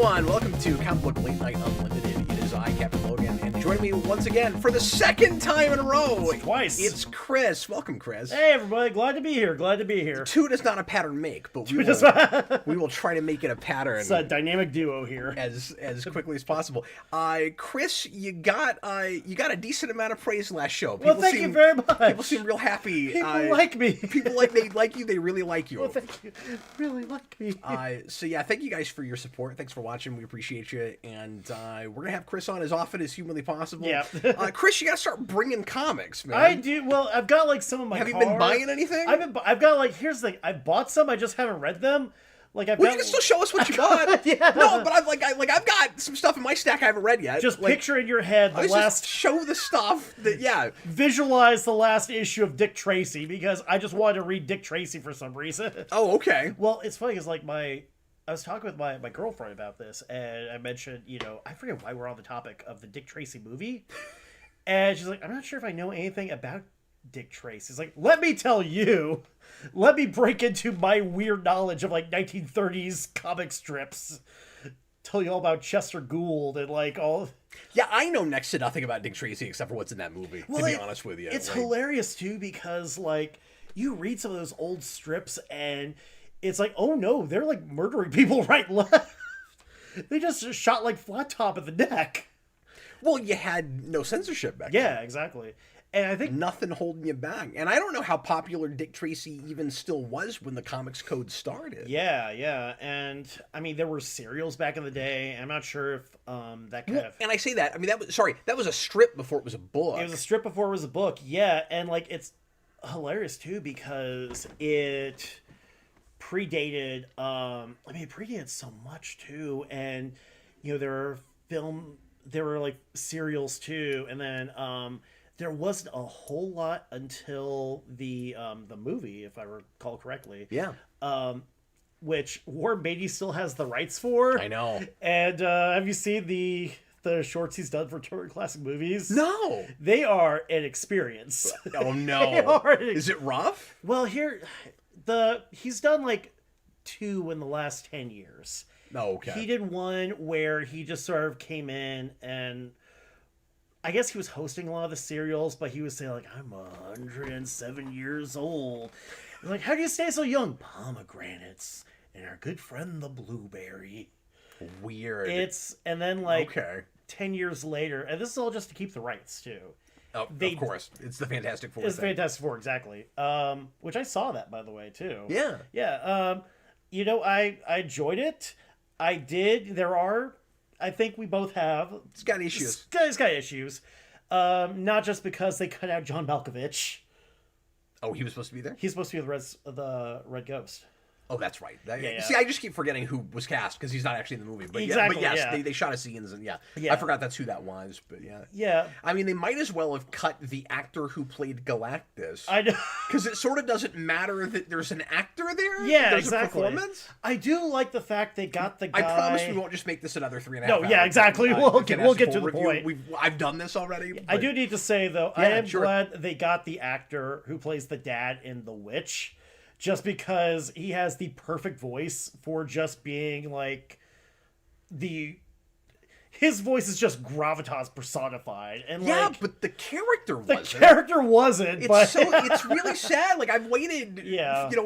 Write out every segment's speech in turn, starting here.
everyone, welcome to Comic Book Late Night Unlimited. It is I, Captain Logan, and joining me once again for the second time in a row. Twice. It's Chris. Welcome, Chris. Hey, everybody. Glad to be here. Two does not a pattern make, but we will try to make it a pattern. It's a dynamic duo here. As quickly as possible. Chris, you got a decent amount of praise last show. Well, thank you very much. People seem real happy. People like me. People they like you. They really like you. Well, thank you. Really like me. So yeah, thank you guys for your support. Thanks for watching. We appreciate you. And we're gonna have Chris on as often as humanly possible. Yeah. Chris, you gotta start bringing comics, man. I do. Well, I've got like some of my. Have you been buying anything? I've got like. Here's the thing. I bought some. I just haven't read them. Like you can still show us what you bought. Yeah. No, but I've got some stuff in my stack I haven't read yet. Just picture in your head the last. Just show the stuff that Visualize the last issue of Dick Tracy because I just wanted to read Dick Tracy for some reason. Oh, okay. Well, it's funny because like I was talking with my girlfriend about this, and I mentioned, I forget why we're on the topic of the Dick Tracy movie, and she's like, I'm not sure if I know anything about Dick Tracy. It's like, let me tell you. Let me break into my weird knowledge of like 1930s comic strips. Tell you all about Chester Gould and like all. Yeah, I know next to nothing about Dick Tracy except for what's in that movie, to be honest with you. It's hilarious too because like you read some of those old strips and it's like, oh no, they're like murdering people right and left. They just shot like flat top at the neck. Well, you had no censorship back then. Yeah, exactly. And I think nothing holding you back. And I don't know how popular Dick Tracy even still was when the Comics Code started. Yeah. And I mean, there were serials back in the day. I'm not sure if that kind of. And I say that. I mean, that was a strip before it was a book. It was a strip before it was a book. Yeah, and like it's hilarious too because it predated. It predated so much too, and there were like serials too, and then there wasn't a whole lot until the movie, if I recall correctly. Yeah. Which Warren Beatty still has the rights for. I know. And have you seen the shorts he's done for Turner Classic Movies? No. They are an experience. Oh no. Is it rough? Well, he's done like 2 in the last 10 years. Oh, okay. He did one where he just sort of came in and I guess he was hosting a lot of the serials, but he was saying like, I'm 107 years old. And like, how do you stay so young? Pomegranates and our good friend the blueberry. Weird. And then like 10 years later, and this is all just to keep the rights too. Oh, of course. It's the Fantastic Four. It's Fantastic Four, exactly. Which I saw that, by the way, too. Yeah. Yeah. I enjoyed it. I did. I think we both have. It's got issues. It's got issues. Not just because they cut out John Malkovich. Oh, he was supposed to be there? He's supposed to be the Red Ghost. Oh, that's right. Yeah. See, I just keep forgetting who was cast because he's not actually in the movie. But exactly, yes, they shot his scenes and I forgot that's who that was. But yeah. Yeah. I mean, they might as well have cut the actor who played Galactus. I know. Because it sort of doesn't matter that there's an actor there. Yeah, there's exactly. a performance. I do like the fact they got the guy. I promise we won't just make this another 3.5 hours. No, yeah, exactly. We'll get to the point. I've done this already. But... I do need to say though, I am glad they got the actor who plays the dad in The Witch. Just because he has the perfect voice for just being like his voice is just gravitas personified, and but the character wasn't. The character wasn't. It's really sad. Like I've waited,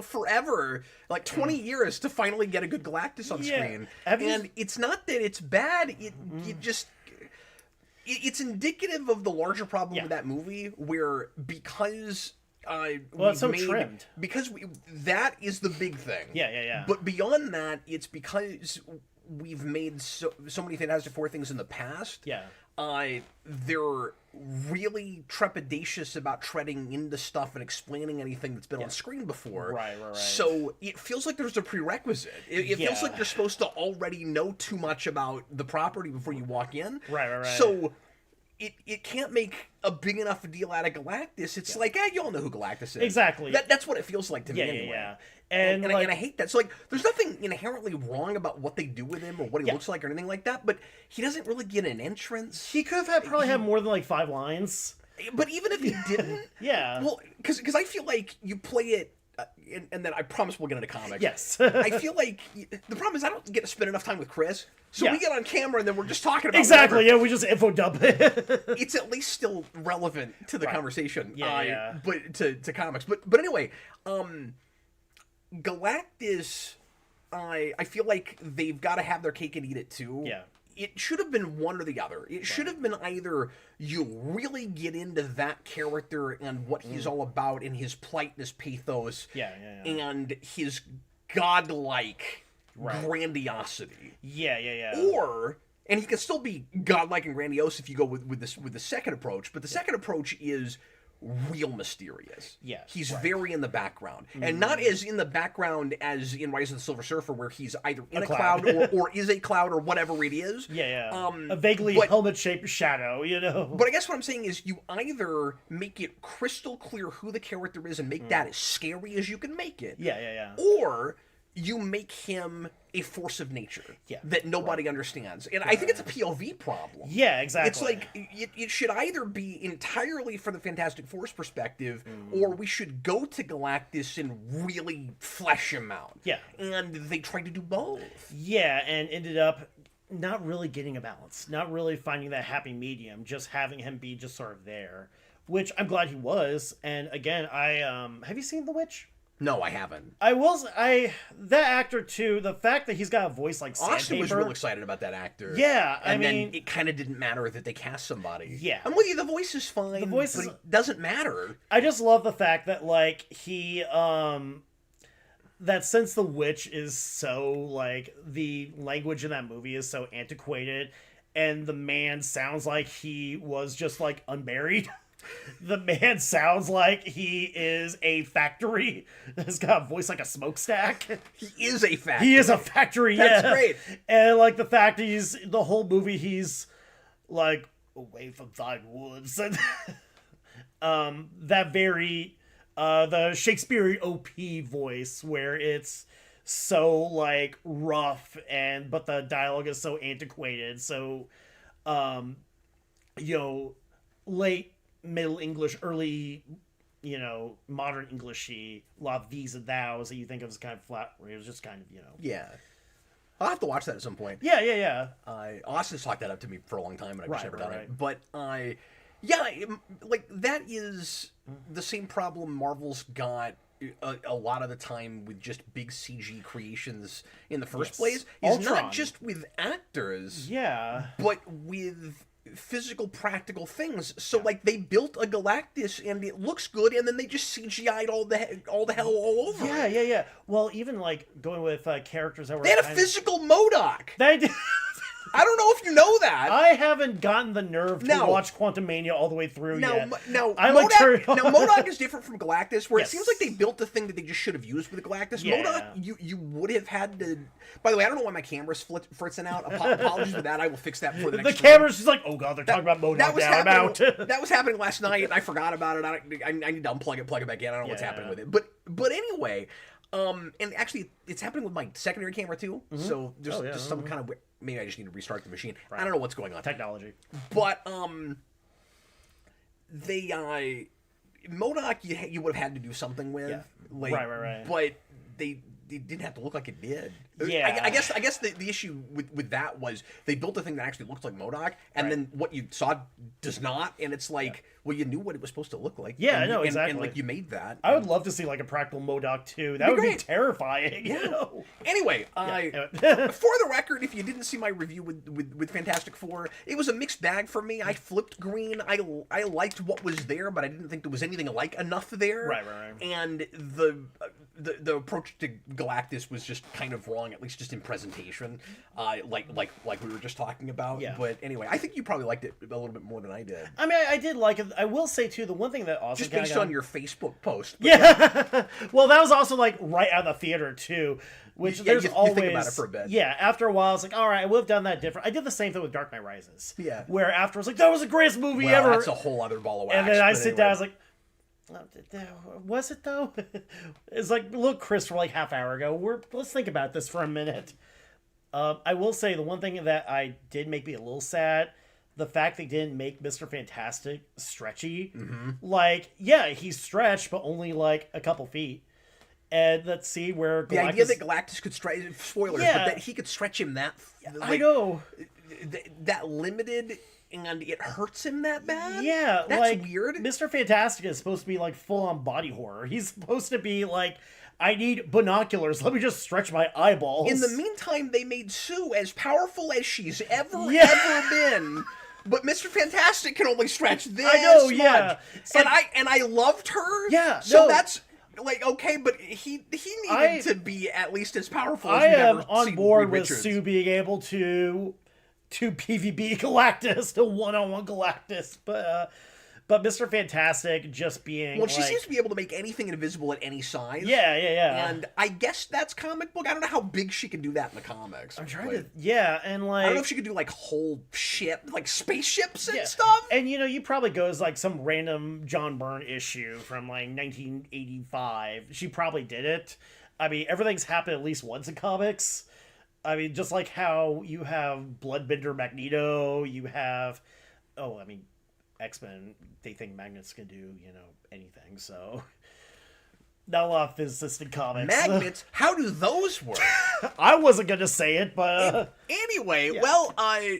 forever, like 20 years to finally get a good Galactus on screen, and it's not that it's bad. It's indicative of the larger problem with that movie, where because. It's so trimmed. Because that is the big thing. Yeah. But beyond that, it's because we've made so many Fantastic Four things in the past. Yeah. They're really trepidatious about treading into stuff and explaining anything that's been on screen before. Right. So it feels like there's a prerequisite. It feels like you're supposed to already know too much about the property before you walk in. Right. So... It can't make a big enough deal out of Galactus. It's like, you all know who Galactus is. Exactly. That's what it feels like to me anyway. Yeah. And I hate that. So, like, there's nothing inherently wrong about what they do with him or what he looks like or anything like that, but he doesn't really get an entrance. He could have probably had more than, like, 5 lines. But even if he didn't... Yeah. Well, because I feel like you play it and then I promise we'll get into comics. Yes. I feel like the problem is I don't get to spend enough time with Chris, so we get on camera and then we're just talking about exactly. whatever. Yeah, we just info dump it. It's at least still relevant to the conversation. Yeah. But to comics. But anyway, Galactus, I feel like they've got to have their cake and eat it too. Yeah. It should have been one or the other. It should have been either you really get into that character and what he's all about and his plight and his pathos and his godlike grandiosity. Or, and he can still be godlike and grandiose if you go with the second approach, but the second approach is real mysterious. He's very in the background. And not as in the background as in Rise of the Silver Surfer, where he's either in a cloud or is a cloud or whatever it is. A vaguely helmet-shaped shadow, you know? But I guess what I'm saying is you either make it crystal clear who the character is and make that as scary as you can make it. Or you make him a force of nature that nobody understands. And I think it's a POV problem. Yeah, exactly. It's like, it should either be entirely from the Fantastic Four's perspective, or we should go to Galactus and really flesh him out. And they tried to do both. And ended up not really getting a balance. Not really finding that happy medium, just having him be just sort of there. Which I'm glad he was. And again, have you seen The Witch? No, I haven't. That actor too, the fact that he's got a voice like sandpaper. Austin was real excited about that actor. I mean, then it kind of didn't matter that they cast somebody. Yeah. I'm with you, the voice is fine, the voice but it doesn't matter. I just love the fact that, like, he, that since The Witch is so, like, the language in that movie is so antiquated, and the man sounds like he was just, like, unmarried. The man sounds like he is a factory that's got a voice like a smokestack. He is a factory. He is a factory, That's great. And, like, the fact the whole movie, he's, like, away from thine woods. And that very, the Shakespearean OP voice where it's so, like, rough, but the dialogue is so antiquated. So, late Middle English, early, modern Englishy, a lot of these and thous that you think of as kind of flat, where it was just kind of, Yeah. I'll have to watch that at some point. Yeah. Austin's talked that up to me for a long time, and I've just never done it. But, that is the same problem Marvel's got a lot of the time with just big CG creations in the first place. Is not just with actors. But with physical practical things. So like they built a Galactus and it looks good, and then they just CGI'd all the hell all over. Yeah. Well, even like going with characters that were they had a physical MODOK. They did. I don't know if you know that. I haven't gotten the nerve to watch Quantumania all the way through yet. Now MODOK is different from Galactus, where it seems like they built the thing that they just should have used with Galactus. MODOK, you would have had to... By the way, I don't know why my camera's fritzing out. Apologies for that. I will fix that before the next The camera's just like, oh god, they're talking about MODOK now. I'm out. That was happening last night, and I forgot about it. I need to unplug it, plug it back in. I don't know what's happening with it. But anyway... and actually, it's happening with my secondary camera too. So there's just some kind of maybe I just need to restart the machine. I don't know what's going on. Technology. But they MODOK you would have had to do something with. Like, right. But they didn't have to look like it did. Yeah. I guess the issue with that was they built a thing that actually looked like MODOK, and then what you saw does not, and it's like, well, you knew what it was supposed to look like. Yeah, I know, exactly. And like you made that. I would love to see like a practical MODOK too. That would be terrifying. Yeah. You know? Anyway, for the record, if you didn't see my review with Fantastic Four, it was a mixed bag for me. I flipped green. I liked what was there, but I didn't think there was anything like enough there. Right. And the approach to Galactus was just kind of wrong, at least just in presentation, like we were just talking about. Yeah. But anyway, I think you probably liked it a little bit more than I did. I mean, I did like it. I will say too, the one thing that also just based on your Facebook post. Yeah. Well, that was also like right out of the theater too, which there's always. You think about it for a bit. Yeah. After a while, it's like, all right, I would have done that different. I did the same thing with Dark Knight Rises. Yeah. Where after I was like, that was the greatest movie ever. That's a whole other ball of wax. And then I sit down, I was like, was it though? It's like, look, Chris, for like half hour ago. Let's think about this for a minute. I will say the one thing that I did make me a little sad, the fact they didn't make Mr. Fantastic stretchy. Mm-hmm. Like, yeah, he's stretched, but only like a couple feet. And let's see where Galactus... The idea that Galactus could stretch... Spoilers, but that he could stretch him that... I know. That limited... And it hurts him that bad? Yeah, that's like, weird. Mr. Fantastic is supposed to be, like, full-on body horror. He's supposed to be, like, I need binoculars. Let me just stretch my eyeballs. In the meantime, they made Sue as powerful as she's ever been. But Mr. Fantastic can only stretch this much. Yeah. And I loved her. Yeah, so that's... Like, okay, but he needed to be at least as powerful as I am on board with Sue being able to PvP Galactus, to one-on-one Galactus, but Mr. Fantastic just being she seems to be able to make anything invisible at any size. Yeah. And I guess that's comic book. I don't know how big she can do that in the comics. I'm trying to... Yeah, and like... I don't know if she could do, like, whole ship, like, spaceships and stuff. And, you probably goes, like, some random John Byrne issue from, like, 1985. She probably did it. I mean, everything's happened at least once in comics. I mean, just like how you have Bloodbender Magneto, you have... Oh, I mean, X-Men, they think magnets can do, anything, so... Not a lot of physicists in comics. Magnets? How do those work? I wasn't going to say it, but... Anyway, well,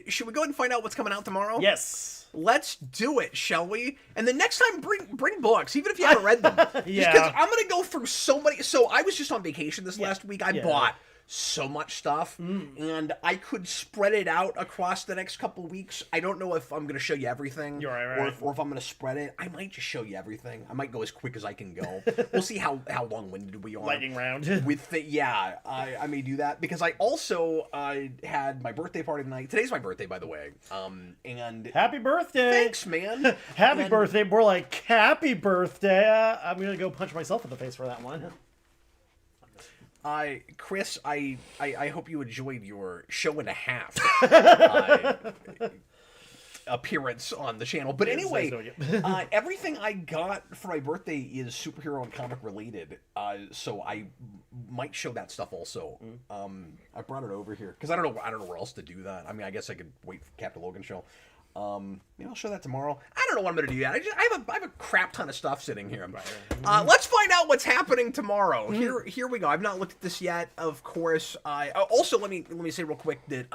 should we go ahead and find out what's coming out tomorrow? Yes. Let's do it, shall we? And the next time, bring books, even if you haven't read them. Yeah. Because I'm going to go through so many... So I was just on vacation this last week. I bought so much stuff, and I could spread it out across the next couple of weeks. I don't know if I'm going to show you everything, You're right. or if I'm going to spread it. I might just show you everything. I might go as quick as I can go. We'll see how long-winded we are. Lightning round. I may do that, because I also had my birthday party tonight. Today's my birthday, by the way. And happy birthday! Thanks, man. Happy birthday. More like happy birthday. I'm going to go punch myself in the face for that one. Chris, I hope you enjoyed your show and a half appearance on the channel. But anyway, everything I got for my birthday is superhero and comic related. So I might show that stuff also. I brought it over here because I don't know where else to do that. I mean, I guess I could wait for Captain Logan show. Maybe I'll show that tomorrow. I don't know what I'm going to do yet. I have a crap ton of stuff sitting here. Let's find out what's happening tomorrow. Here we go. I've not looked at this yet, of course. Also, let me say real quick that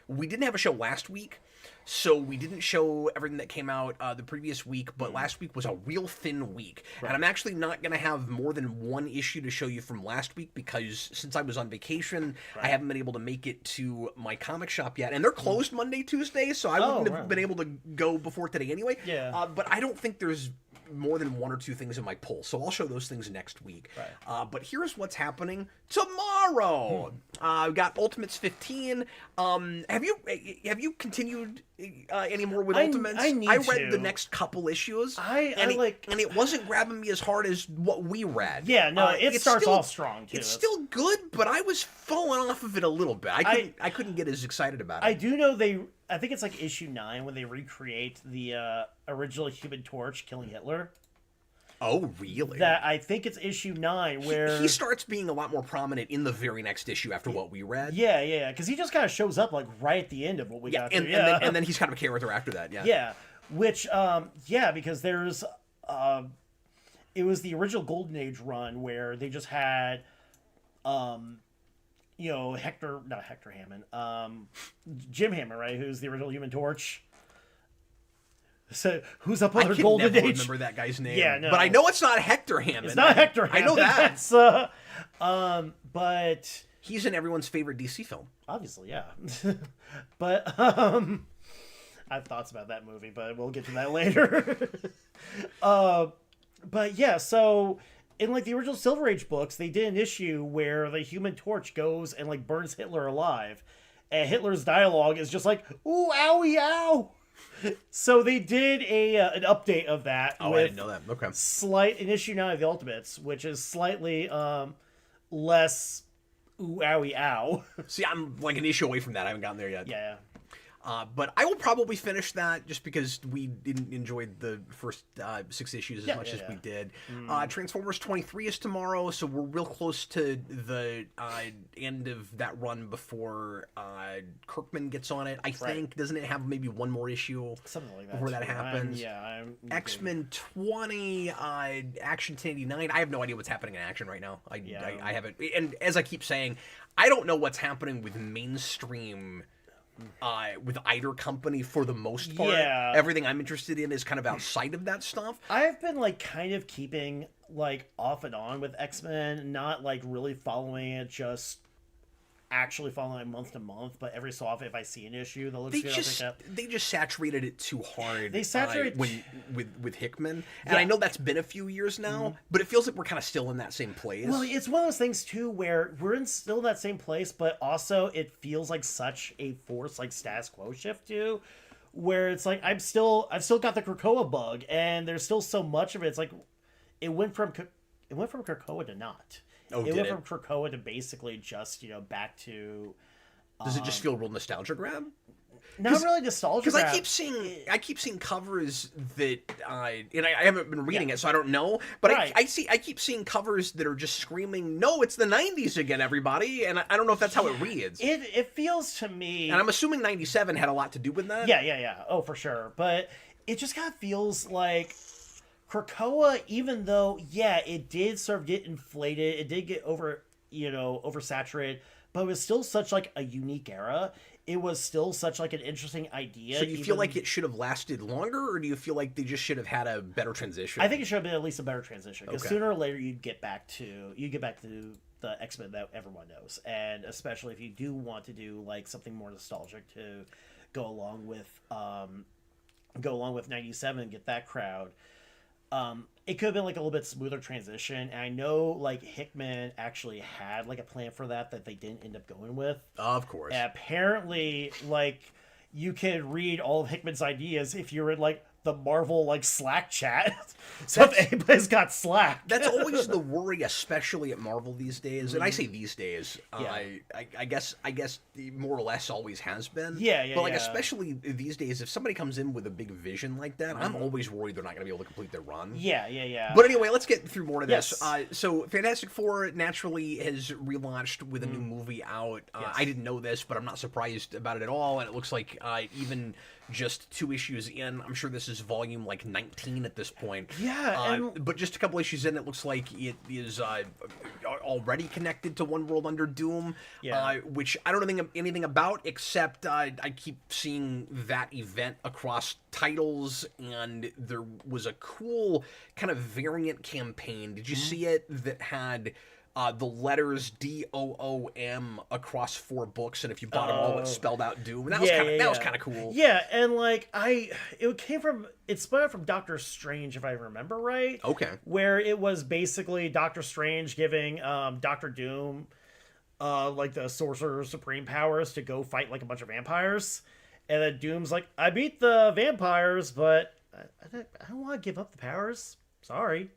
we didn't have a show last week. So we didn't show everything that came out the previous week, but last week was a real thin week. Right. And I'm actually not going to have more than one issue to show you from last week, because since I was on vacation, I haven't been able to make it to my comic shop yet. And they're closed Monday, Tuesday, so I wouldn't have been able to go before today anyway. Yeah. But I don't think there's more than one or two things in my pull, so I'll show those things next week. Right. But here's what's happening tomorrow. We've got Ultimates 15. Have you continued any more with Ultimates? I read the next couple issues. And it wasn't grabbing me as hard as what we read. Yeah, no, it starts off strong too. It's still good, but I was falling off of it a little bit. I couldn't get as excited about it. I do know I think it's like issue 9 when they recreate the original Human Torch killing Hitler. Oh, really? That I think it's issue 9 where he starts being a lot more prominent in the very next issue after what we read. Yeah, because he just kind of shows up like right at the end of what we got. And then he's kind of a character after that. Yeah, which because there's it was the original Golden Age run where they just had not Hector Hammond, Jim Hammond, right? Who's the original Human Torch. So who's up on their Golden Age? I can remember that guy's name. Yeah, no. But I know it's not Hector Hammond. It's not Hector Hammond. I know that. That's, but he's in everyone's favorite DC film. Obviously, yeah. But I have thoughts about that movie, but we'll get to that later. But yeah, so in like the original Silver Age books, they did an issue where the Human Torch goes and like burns Hitler alive, and Hitler's dialogue is just like "ooh, owie, ow." So they did an update of that. Oh, I didn't know that. Okay. In issue 9 of the Ultimates, which is slightly less ooh, owie, ow. See, I'm like an issue away from that. I haven't gotten there yet. Yeah. But I will probably finish that just because we didn't enjoy the first 6 issues as much as we did. Transformers 23 is tomorrow, so we're real close to the end of that run before Kirkman gets on it. I think, doesn't it have maybe one more issue something like that before that happens? I'm X-Men 20, Action 1089. I have no idea what's happening in Action right now. I haven't, and as I keep saying, I don't know what's happening with mainstream with either company for the most part. Everything I'm interested in is kind of outside of that stuff. I've been like kind of keeping like off and on with X-Men, not like really following it, just actually following it month to month, but every so often if I see an issue that looks good, they just saturated it too hard. They saturated with Hickman, and I know that's been a few years now, but it feels like we're kind of still in that same place. Well, it's one of those things too where we're still in that same place, but also it feels like such a forced like status quo shift too, where it's like I've still got the Krakoa bug, and there's still so much of it. It's like it went from Krakoa to not. It went from Krakoa to basically just, back to... Does it just feel real nostalgia grab? Not really nostalgia grab. Because I keep seeing covers that... and I haven't been reading it, so I don't know. But I keep seeing covers that are just screaming, no, it's the 90s again, everybody. And I don't know if that's how it reads. It feels to me... And I'm assuming 97 had a lot to do with that. Yeah. Oh, for sure. But it just kind of feels like... Krakoa, even though, it did sort of get inflated, it did get oversaturated, but it was still such like a unique era. It was still such like an interesting idea. So you feel like it should have lasted longer, or do you feel like they just should have had a better transition? I think it should have been at least a better transition, because sooner or later you'd get back to the X-Men that everyone knows, and especially if you do want to do like something more nostalgic to go along with 97 and get that crowd. It could have been like a little bit smoother transition, and I know like Hickman actually had like a plan for that they didn't end up going with. Of course. And apparently, like you can read all of Hickman's ideas if you're in like the Marvel like Slack chat. So if anybody's got Slack, that's always the worry, especially at Marvel these days. And I say these days, I guess more or less always has been. But like especially these days, if somebody comes in with a big vision like that, I'm always worried they're not going to be able to complete their run. But anyway, let's get through more of this. So Fantastic Four naturally has relaunched with a new movie out. I didn't know this, but I'm not surprised about it at all. And it looks like even just 2 issues in, I'm sure this is volume like 19 at this point. But just a couple issues in, it looks like it is already connected to One World Under Doom, which I don't know anything about, except I keep seeing that event across titles, and there was a cool kind of variant campaign. Did you see it? That had the letters DOOM across 4 books, and if you bought them all, it spelled out Doom. And that was kind of cool. Yeah, and like it spun out from Doctor Strange, if I remember right. Okay. Where it was basically Doctor Strange giving Doctor Doom like the Sorcerer Supreme powers to go fight like a bunch of vampires, and then Doom's like, I beat the vampires, but I don't want to give up the powers. Sorry.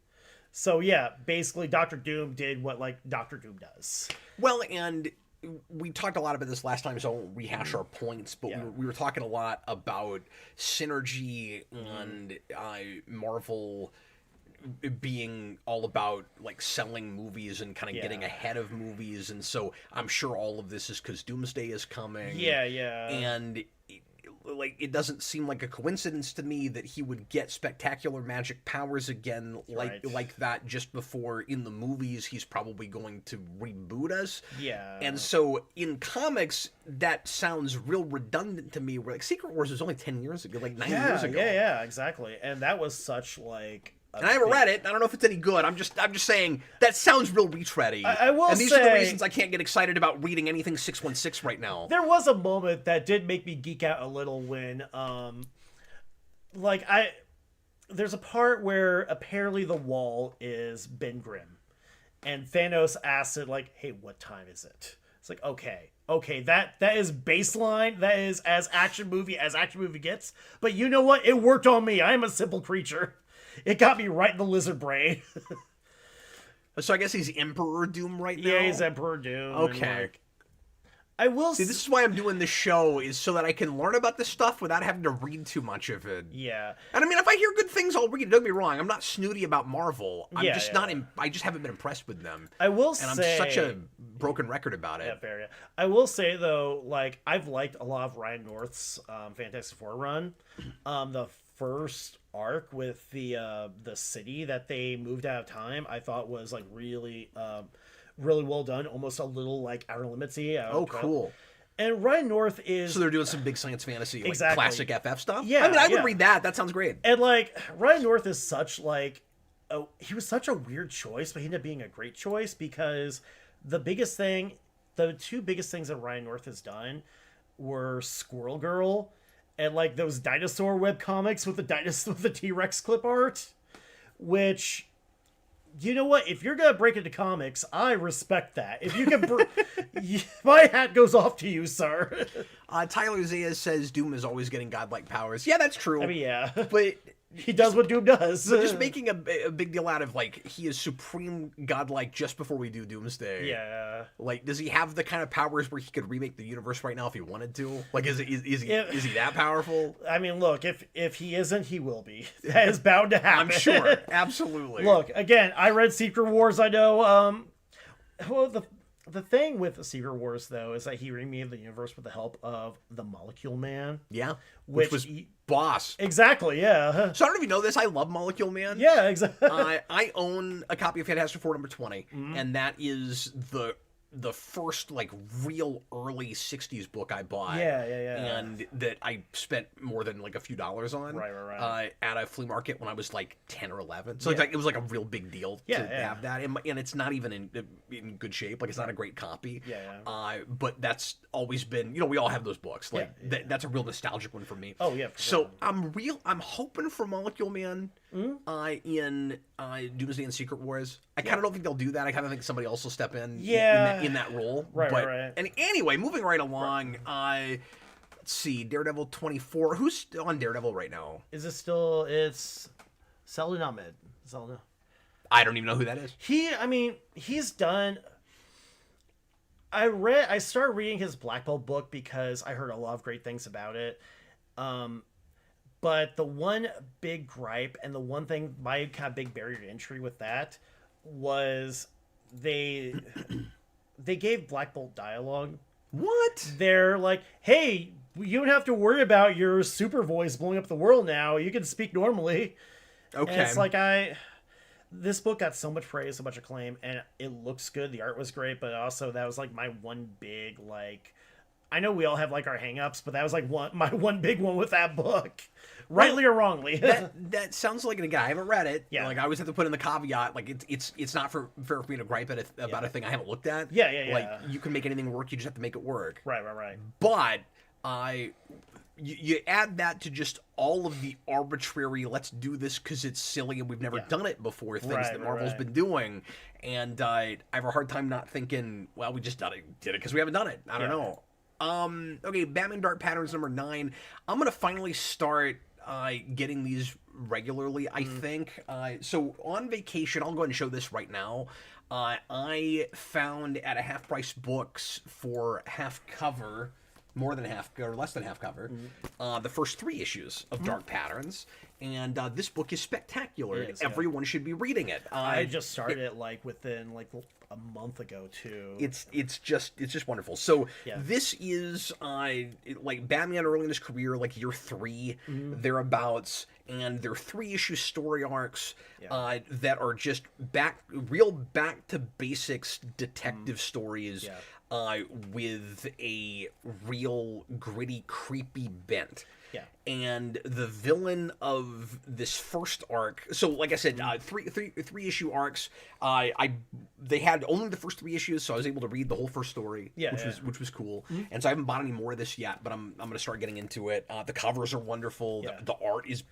So yeah, basically Doctor Doom did what like Doctor Doom does. Well, and we talked a lot about this last time, so I won't rehash our points, but we were talking a lot about synergy and Marvel being all about like selling movies and kind of getting ahead of movies, and so I'm sure all of this is because Doomsday is coming. And it doesn't seem like a coincidence to me that he would get spectacular magic powers again like that just before in the movies he's probably going to reboot us. And so in comics that sounds real redundant to me, where like Secret Wars was only 10 years ago, like 9 years ago. Exactly. And that was such like and I haven't read it. I don't know if it's any good. I'm just saying that sounds real retready. I will say, and these are the reasons I can't get excited about reading anything 616 right now. There was a moment that did make me geek out a little when, there's a part where apparently the wall is Ben Grimm, and Thanos asks it like, "Hey, what time is it?" It's like, okay, that is baseline. That is as action movie gets. But you know what? It worked on me. I am a simple creature. It got me right in the lizard brain. So I guess he's Emperor Doom right now? Yeah, he's Emperor Doom. Okay. I will see. This is why I'm doing this show, is so that I can learn about this stuff without having to read too much of it. Yeah. And I mean, if I hear good things, I'll read it. Don't get me wrong. I'm not snooty about Marvel. I'm just not. I just haven't been impressed with them. I will and say, I'm such a broken record about it. Yeah, fair. Yeah. I will say though, like I've liked a lot of Ryan North's Fantastic Four run. The first arc with the city that they moved out of time, I thought was like really well done, almost a little like Outer Limits-y. Oh, cool. And Ryan North is... So they're doing some big science fantasy, like classic FF stuff? Yeah, I mean, I would read that. That sounds great. And like, Ryan North is such like... he was such a weird choice, but he ended up being a great choice because the two biggest things that Ryan North has done were Squirrel Girl and like those dinosaur web comics with the T-Rex clip art, which... You know what? If you're gonna break into comics, I respect that. If you can, my hat goes off to you, sir. Tyler Zayas says Doom is always getting godlike powers. Yeah, that's true. I mean, yeah, but he does what Doom does. But just making a big deal out of like he is supreme godlike just before we do Doomsday. Yeah. Like, does he have the kind of powers where he could remake the universe right now if he wanted to? Like, is he that powerful? I mean, look, if he isn't, he will be. That is bound to happen. I'm sure. Absolutely. Look, again, I read Secret Wars. I know. Well, the thing with Secret Wars, though, is that he remade the universe with the help of the Molecule Man. Yeah. Which was boss. Exactly, yeah. So I don't know if you know this. I love Molecule Man. Yeah, exactly. I own a copy of Fantastic Four number 20, and that is the first like real early 60s book I bought. Yeah. And that I spent more than like a few dollars on. Right. At a flea market when I was like 10 or 11. So it was like a real big deal to have that. And it's not even in good shape. Like it's not a great copy. Yeah. But that's always been, we all have those books. Like that's a real nostalgic one for me. Oh yeah. So I'm hoping for Molecule Man in Doomsday and Secret Wars. I kind of don't think they'll do that. I kind of think somebody else will step in in that role. Right. And anyway, moving right along, let's see, Daredevil 24. Who's on Daredevil right now? Is it still? It's Selden Ahmed. Zelda. I don't even know who that is. He's done. I started reading his Black Belt book because I heard a lot of great things about it. But the one big gripe and the one thing, my kind of big barrier to entry with that was they gave Black Bolt dialogue. What? They're like, hey, you don't have to worry about your super voice blowing up the world now. You can speak normally. Okay. And it's like this book got so much praise, so much acclaim, and it looks good. The art was great, but also that was like my one big like. I know we all have like our hang-ups, but that was like my one big one with that book. Rightly or wrongly. that sounds like, and again, I haven't read it. Yeah. Like I always have to put in the caveat, like it's not fair for me to gripe about a thing I haven't looked at. Yeah. Like you can make anything work, you just have to make it work. Right. But you add that to just all of the arbitrary, let's do this because it's silly and we've never done it before, things that Marvel's been doing. And I have a hard time not thinking, well, we just did it because we haven't done it. I don't know. Okay, Batman Dark Patterns number 9. I'm gonna finally start getting these regularly, I think. So on vacation, I'll go ahead and show this right now. I found at a Half Price Books for half cover, more than half or less than half cover, the first 3 issues of Dark Patterns. And this book is spectacular. Everyone should be reading it. I just started it like within like a month ago too. It's just wonderful. So this is like Batman early in his career, like year 3 thereabouts, and there are 3-issue story arcs that are just back to basics detective stories with a real gritty, creepy bent. Yeah. And the villain of this first arc, so like I said, three issue arcs. They had only the first 3 issues, so I was able to read the whole first story, which was cool. And so I haven't bought any more of this yet, but I'm going to start getting into it. The covers are wonderful. The art is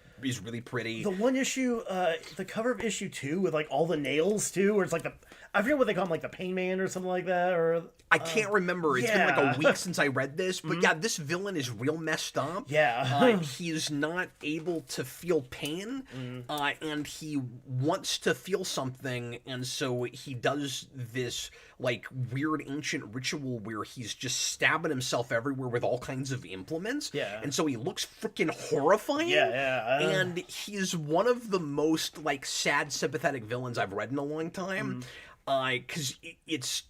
really pretty. The one issue, the cover of issue 2 with like all the nails too, where it's like I forget what they call him, like the Pain Man or something like that, or I can't remember. It's been like a week since I read this, but this villain is real messed up. Yeah. he's not able to feel pain, and he wants to feel something, and so he does this like weird ancient ritual where he's just stabbing himself everywhere with all kinds of implements. Yeah. And so he looks freaking horrifying. Yeah. And he's one of the most like sad, sympathetic villains I've read in a long time. Because it's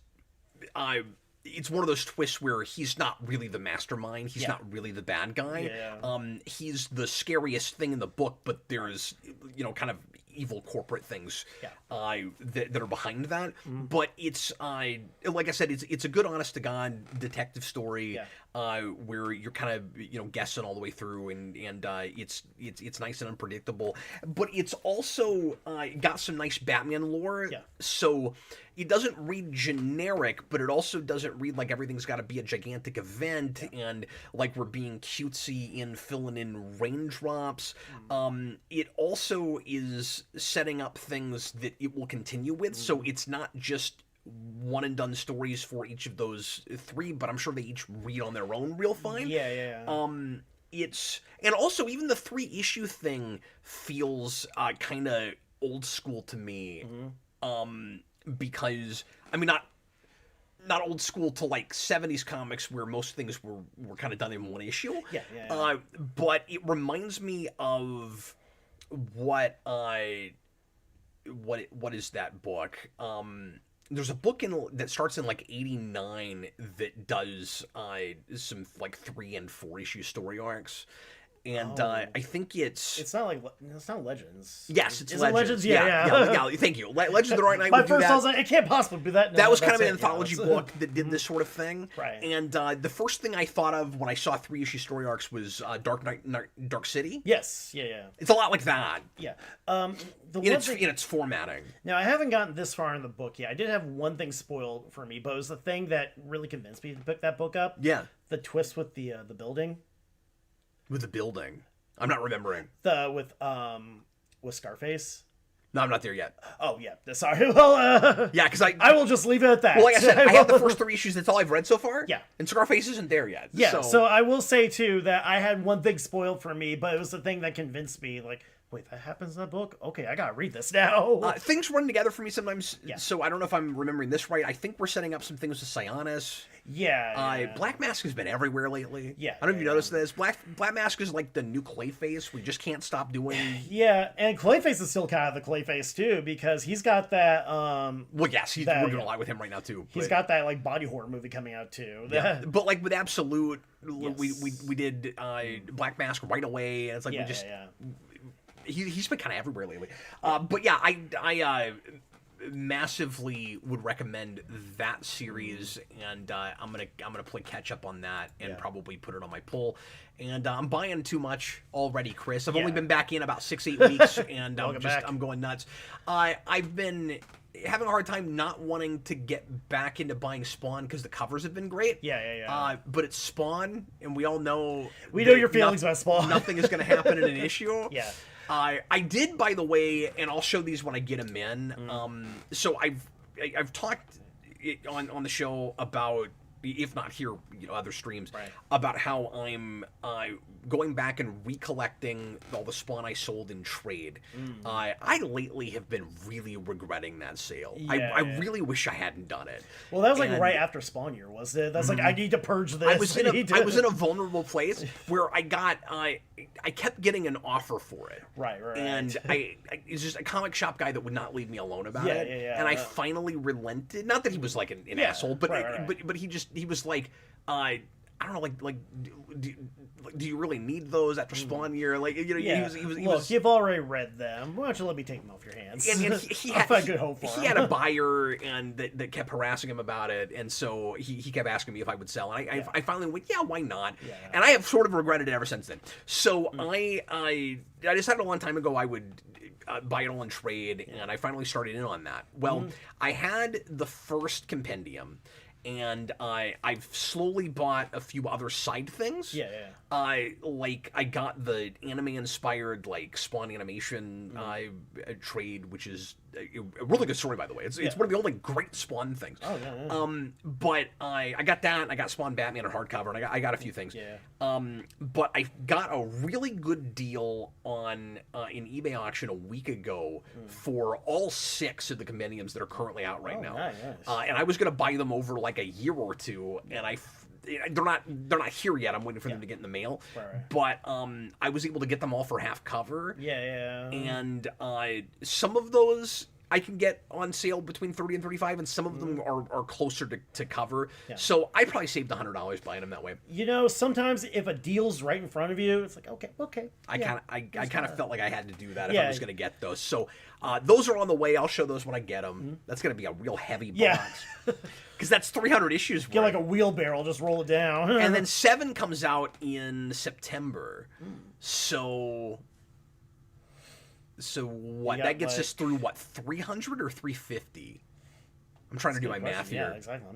one of those twists where he's not really the mastermind. He's not really the bad guy. He's the scariest thing in the book, but there's, kind of evil corporate things that are behind that. But it's, like I said, it's a good, honest-to-God detective story where you're kind of, guessing all the way through, and it's nice and unpredictable. But it's also got some nice Batman lore. So it doesn't read generic, but it also doesn't read like everything's got to be a gigantic event and like we're being cutesy in filling in raindrops. It also is setting up things that it will continue with, so it's not just one and done stories for each of those three, but I'm sure they each read on their own real fine. And also even the 3-issue thing feels kind of old school to me. Because I mean, not old school to like 70s comics where most things were kind of done in one issue. But it reminds me of what is that book? There's a book that starts in like 89 that does some like 3 and 4 issue story arcs. And I think it's not Legends. Yes, it's Legends. Yeah. Thank you. Legends of the Dark Knight. My first, I was like, it can't possibly be that. No, that was kind of an anthology book that did this sort of thing. Right. And the first thing I thought of when I saw 3-issue story arcs was Dark Knight, Dark City. Yes. Yeah. It's a lot like that. Yeah. In its formatting. Now I haven't gotten this far in the book yet. I did have one thing spoiled for me, but it was the thing that really convinced me to pick that book up. Yeah. The twist with the building. With the building, I'm not remembering. With Scarface. No, I'm not there yet. Oh yeah, sorry. Well, yeah, because I will just leave it at that. Well, like I said, I have the first 3 issues. That's all I've read so far. Yeah, and Scarface isn't there yet. Yeah, so I will say too that I had one thing spoiled for me, but it was the thing that convinced me. Like, wait, that happens in the book? Okay, I gotta read this now. Things run together for me sometimes. Yeah. So I don't know if I'm remembering this right. I think we're setting up some things with Sionis. Yeah. Black Mask has been everywhere lately. Yeah. I don't know if you noticed this. Black Mask is like the new Clayface. We just can't stop doing. Yeah, and Clayface is still kind of the Clayface too, because he's got that. Well, yes, we're doing a lot with him right now too. He's got that like body horror movie coming out too. Yeah. But like with Absolute, we did Black Mask right away, and it's like we just. He's been kind of everywhere lately. But yeah, I massively would recommend that series, and I'm gonna play catch up on that and probably put it on my pull. And I'm buying too much already, Chris. I've only been back in about 6-8 weeks, and I'm going nuts. I've been having a hard time not wanting to get back into buying Spawn because the covers have been great. But it's Spawn, and we all know your feelings about Spawn. Nothing is going to happen in an issue. Yeah. I did, by the way, and I'll show these when I get them in. So I've talked on the show about, if not here, other streams, about how I'm going back and recollecting all the Spawn I sold in trade. I lately have been really regretting that sale. I really wish I hadn't done it. Well, that was like right after Spawn year, was it? That's like, I need to purge this. I was in a vulnerable place where I kept getting an offer for it. Right. And it's just a comic shop guy that would not leave me alone about it. And I finally relented. Not that he was like an asshole, but but he was like, I don't know, like, do you really need those after Spawn year? Like, he was. You've already read them. Why don't you let me take them off your hands? And he had good hope for him. He had a buyer and that kept harassing him about it, and so he kept asking me if I would sell. And I finally went, yeah, why not? Yeah. And I have sort of regretted it ever since then. So I decided a long time ago I would buy it all in trade, and I finally started in on that. Well, I had the first compendium. and I've slowly bought a few other side things. Yeah. I got the anime-inspired like Spawn animation trade, which is a really good story, by the way. It's one of the only great Spawn things. Oh yeah. But I got that, and I got Spawn Batman in hardcover, and I got a few things. Yeah. But I got a really good deal on in eBay auction a week ago for all 6 of the compendiums that are currently out right now. Nice. And I was going to buy them over like a year or two, and they're not here yet. I'm waiting for them to get in the mail. Right. But I was able to get them all for half cover. Yeah. And some of those I can get on sale between $30 and $35, and some of them are closer to cover. Yeah. So I probably saved $100 buying them that way. You know, sometimes if a deal's right in front of you, it's like, okay. I kind of felt like I had to do that if I was going to get those. So those are on the way. I'll show those when I get them. That's going to be a real heavy box. Because that's 300 issues. Get like a wheelbarrow, just roll it down. And then 7 comes out in September. So what? That gets us through, what, 300 or 350? I'm trying to do my math here. Yeah, exactly.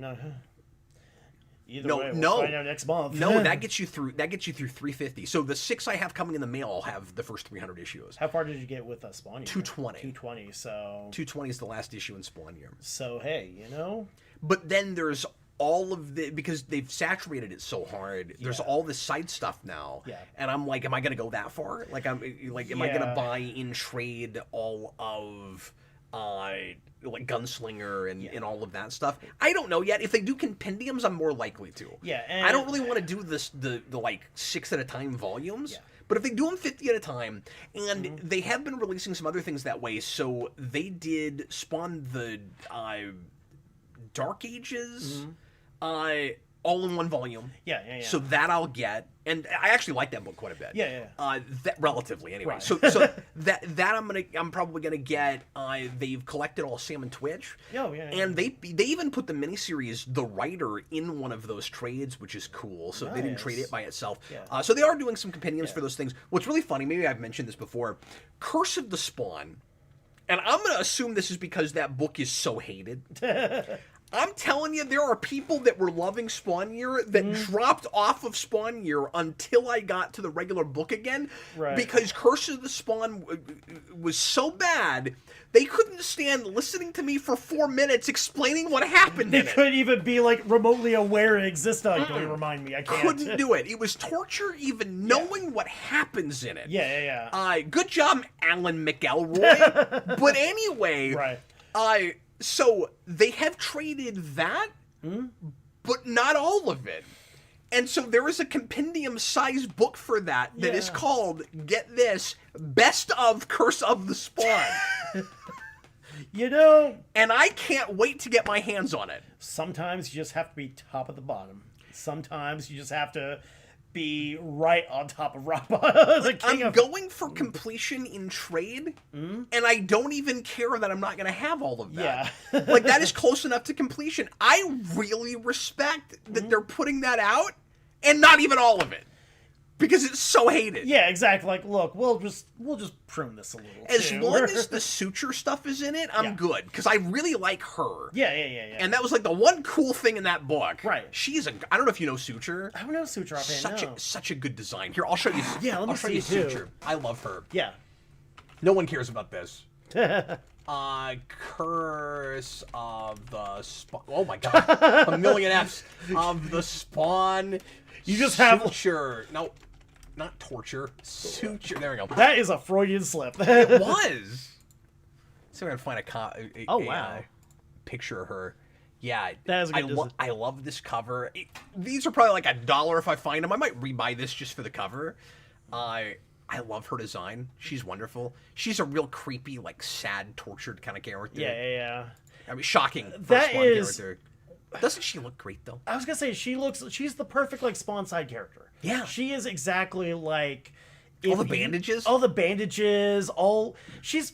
Either way, we'll find out next month. No, that gets you through 350. So the 6 I have coming in the mail, I'll have the first 300 issues. How far did you get with Spawn Year? 220. 220, so... 220 is the last issue in Spawn Year. So, hey, you know... But then there's all of the... Because they've saturated it so hard, there's all this side stuff now. Yeah. And I'm like, am I going to go that far? Like, am I going to buy in trade all of... like Gunslinger and all of that stuff. I don't know yet. If they do compendiums, I'm more likely to. Yeah, I don't really want to do the like 6 at a time volumes. Yeah. But if they do them 50 at a time, and they have been releasing some other things that way, so they did spawn the Dark Ages, all in one volume. Yeah. So that I'll get, and I actually like that book quite a bit. Yeah. That relatively anyway. Right. So that I'm probably gonna get. They've collected all Sam and Twitch. Oh yeah. And they even put the miniseries The Writer in one of those trades, which is cool. So they didn't trade it by itself. Yeah. So they are doing some compendiums for those things. What's really funny, maybe I've mentioned this before, Curse of the Spawn, and I'm gonna assume this is because that book is so hated. I'm telling you, there are people that were loving Spawn Year that dropped off of Spawn Year until I got to the regular book again. Right. Because Curse of the Spawn was so bad, they couldn't stand listening to me for 4 minutes explaining what happened in it. They couldn't even be, like, remotely aware it existed. Don't remind me. I can't. Couldn't do it. It was torture even knowing what happens in it. Yeah. Good job, Alan McElroy. But anyway... Right. So they have traded that, but not all of it. And so there is a compendium-sized book for that is called, get this, Best of Curse of the Spawn. You know... And I can't wait to get my hands on it. Sometimes you just have to be top of the bottom. Sometimes you just have to be right on top of rock bottom. I'm going for completion in trade, and I don't even care that I'm not going to have all of that. Yeah. Like, that is close enough to completion. I really respect that they're putting that out, and not even all of it. Because it's so hated. Yeah, exactly. Like, look, we'll just prune this a little. As long as the suture stuff is in it, I'm good. Because I really like her. Yeah. And that was like the one cool thing in that book. Right. I don't know if you know Suture. I don't know Suture offhand. Such a good design. Here, I'll show you. Let me see Suture. I love her. Yeah. No one cares about this. Curse of the Spawn. Oh my god. A million F's of the Spawn. You just have Suture. No. Not torture. Suture. There we go. That is a Freudian slip. It was. So I'm going to find a picture of her. Yeah. That is a good I love this cover. These are probably like $1 if I find them. I might rebuy this just for the cover. I love her design. She's wonderful. She's a real creepy, like sad, tortured kind of character. Yeah. I mean, shocking. That is... character. Doesn't she look great, though? I was going to say, she's the perfect, like, Spawn side character. Yeah. She is exactly like... All the bandages? She's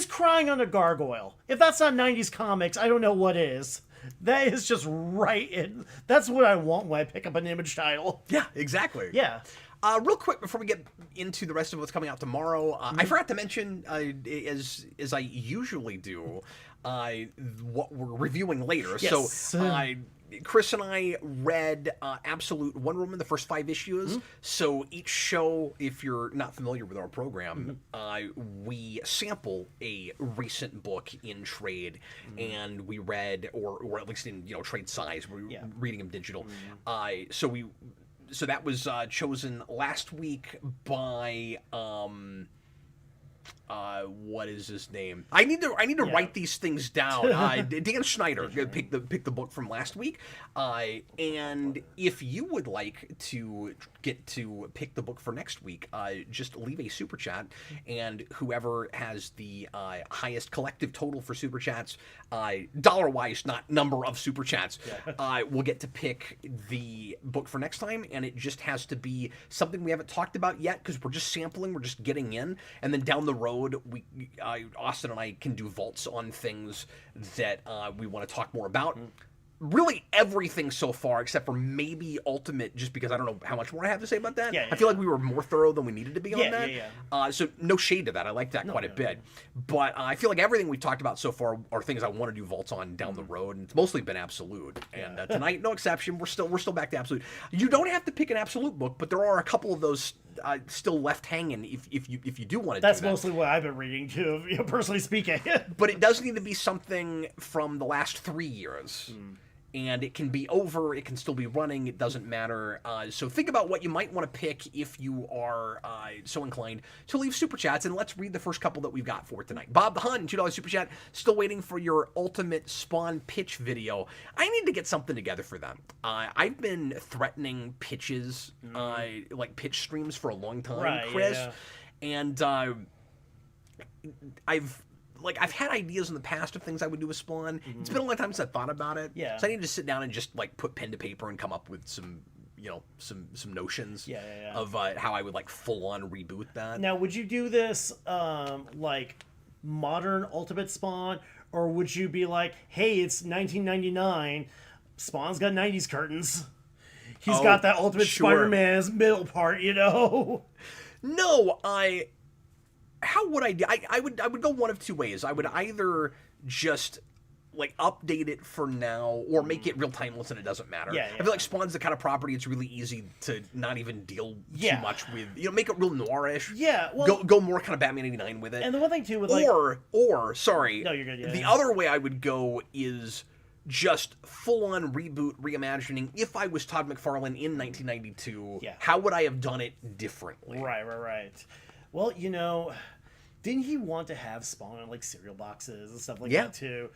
crying on a gargoyle. If that's not 90s comics, I don't know what is. That is just right in... That's what I want when I pick up an Image title. Yeah, exactly. Yeah. Real quick, before we get into the rest of what's coming out tomorrow, I forgot to mention, as I usually do, what we're reviewing later. Yes. So, Chris and I read Absolute Wonder Woman, the first 5 issues. So each show, if you're not familiar with our program, we sample a recent book in trade, and we read, or at least in trade size, we're reading them digital. So that was chosen last week by what is his name? I need to write these things down. Dan Schneider picked the book from last week. And if you would like to get to pick the book for next week, just leave a super chat, and whoever has the highest collective total for super chats, dollar wise, not number of super chats, will get to pick the book for next time. And it just has to be something we haven't talked about yet, because we're just sampling, we're just getting in, and then down the road, Austin and I can do vaults on things that we want to talk more about. Really everything so far, except for maybe Ultimate, just because I don't know how much more I have to say about that. I feel like we were more thorough than we needed to be on that. So no shade to that. I like that quite a bit. But I feel like everything we've talked about so far are things I want to do vaults on down the road, and it's mostly been Absolute. And tonight, no exception. We're still back to Absolute. You don't have to pick an Absolute book, but there are a couple of those still left hanging if you do want to do that. That's mostly what I've been reading too, personally speaking. But it does need to be something from the last 3 years. And it can be over, it can still be running, it doesn't matter. So think about what you might want to pick if you are so inclined to leave super chats, and let's read the first couple that we've got for tonight. Bob the Hun, $2 super chat, still waiting for your Ultimate Spawn pitch video. I need to get something together for them. I've been threatening pitches, like pitch streams for a long time, Chris. And I've had ideas in the past of things I would do with Spawn. It's been a long time since I thought about it. So I need to sit down and just put pen to paper and come up with some notions of how I would full on reboot that. Now, would you do this modern Ultimate Spawn, or would you be like, hey, it's 1999, Spawn's got 90s curtains. He's got that Ultimate Spider-Man's middle part, No, how would I do? I would go one of two ways. I would either just update it for now, or make it real timeless and it doesn't matter. I feel like Spawn's the kind of property it's really easy to not even deal too much with. Make it real noirish. Go more kind of Batman 89 with it. And the one thing too with sorry. No, you're good. The other way I would go is just full-on reboot, reimagining. If I was Todd McFarlane in 1992, how would I have done it differently? Right. Well, didn't he want to have Spawn in cereal boxes and stuff like that too?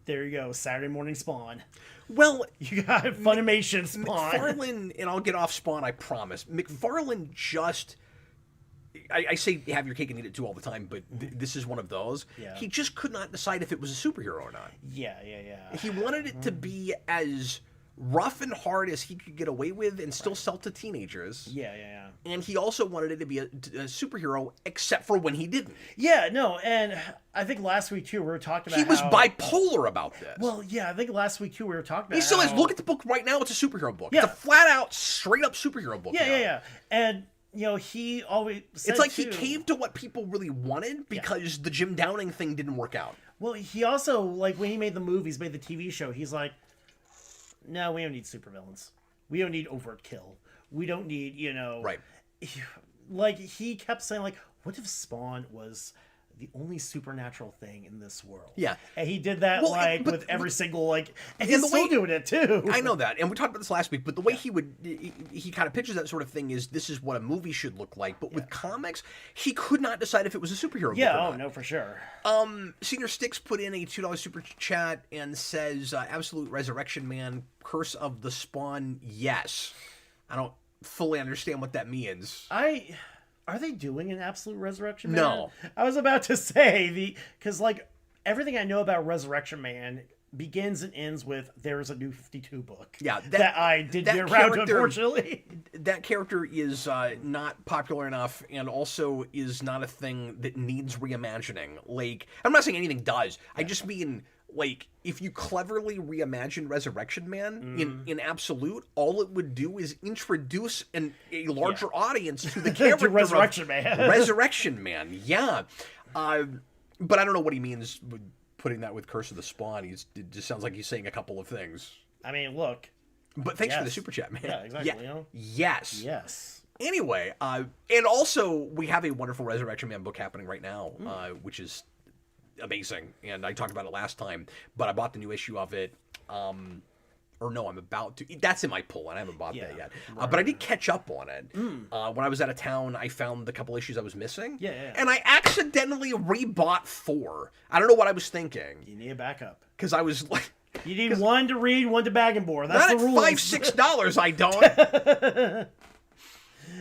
There you go, Saturday morning Spawn. Well, you got Funimation Spawn. McFarlane, and I'll get off Spawn, I promise. McFarlane just... I say have your cake and eat it too all the time, but this is one of those. He just could not decide if it was a superhero or not. He wanted it to be as rough and hard as he could get away with and still sell to teenagers. And he also wanted it to be a superhero, except for when he didn't. And I think last week too we were talking about he was bipolar about this. Well, I think last week too we were talking about he still is. Look at the book right now, it's a superhero book. It's a flat out straight up superhero book. And he always said it's like he caved to what people really wanted because the Jim Downing thing didn't work out. Well, he also, when he made the movies, made the TV show, he's like, no, we don't need supervillains. We don't need overt kill. We don't need, Right. He kept saying, what if Spawn was the only supernatural thing in this world? And he did that, with every single, and he's still doing it, too. I know that, and we talked about this last week, but the way he kind of pitches that sort of thing is, this is what a movie should look like, but with comics, he could not decide if it was a superhero book or not. No, for sure. Senior Sticks put in a $2 super chat and says, Absolute Resurrection Man, Curse of the Spawn, yes. I don't fully understand what that means. Are they doing an Absolute Resurrection Man? No. I was about to say, because everything I know about Resurrection Man begins and ends with there's a new 52 book. That I didn't get around to, unfortunately. That character is not popular enough, and also is not a thing that needs reimagining. I'm not saying anything does. I just mean, if you cleverly reimagine Resurrection Man in Absolute, all it would do is introduce a larger audience to the character to Resurrection Man. Resurrection Man, but I don't know what he means with putting that with Curse of the Spawn. It just sounds like he's saying a couple of things. I mean, look. But thanks for the super chat, man. Yeah, exactly. You know? Yes. Yes. Anyway, and also we have a wonderful Resurrection Man book happening right now, which is amazing. And I talked about it last time, but I bought the new issue of it. Or no, I'm about to. That's in my pull, and I haven't bought that yet. But I did catch up on it. When I was out of town, I found the couple issues I was missing. Yeah. And I accidentally rebought 4. I don't know what I was thinking. You need a backup. Because I was like... You need one to read, one to bag and board. That's the rules. Not at $5-6, I don't.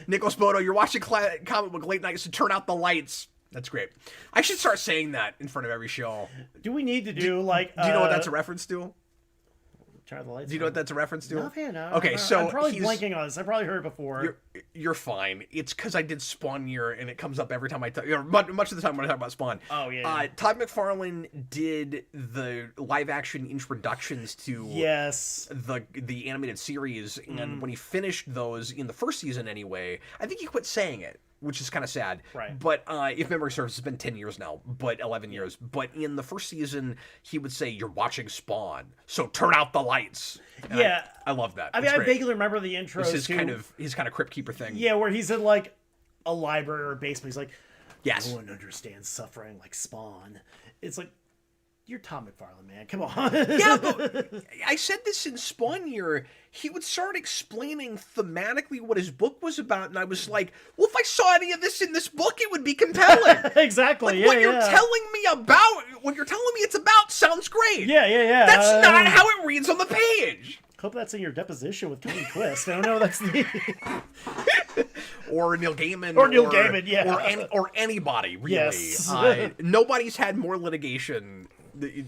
Nicholas Bodo, you're watching comic book late nights to turn out the lights. That's great. I should start saying that in front of every show. Do we need to do like... Do you know what that's a reference to? Turn out the lights. Do you know what that's a reference to? No. Okay, so I'm probably blanking on this. I probably heard it before. You're fine. It's because I did Spawn Year, and it comes up every time I talk. Much of the time when I talk about Spawn. Oh yeah. Todd McFarlane did the live action introductions to the animated series, and when he finished those in the first season anyway, I think he quit saying it, which is kind of sad. Right. But if memory serves, it's been 10 years now, but 11 years. But in the first season, he would say, "You're watching Spawn, so turn out the lights." And I love that. I mean, I vaguely remember the intro. It's his kind of Crypt Keeper thing. Yeah, where he's in like a library or a basement. He's like, yes, no one understands suffering like Spawn. It's like, you're Tom McFarlane, man. Come on. Yeah, but I said this in Spawn Year. He would start explaining thematically what his book was about, and I was like, well, if I saw any of this in this book, it would be compelling. Exactly. Like, what you're telling me it's about sounds great. Yeah. That's not how it reads on the page. Hope that's in your deposition with Tony Twist. I don't know. That's the or Neil Gaiman, or anybody really. Yes. Nobody's had more litigation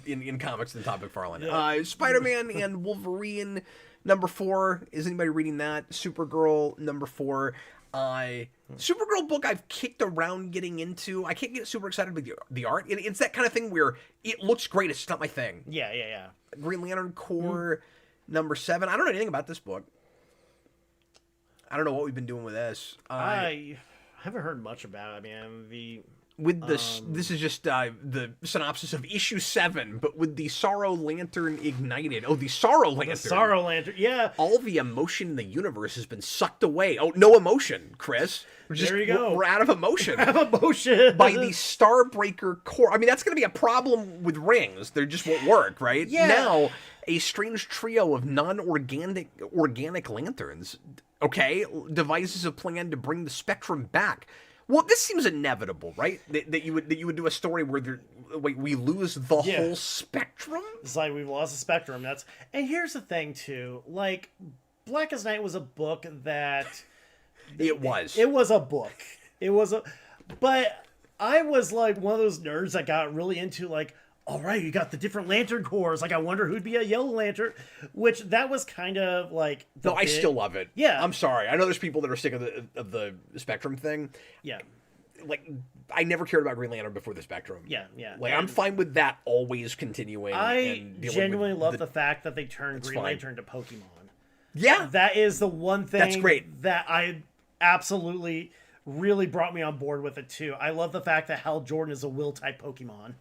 in comics than Todd McFarlane. Yeah. Spider-Man and Wolverine #4. Is anybody reading that? Supergirl #4. Supergirl book I've kicked around getting into. I can't get super excited with the art. It's that kind of thing where it looks great. It's just not my thing. Yeah. Green Lantern Corps #7. I don't know anything about this book. I don't know what we've been doing with this. I haven't heard much about it. I mean, this is just the synopsis of issue 7, but with the Sorrow Lantern ignited. Oh, the Sorrow Lantern. The Sorrow Lantern, yeah. All the emotion in the universe has been sucked away. Oh, no emotion, Chris. There you go. We're out of emotion. Out of emotion. By the Starbreaker Core. I mean, that's going to be a problem with rings. They just won't work, right? Yeah. Now, a strange trio of organic lanterns, devises a plan to bring the Spectrum back. Well, this seems inevitable, right? That you would do a story where we lose the whole Spectrum? It's like we've lost the Spectrum. And here's the thing, too. Like, Blackest Night was a book that... It was a book. But I was like one of those nerds that got really into like, all right, you got the different lantern corps. Like, I wonder who'd be a Yellow Lantern, which that was kind of like. No, I still love it. Yeah, I'm sorry. I know there's people that are sick of the Spectrum thing. Yeah, like I never cared about Green Lantern before the Spectrum. Yeah. Like I'm fine with that always continuing. I genuinely love the fact that they turned Green Lantern to Pokemon. Yeah, that is the one thing. That's great. That I absolutely really brought me on board with it too. I love the fact that Hal Jordan is a Will type Pokemon.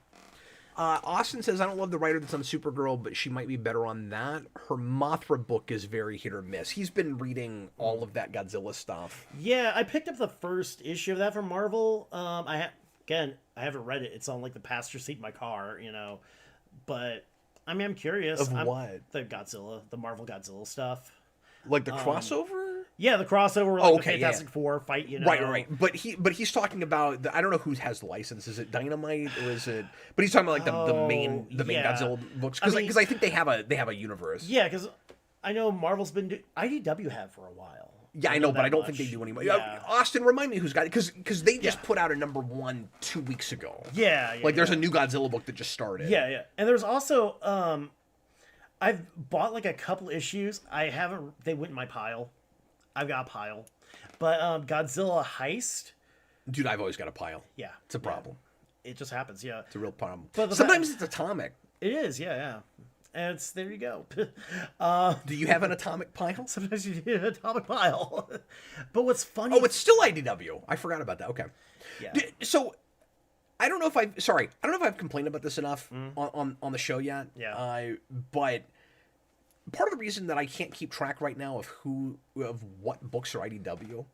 Austin says, I don't love the writer that's on Supergirl, but she might be better on that. Her Mothra book is very hit or miss. He's been reading all of that Godzilla stuff. Yeah, I picked up the first issue of that from Marvel. I haven't read it. It's on like the passenger seat in my car, But I mean, I'm curious. Of what? The Marvel Godzilla stuff. Like the crossover? Yeah, the crossover, like the Fantastic Four fight, Right. But he's talking about I don't know who has the license. Is it Dynamite or is it? But he's talking about like the main Godzilla books because I think they have a universe. Yeah, because I know Marvel's been IDW have for a while. Yeah, I know, but I don't think they do anymore. Yeah. Austin, remind me who's got it because they just put out a #1 2 weeks ago. Yeah. There's a new Godzilla book that just started. Yeah, and there's also I've bought like a couple issues. They went in my pile. I've got a pile. But Godzilla Heist. Dude, I've always got a pile. Yeah. It's a problem. It just happens, yeah. It's a real problem. But sometimes it's atomic. It is, yeah. And there you go. Do you have an atomic pile? Sometimes you need an atomic pile. But what's funny... Oh, it's still IDW. I forgot about that. Okay. Yeah. So, I don't know if I've complained about this enough on the show yet. Yeah. But part of the reason that I can't keep track right now of what books are IDW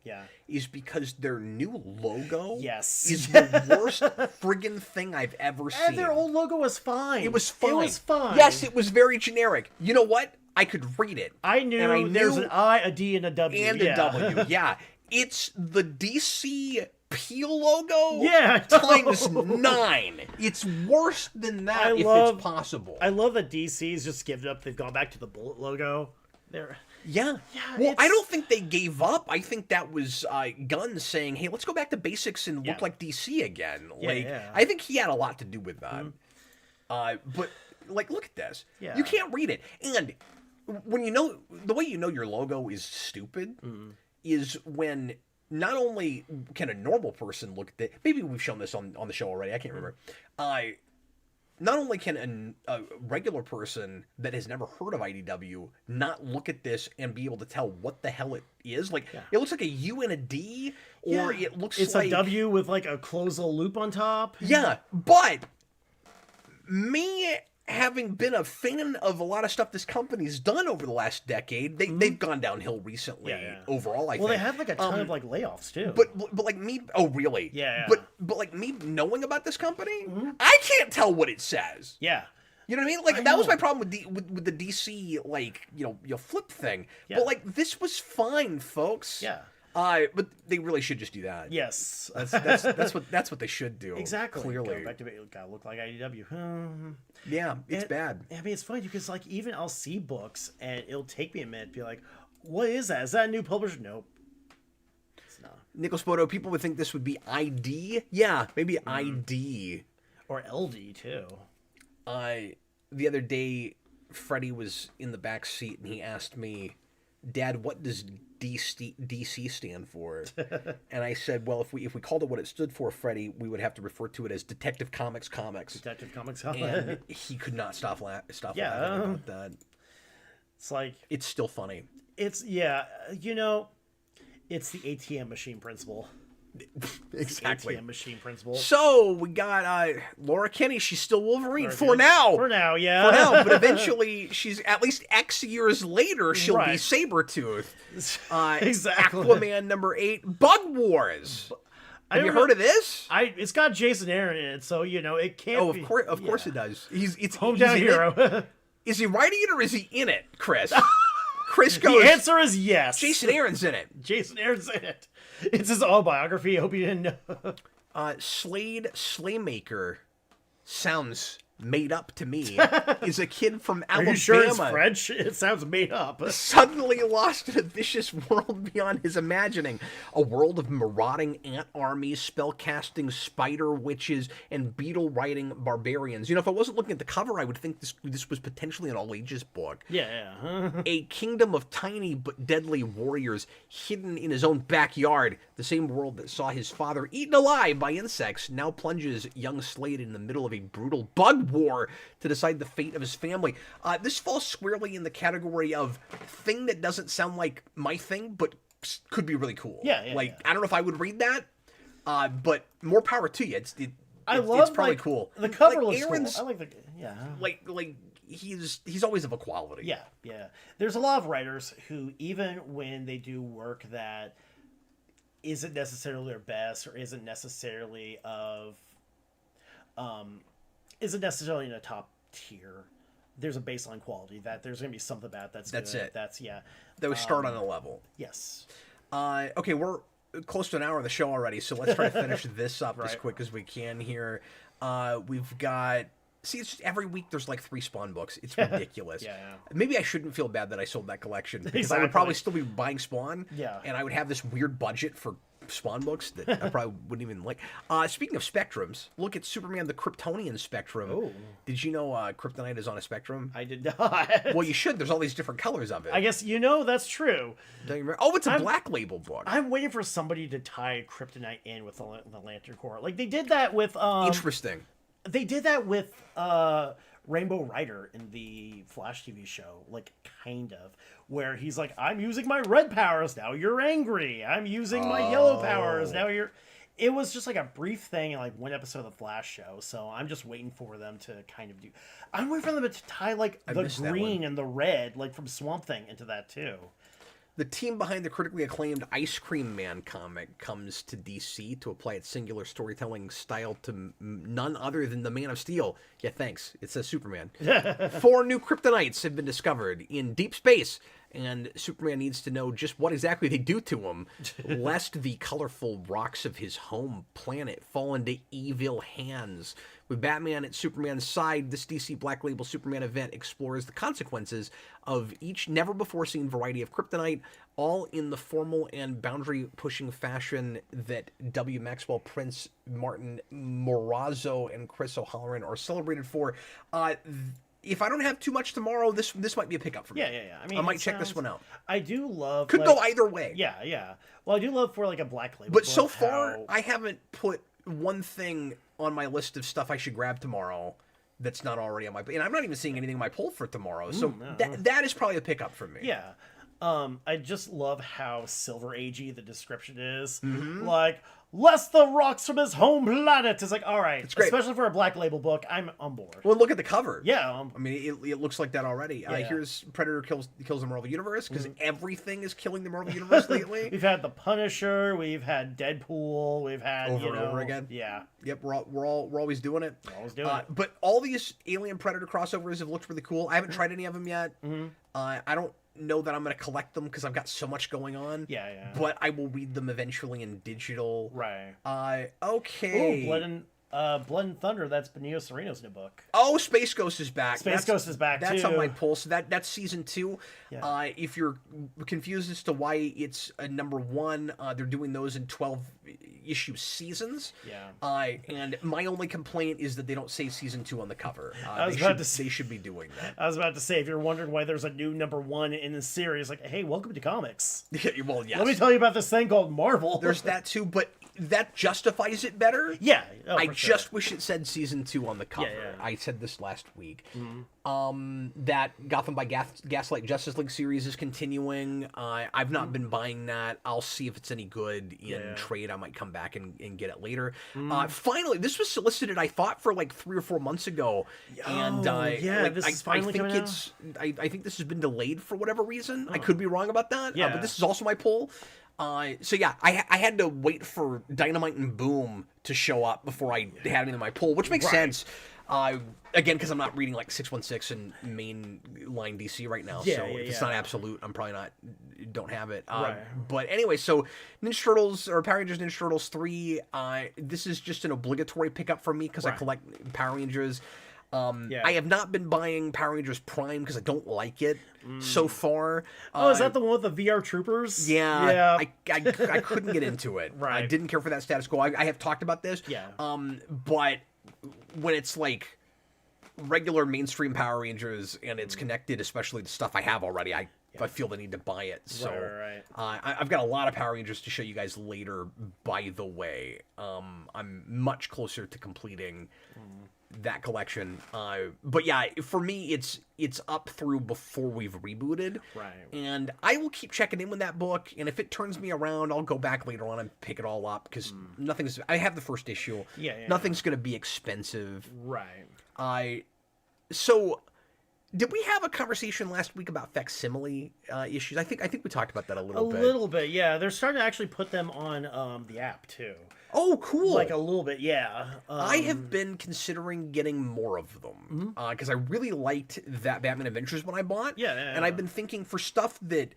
is because their new logo is the worst friggin' thing I've ever seen. And their old logo was fine. It was fine. It was fine. Yes, it was very generic. You know what? I could read it. I knew there's an I, a D, and a W. And a W, yeah. It's the DC Peel logo times 9. It's worse than that it's possible. I love that DC's just given up. They've gone back to the Bullet logo. Yeah. Well, I don't think they gave up. I think that was Gunn saying, hey, let's go back to basics and look like DC again. I think he had a lot to do with that. But, look at this. You can't read it. And when the way you know your logo is stupid is when not only can a normal person look at it, maybe we've shown this on the show already, I can't remember. Not only can a regular person that has never heard of IDW not look at this and be able to tell what the hell it is. It looks like a U and a D, or it looks like... It's a W with, a closal loop on top. Yeah, but me... having been a fan of a lot of stuff this company's done over the last decade, they've gone downhill recently overall, I think. Well, they had a ton of layoffs too. But me, oh really? Yeah. But me knowing about this company, I can't tell what it says. Yeah. You know what I mean? That was my problem with the DC flip thing. Yeah. But this was fine, folks. Yeah. But they really should just do that. Yes, that's what they should do. Exactly. Clearly, go back to it. Gotta look like IDW. Yeah, it's bad. I mean, it's funny because even I'll see books and it'll take me a minute to be like, "What is that? Is that a new publisher?" Nope, it's not. Nicholas Bodo, people would think this would be ID. Yeah, maybe ID or LD too. The other day, Freddie was in the back seat and he asked me, Dad, what does DC stand for? And I said, well, if we called it what it stood for, Freddie, we would have to refer to it as Detective Comics Comics. Detective Comics And he could not stop laughing about that. It's it's still funny. It's it's the ATM machine principle. Exactly. ATM machine principle. So we got Laura Kinney. She's still Wolverine for now. For now, yeah. For now, but eventually, she's at least X years later, she'll be Sabretooth. Exactly. Aquaman #8, Bug Wars. Have you heard of this? It's got Jason Aaron in it, so it can't. Oh, of course it does. It's hometown hero. Is he writing it or is he in it, Chris? Chris goes. The answer is yes. Jason Aaron's in it. Jason Aaron's in it. It's his autobiography. I hope you didn't know. Slade Slaymaker sounds made up to me. Is a kid from Alabama. Are you sure it's French? It sounds made up. Suddenly lost in a vicious world beyond his imagining. A world of marauding ant armies, spell-casting spider witches, and beetle-riding barbarians. If I wasn't looking at the cover, I would think this was potentially an all-ages book. Yeah. A kingdom of tiny but deadly warriors hidden in his own backyard. The same world that saw his father eaten alive by insects now plunges young Slade in the middle of a brutal bug war to decide the fate of his family. This falls squarely in the category of thing that doesn't sound like my thing, but could be really cool. Yeah. I don't know if I would read that, but more power to you. It's probably cool. The cover looks cool. I like he's always of a quality. Yeah. There's a lot of writers who, even when they do work that isn't necessarily their best or isn't necessarily isn't necessarily in a top tier, there's a baseline quality that there's going to be something about that's good. It. That we start on a level. Yes. Okay, we're close to an hour of the show already, so let's try to finish this up as quick as we can here. We've got... See, it's every week there's 3 Spawn books. It's ridiculous. Yeah. Maybe I shouldn't feel bad that I sold that collection, because I would probably still be buying Spawn. Yeah. And I would have this weird budget for Spawn books that I probably wouldn't even like. Speaking of spectrums, look at Superman the Kryptonian spectrum. Oh. Did you know Kryptonite is on a spectrum? I did not. Well, you should. There's all these different colors of it. I guess that's true. Don't you remember? Oh, it's a Black Label book. I'm waiting for somebody to tie Kryptonite in with the Lantern Corps. They did that with... Interesting. They did that with Rainbow Rider in the Flash TV show, kind of, where he's like, I'm using my red powers, now you're angry. I'm using my yellow powers, now you're... it was just like a brief thing in like one episode of the Flash show. So I'm just waiting for them to kind of do. I'm waiting for them to tie like the green and the red, like from Swamp Thing, into that too. The team behind the critically acclaimed Ice Cream Man comic comes to DC to apply its singular storytelling style to none other than the Man of Steel. Yeah, thanks. It says Superman. 4 new kryptonites have been discovered in deep space, and Superman needs to know just what exactly they do to him, lest the colorful rocks of his home planet fall into evil hands. With Batman at Superman's side, this DC Black Label Superman event explores the consequences of each never-before-seen variety of kryptonite, all in the formal and boundary-pushing fashion that W. Maxwell Prince, Martin Morazzo, and Chris O'Halloran are celebrated for. If I don't have too much tomorrow, this might be a pickup for me. Yeah. I might check this one out. I do love... Could go either way. Yeah. Well, I do love for like a Black Label. But so far, I haven't put one thing on my list of stuff I should grab tomorrow that's not already on my... And I'm not even seeing anything in my poll for tomorrow. So that is probably a pickup for me. Yeah. I just love how Silver Agey the description is. Mm-hmm. Like, less the rocks from his home planet. It's like, all right. It's great. Especially for a Black Label book, I'm on board. Well, look at the cover. Yeah. I mean, it looks like that already. Here's Predator kills the Marvel Universe, because everything is killing the Marvel Universe lately. We've had the Punisher. We've had Deadpool. We've had over and over again. Yeah. Yep. We're always doing it. We're always doing it. But all these Alien Predator crossovers have looked really cool. I haven't tried any of them yet. Mm-hmm. I don't know that I'm going to collect them because I've got so much going on. Yeah. But I will read them eventually in digital. Right. Okay. Ooh, Blood and Thunder. That's Benio Cereno's new book. Oh, Space Ghost is back. Ghost is back, That's too. on my poll. So that's season 2. Yeah. If you're confused as to why it's a number 1, they're doing those in 12-issue seasons. Yeah. And my only complaint is that they don't say season 2 on the cover. They should be doing that. I was about to say, if you're wondering why there's a new number 1 in the series, like, hey, welcome to comics. Well, yes. Let me tell you about this thing called Marvel. There's that too, but that justifies it better. Yeah. I just wish it said season 2 on the cover. Yeah. I said this last week. Mm-hmm. That Gotham by Gaslight Justice League series is continuing. I've not been buying that. I'll see if it's any good in trade. I might come back and get it later. Finally, this was solicited, I thought, for like 3 or 4 months ago. This is finally coming out. I think this has been delayed for whatever reason. I could be wrong about that. But this is also my poll. I had to wait for Dynamite and Boom to show up before I had anything in my poll, which makes sense. Again, because I'm not reading like 616 and mainline DC right now, so if it's not absolute, I'm probably don't have it. But anyway, so Ninja Turtles or Power Rangers Ninja Turtles 3, this is just an obligatory pickup for me because I collect Power Rangers. I have not been buying Power Rangers Prime because I don't like it so far. Is that the one with the VR Troopers? Yeah. I couldn't get into it. Right. I didn't care for that status quo. I have talked about this. Yeah. But when it's like regular mainstream Power Rangers and it's connected, especially to stuff I have already, I feel the need to buy it. So I've got a lot of Power Rangers to show you guys later, by the way. I'm much closer to completing that collection. But yeah, for me, it's up through before we've rebooted. Right. And I will keep checking in with that book, and if it turns me around, I'll go back later on and pick it all up, because I have the first issue. Nothing's going to be expensive. Right. So did we have a conversation last week about facsimile issues? I think we talked about that a little bit. A little bit, yeah. They're starting to actually put them on the app too. Oh, cool. Like a little bit, yeah. I have been considering getting more of them because I really liked that Batman Adventures one I bought. And I've been thinking for stuff that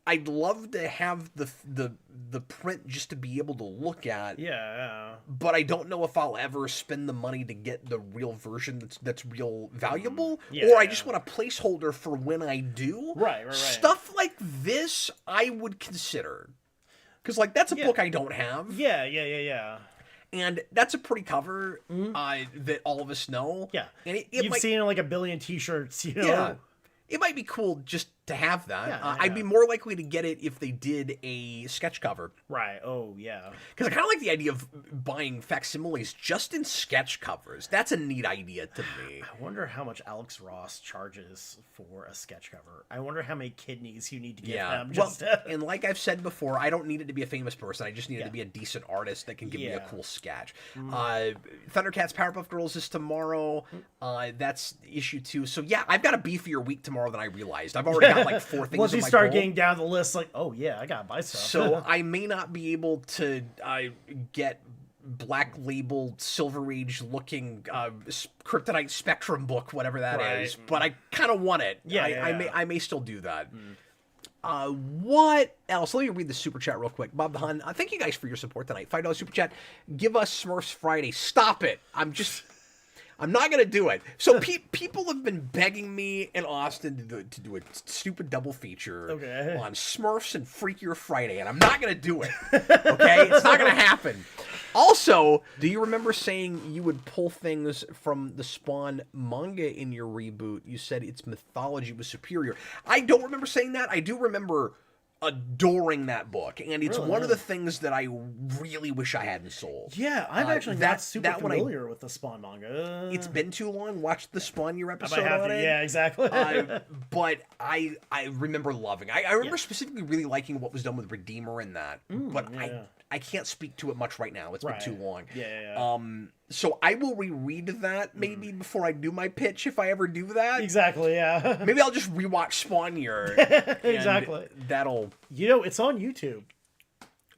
I'd love to have the print just to be able to look at. But I don't know if I'll ever spend the money to get the real version that's real valuable. Or I just want a placeholder for when I do. Right. Stuff like this I would consider. Because, like, that's a book I don't have. Yeah. And that's a pretty cover that all of us know. Yeah. And You've seen, like, a billion T-shirts, you know? Yeah. It might be cool just to have that. Yeah, I'd be more likely to get it if they did a sketch cover. Right. Oh, yeah. Because I kind of like the idea of buying facsimiles just in sketch covers. That's a neat idea to me. I wonder how much Alex Ross charges for a sketch cover. I wonder how many kidneys you need to give him. And like I've said before, I don't need it to be a famous person. I just need it to be a decent artist that can give me a cool sketch. Thundercats Powerpuff Girls is tomorrow. That's issue 2. So yeah, I've got a beefier week tomorrow than I realized. I've already got like 4 things. Once you start getting down the list, like, oh yeah, I gotta buy stuff. So I may not be able to get black label Silver Age looking Kryptonite Spectrum book, whatever that is, but I kind of want it. I may still do that. What else? Let me read the super chat real quick. Bob the Hun, thank you guys for your support tonight. $5 super chat. Give us Smurfs Friday. Stop it. I'm not going to do it. So people have been begging me and Austin to do a stupid double feature on Smurfs and Freakier Friday, and I'm not going to do it. Okay? It's not going to happen. Also, do you remember saying you would pull things from the Spawn manga in your reboot? You said its mythology was superior. I don't remember saying that. I do remember adoring that book, and it's one of the things that I really wish I hadn't sold. Yeah, I'm actually not super familiar with the Spawn manga. It's been too long. Watch the Spawn Year episode on it. Yeah, exactly. But I remember loving it. I remember specifically really liking what was done with Redeemer in that, but I can't speak to it much right now. It's been too long. So I will reread that maybe before I do my pitch, if I ever do that. Exactly, yeah. Maybe I'll just rewatch Spawn Year. Exactly. That'll... You know, it's on YouTube.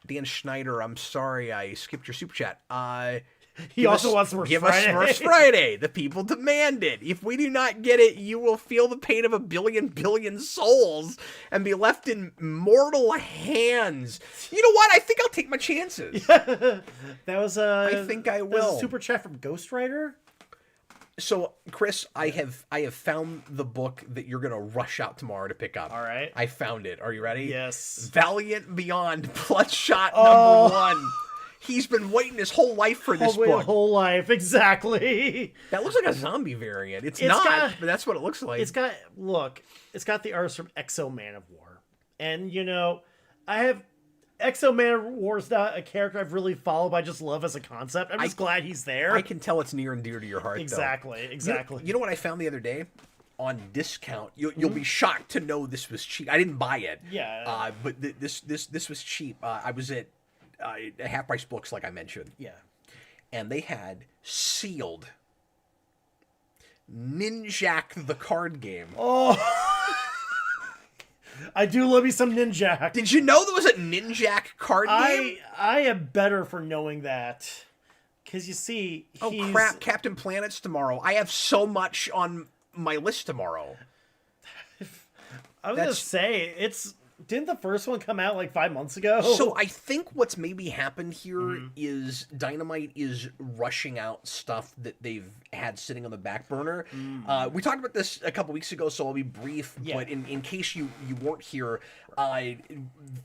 Dan Schneider, I'm sorry I skipped your super chat. He also wants Smurfs Friday. Give us Smurfs Friday. The people demand it. If we do not get it, you will feel the pain of a billion souls and be left in mortal hands. You know what? I think I'll take my chances. That was I think I will. That was a super chat from Ghostwriter. So, Chris, I have found the book that you're gonna rush out tomorrow to pick up. All right. I found it. Are you ready? Yes. Valiant Beyond Bloodshot number 1. He's been waiting his whole life for this book. Whole life, exactly. That looks like a zombie variant. It's not, but that's what it looks like. It's got the arts from Exo Man of War. And, you know, I have... Exo Man of War is not a character I've really followed, but I just love as a concept. I'm just glad he's there. I can tell it's near and dear to your heart, Exactly. You know what I found the other day? On discount, you'll be shocked to know this was cheap. I didn't buy it. Yeah. But this was cheap. I was at Half Price Books, like I mentioned. Yeah. And they had sealed Ninjak the card game. Oh, I do love me some Ninjak. Did you know there was a Ninjak card game? I am better for knowing that. Because you see, oh crap, Captain Planet's tomorrow. I have so much on my list tomorrow. I was going to say, didn't the first one come out like 5 months ago? So I think what's maybe happened here is Dynamite is rushing out stuff that they've had sitting on the back burner. We talked about this a couple weeks ago, so I'll be brief. Yeah. But in case you weren't here,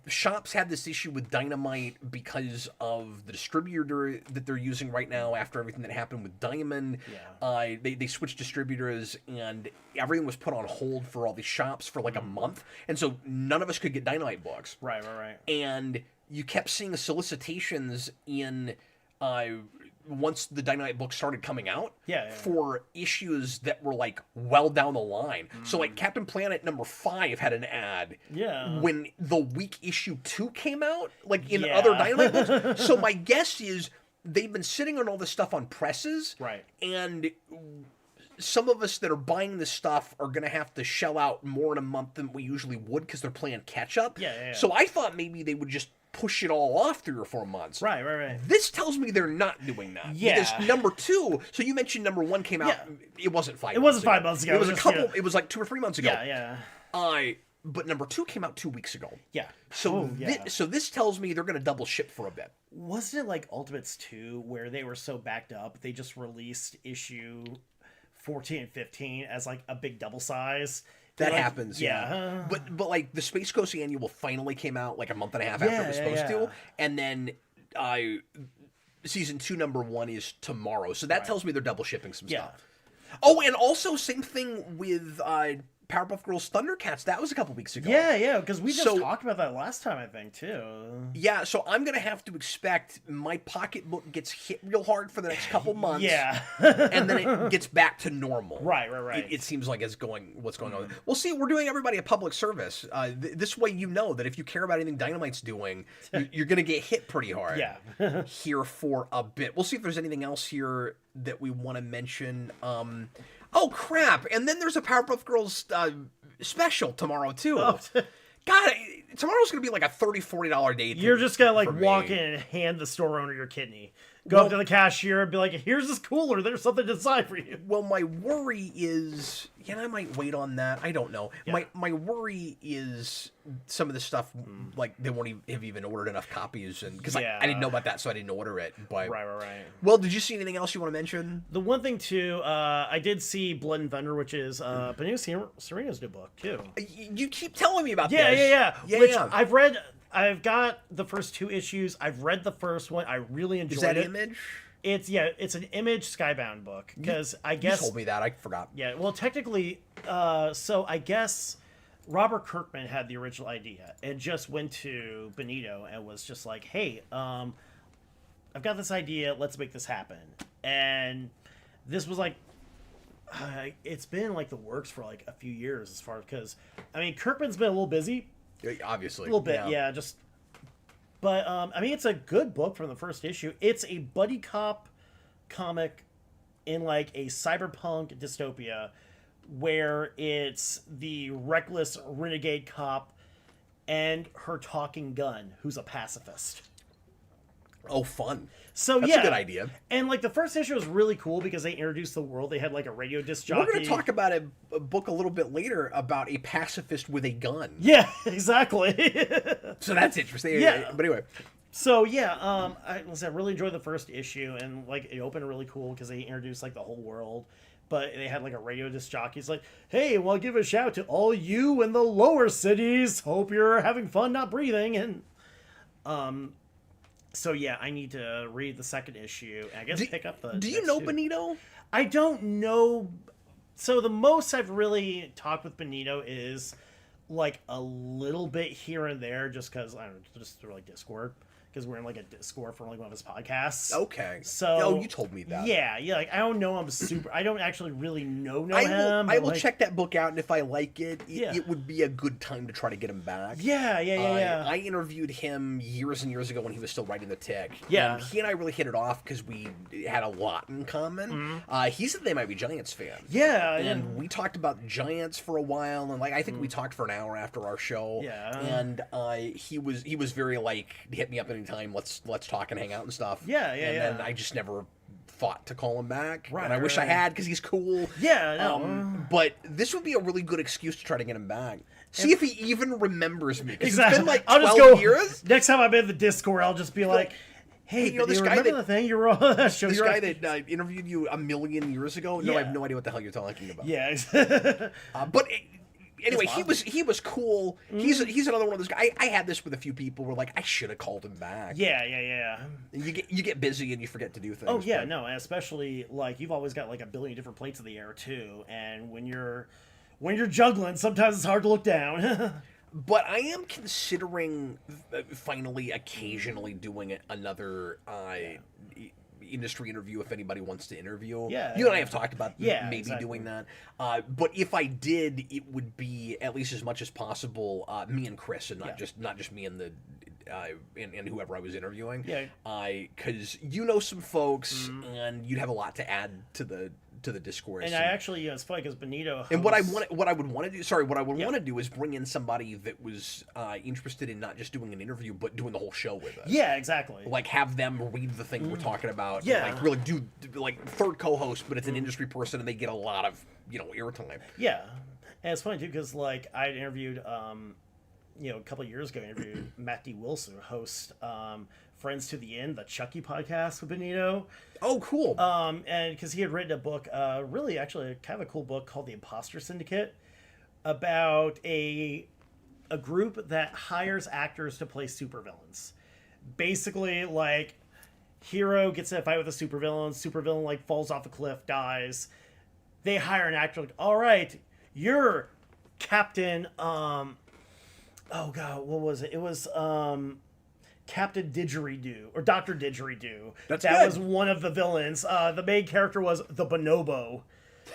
shops had this issue with Dynamite because of the distributor that they're using right now after everything that happened with Diamond. Yeah. They switched distributors, and everything was put on hold for all these shops for like a month. And so none of us could get Dynamite books. Right. And you kept seeing solicitations in... once the Dynamite books started coming out, for issues that were like well down the line. So like Captain Planet number 5 had an ad when the week issue 2 came out, like in other Dynamite books. So my guess is they've been sitting on all this stuff on presses, right? And some of us that are buying this stuff are going to have to shell out more in a month than we usually would because they're playing catch up. So I thought maybe they would just push it all off 3 or 4 months. Right. This tells me they're not doing that. Because number 2, so you mentioned number 1 came out, it wasn't 5 months ago. It wasn't 5 months ago. It was a couple, it was like 2 or 3 months ago. But number 2 came out 2 weeks ago. Yeah. So so this tells me they're going to double ship for a bit. Wasn't it like Ultimates 2 where they were so backed up, they just released issue 14 and 15 as like a big double size? That happens, yeah. But like the Space Coast Annual finally came out like a month and a half after it was supposed to, and then season 2 number 1 is tomorrow. So that tells me they're double shipping some stuff. Oh, and also same thing with Powerpuff Girls Thundercats. That was a couple weeks ago. Yeah, because we just talked about that last time, I think, too. Yeah, so I'm going to have to expect my pocketbook gets hit real hard for the next couple months. Yeah. And then it gets back to normal. Right. It seems like what's going on. Well, see, we're doing everybody a public service. This way you know that if you care about anything Dynamite's doing, you're going to get hit pretty hard. Yeah. Here for a bit. We'll see if there's anything else here that we want to mention. Oh, crap. And then there's a Powerpuff Girls special tomorrow, too. Oh. God, tomorrow's going to be like a $30, $40 day. You're just going to like walk in and hand the store owner your kidney. Go up to the cashier and be like, here's this cooler. There's something inside for you. Well, my worry is, I might wait on that. I don't know. Yeah. My worry is some of the stuff, like, they won't have even ordered enough copies. And because I didn't know about that, so I didn't order it. But Right. Well, did you see anything else you want to mention? The one thing, too, I did see Blood and Thunder, which is Benito Serena's new book, too. You keep telling me about this. Yeah. Which I've read... I've got the first 2 issues. I've read the first one. I really enjoyed it. Is that Image? It's an Image Skybound book. Because I guess... You told me that. I forgot. Yeah, well, technically... so I guess Robert Kirkman had the original idea and just went to Benito and was just like, hey, I've got this idea. Let's make this happen. And this was like... it's been like the works for like a few years as far as... Because, I mean, Kirkman's been a little busy. Obviously. A little bit, yeah. But, I mean, it's a good book from the first issue. It's a buddy cop comic in, like, a cyberpunk dystopia where it's the reckless renegade cop and her talking gun, who's a pacifist. Oh, fun. So, That's a good idea. And, like, the first issue was really cool because they introduced the world. They had, like, a radio disc jockey. We're going to talk about a book a little bit later about a pacifist with a gun. Yeah, exactly. So that's interesting. Yeah. But anyway. So, yeah, I really enjoyed the first issue. And, like, it opened really cool because they introduced, like, the whole world. But they had, like, a radio disc jockey. It's like, hey, well, give a shout to all you in the lower cities. Hope you're having fun not breathing. And, so, yeah, I need to read the second issue. And I guess pick up the... Do you know Benito? I don't know. So, the most I've really talked with Benito is, like, a little bit here and there just because, I don't know, just through, like, Discord. Because we're in, like, a Discord for, like, one of his podcasts. Okay. So... you told me that. Yeah, like, I don't know him super... I don't actually really know him. I will check that book out, and if I like it, it would be a good time to try to get him back. Yeah. I interviewed him years and years ago when he was still writing The Tick. Yeah. He and I really hit it off because we had a lot in common. Mm-hmm. He said they might be Giants fan. Yeah. And we talked about Giants for a while, and, like, I think we talked for an hour after our show. Yeah. And he was very, like, hit me up anytime, let's talk and hang out and stuff. Yeah. And then I just never thought to call him back. Right, and I wish I had because he's cool. Yeah, no. But this would be a really good excuse to try to get him back. See if he even remembers me. Exactly. It's been like 12 I'll just go, years. Next time I'm in the Discord, I'll just be like, hey, you know this guy that... the thing you were on that show? This guy that interviewed you a million years ago? No, I have no idea what the hell you're talking about. Yeah. But... Anyway, he was cool. Mm-hmm. He's another one of those guys. I had this with a few people where, like, I should have called him back. Yeah. You get busy and you forget to do things. Oh yeah, no, and especially like you've always got like a billion different plates in the air too, and when you're juggling, sometimes it's hard to look down. But I am considering finally occasionally doing another industry interview if anybody wants to interview. Yeah, you and I have talked about maybe exactly. doing that. But if I did, it would be at least as much as possible me and Chris, and not just me and the and whoever I was interviewing. Yeah. Because you know some folks, and you'd have a lot to add to the discourse. And I actually, it's funny because Benito hosts... And what I would want to do is bring in somebody that was interested in not just doing an interview, but doing the whole show with us. Yeah, exactly. Like, have them read the thing we're talking about. Yeah. And, like, really do, like, third co-host, but it's an industry person, and they get a lot of, airtime. Yeah. And it's funny, too, because, like, I interviewed, a couple of years ago, I interviewed Matt D. Wilson, who hosts Friends to the End, the Chucky podcast with Benito. Oh, cool. And because he had written a book, really actually kind of a cool book called The Imposter Syndicate, about a group that hires actors to play supervillains. Basically, like, hero gets in a fight with a supervillain, like, falls off a cliff, dies. They hire an actor, like, all right, you're Captain, oh god, what was it? It was Captain Didgeridoo or Dr. Didgeridoo. That was one of the villains. The main character was the Bonobo.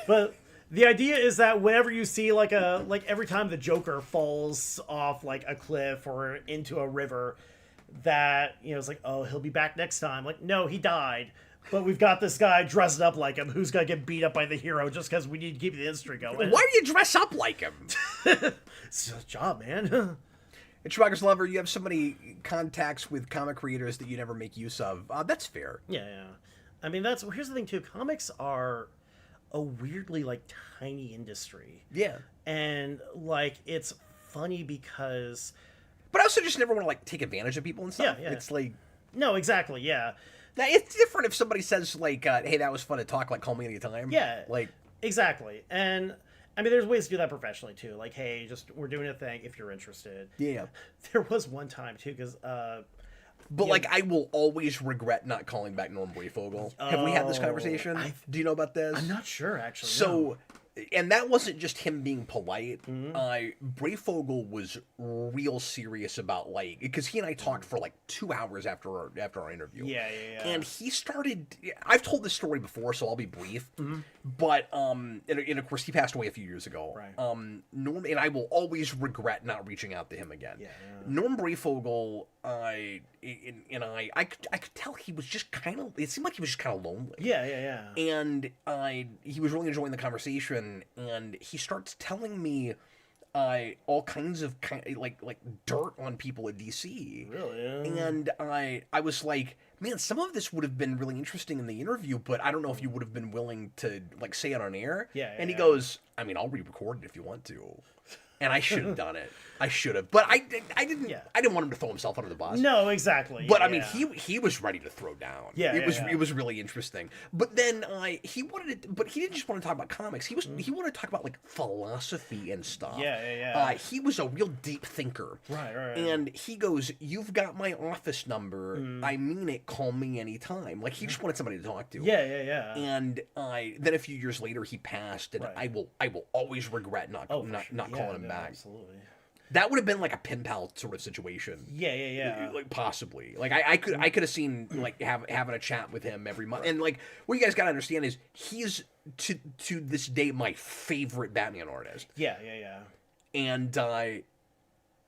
But the idea is that whenever you see like every time the Joker falls off like a cliff or into a river, that, you know, it's like, oh, he'll be back next time. Like, no, he died. But we've got this guy dressed up like him who's going to get beat up by the hero just because we need to keep the industry going. Why do you dress up like him? It's a job, man. And Schwager's Lover, you have so many contacts with comic creators that you never make use of. That's fair. Yeah. I mean, here's the thing, too. Comics are a weirdly, like, tiny industry. Yeah. And, like, it's funny because... But I also just never want to, like, take advantage of people and stuff. Yeah. It's like... No, exactly, yeah. Now, it's different if somebody says, like, hey, that was fun to talk, like, call me anytime. Yeah. Like... Exactly. And... I mean, there's ways to do that professionally, too. Like, hey, we're doing a thing if you're interested. Yeah. There was one time, too, because... But, like, I will always regret not calling back Norm Brayfogle. Have we had this conversation? Do you know about this? I'm not sure, actually. So... No. And that wasn't just him being polite. Brayfogle was real serious about, like, because he and I talked for like 2 hours after our interview. Yeah. And he started. I've told this story before, so I'll be brief. But and of course he passed away a few years ago. Right. Norm, and I will always regret not reaching out to him again. Yeah. Norm Brayfogle, I could tell he was just kind of. It seemed like he was just kind of lonely. Yeah. And he was really enjoying the conversation, and he starts telling me all kinds of like dirt on people at DC. Really? Yeah. And I was like, man, some of this would have been really interesting in the interview, but I don't know if you would have been willing to like say it on air. Yeah. And he goes, I mean, I'll re-record it if you want to. And I should have done it. I should have, but I didn't. Yeah. I didn't want him to throw himself under the bus. No, exactly. But I mean, he was ready to throw down. Yeah, it was really interesting. But then he wanted to, but he didn't just want to talk about comics. He wanted to talk about like philosophy and stuff. Yeah. He was a real deep thinker. Right. And he goes, "You've got my office number. I mean it. Call me anytime." Like he just wanted somebody to talk to. Yeah. And then a few years later he passed, and I will always regret not calling him back. Absolutely. That would have been like a pen pal sort of situation. Yeah. Like possibly. Like I could have seen like having a chat with him every month. And like what you guys gotta understand is he's to this day my favorite Batman artist. Yeah. And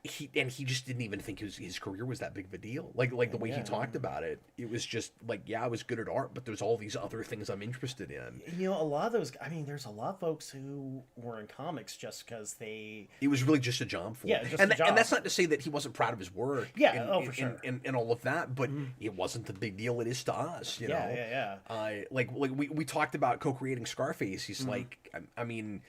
he just didn't even think his career was that big of a deal. Like the way he talked about it, it was just like, yeah, I was good at art, but there's all these other things I'm interested in. You know, a lot of those. I mean, there's a lot of folks who were in comics just because they. It was really just a job for him. Yeah, and that's not to say that he wasn't proud of his work. Yeah, for sure. And all of that, but it wasn't the big deal it is to us. You know. Yeah. Like we talked about co-creating Scarface. He's like, I mean,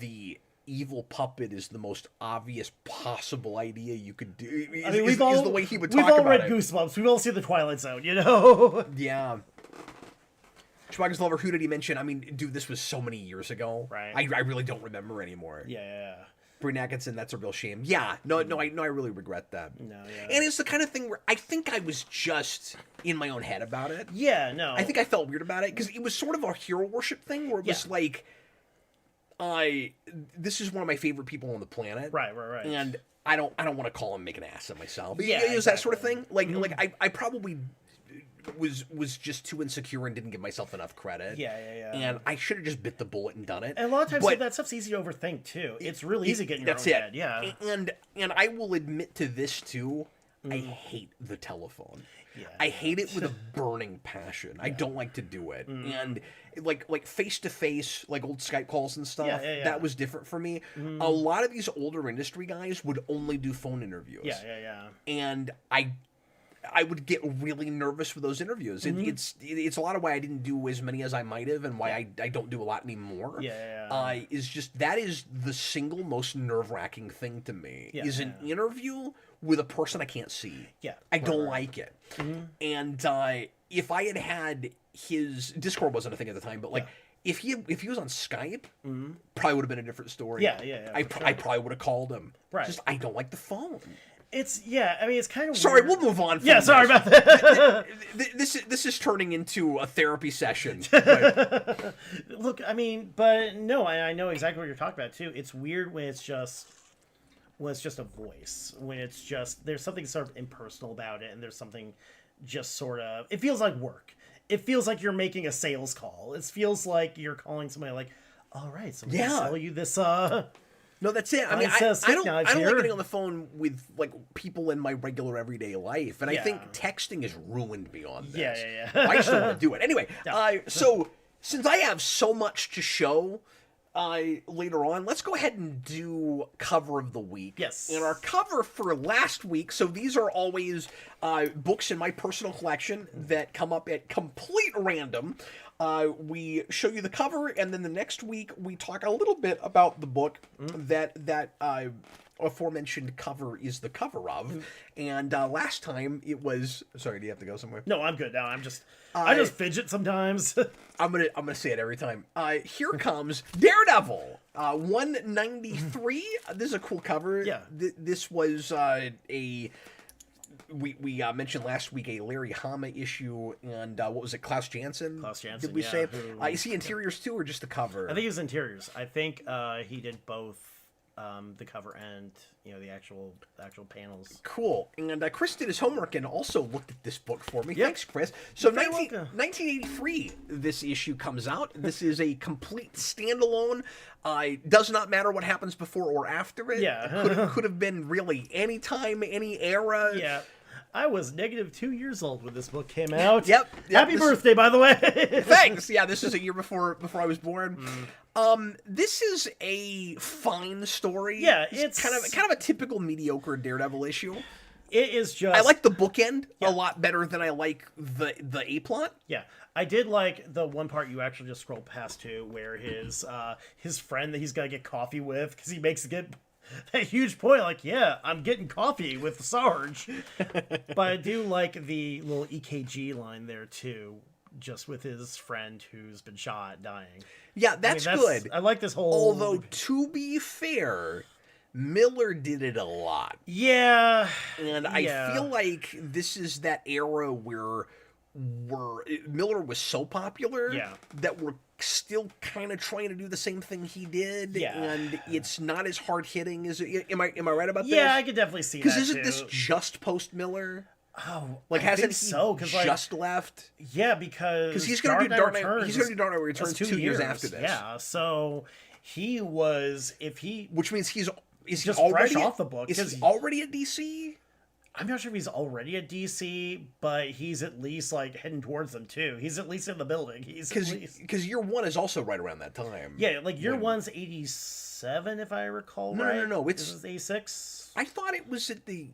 the evil puppet is the most obvious possible idea you could do. Is the way he would talk about it. We've all read Goosebumps. We've all seen The Twilight Zone, you know? Yeah. Schwager's Lover, who did he mention? I mean, dude, this was so many years ago. Right. I really don't remember anymore. Yeah. Breen Atkinson, that's a real shame. Yeah. No, I really regret that. No, yeah. And it's the kind of thing where I think I was just in my own head about it. Yeah, no. I think I felt weird about it because it was sort of a hero worship thing where it was like, this is one of my favorite people on the planet. Right. And I don't want to call him make an ass of myself. Yeah, it was exactly. that sort of thing. Like I probably was just too insecure and didn't give myself enough credit. Yeah. And I should have just bit the bullet and done it. And a lot of times that stuff's easy to overthink too. It's really easy to get in your own head. Yeah. And I will admit to this too. I hate the telephone. Yeah, I hate it with a burning passion. I don't like to do it. And like face to face, like old Skype calls and stuff, that was different for me. A lot of these older industry guys would only do phone interviews. Yeah. And I would get really nervous with those interviews. It's a lot of why I didn't do as many as I might have, and why I don't do a lot anymore. Is just that is the single most nerve-wracking thing to me. Is an interview with a person I can't see. Yeah, I don't like it. And if I had his Discord wasn't a thing at the time, but like. If he was on Skype, probably would have been a different story. Yeah. I probably would have called him. Right. Just I don't like the phone. It's I mean, it's kind of sorry. weird. We'll move on. Yeah, sorry about that. This is turning into a therapy session. Look, I mean, but no, I know exactly what you're talking about too. It's weird when it's just a voice, when it's just there's something sort of impersonal about it, and there's something just sort of it feels like work. It feels like you're making a sales call. It feels like you're calling somebody like, all right, so I'm gonna sell you this. No, that's it. I mean, I don't like getting on the phone with like people in my regular everyday life, and I think texting has ruined me on this. Yeah. I still want to do it anyway. So since I have so much to show later on, let's go ahead and do cover of the week. Yes. And our cover for last week. So these are always books in my personal collection that come up at complete random. We show you the cover, and then the next week we talk a little bit about the book that aforementioned cover is the cover of. And last time it was. Sorry, do you have to go somewhere? No, I'm good now. I just fidget sometimes. I'm gonna say it every time. Here comes Daredevil, 193. This is a cool cover. Yeah. This was we mentioned last week a Larry Hama issue, and what was it, Klaus Janson? Klaus Janson, did we say? Is he interiors too, or just the cover? I think he was interiors. I think he did both the cover and the actual panels. Cool. And Chris did his homework and also looked at this book for me. Yep. Thanks, Chris. So 1983, this issue comes out. This is a complete standalone. Does not matter what happens before or after it. Yeah. could have been really any time, any era. Yeah. I was -2 years old when this book came out. Yep. Happy birthday, by the way. Thanks. Yeah, this is a year before I was born. This is a fine story. Yeah, it's kind of a typical mediocre Daredevil issue. It is just. I like the bookend a lot better than I like the A plot. Yeah, I did like the one part you actually just scrolled past to, where his friend that he's gonna get coffee with, because he makes that huge point, like, yeah, I'm getting coffee with Sarge. But I do like the little EKG line there too, just with his friend who's been shot, dying. Yeah, that's good. I like this whole. Although, to be fair, Miller did it a lot. Yeah. And I feel like this is that era where Miller was so popular that we're still kind of trying to do the same thing he did. Yeah. And it's not as hard hitting as it. Am I right about this? Yeah, I could definitely see that. Because isn't this just post Miller? Oh, like hasn't he just left? Yeah, because he's going to do Dark Knight. He's going to do Dark Knight Returns 2 years after this. Yeah, so he was which means he's just already fresh off the book. Is he already at DC? I'm not sure if he's already at DC, but he's at least like heading towards them too. He's at least in the building. Because year one is also right around that time. Yeah, like year one's 87, if I recall. No. It's 86. I thought it was at the.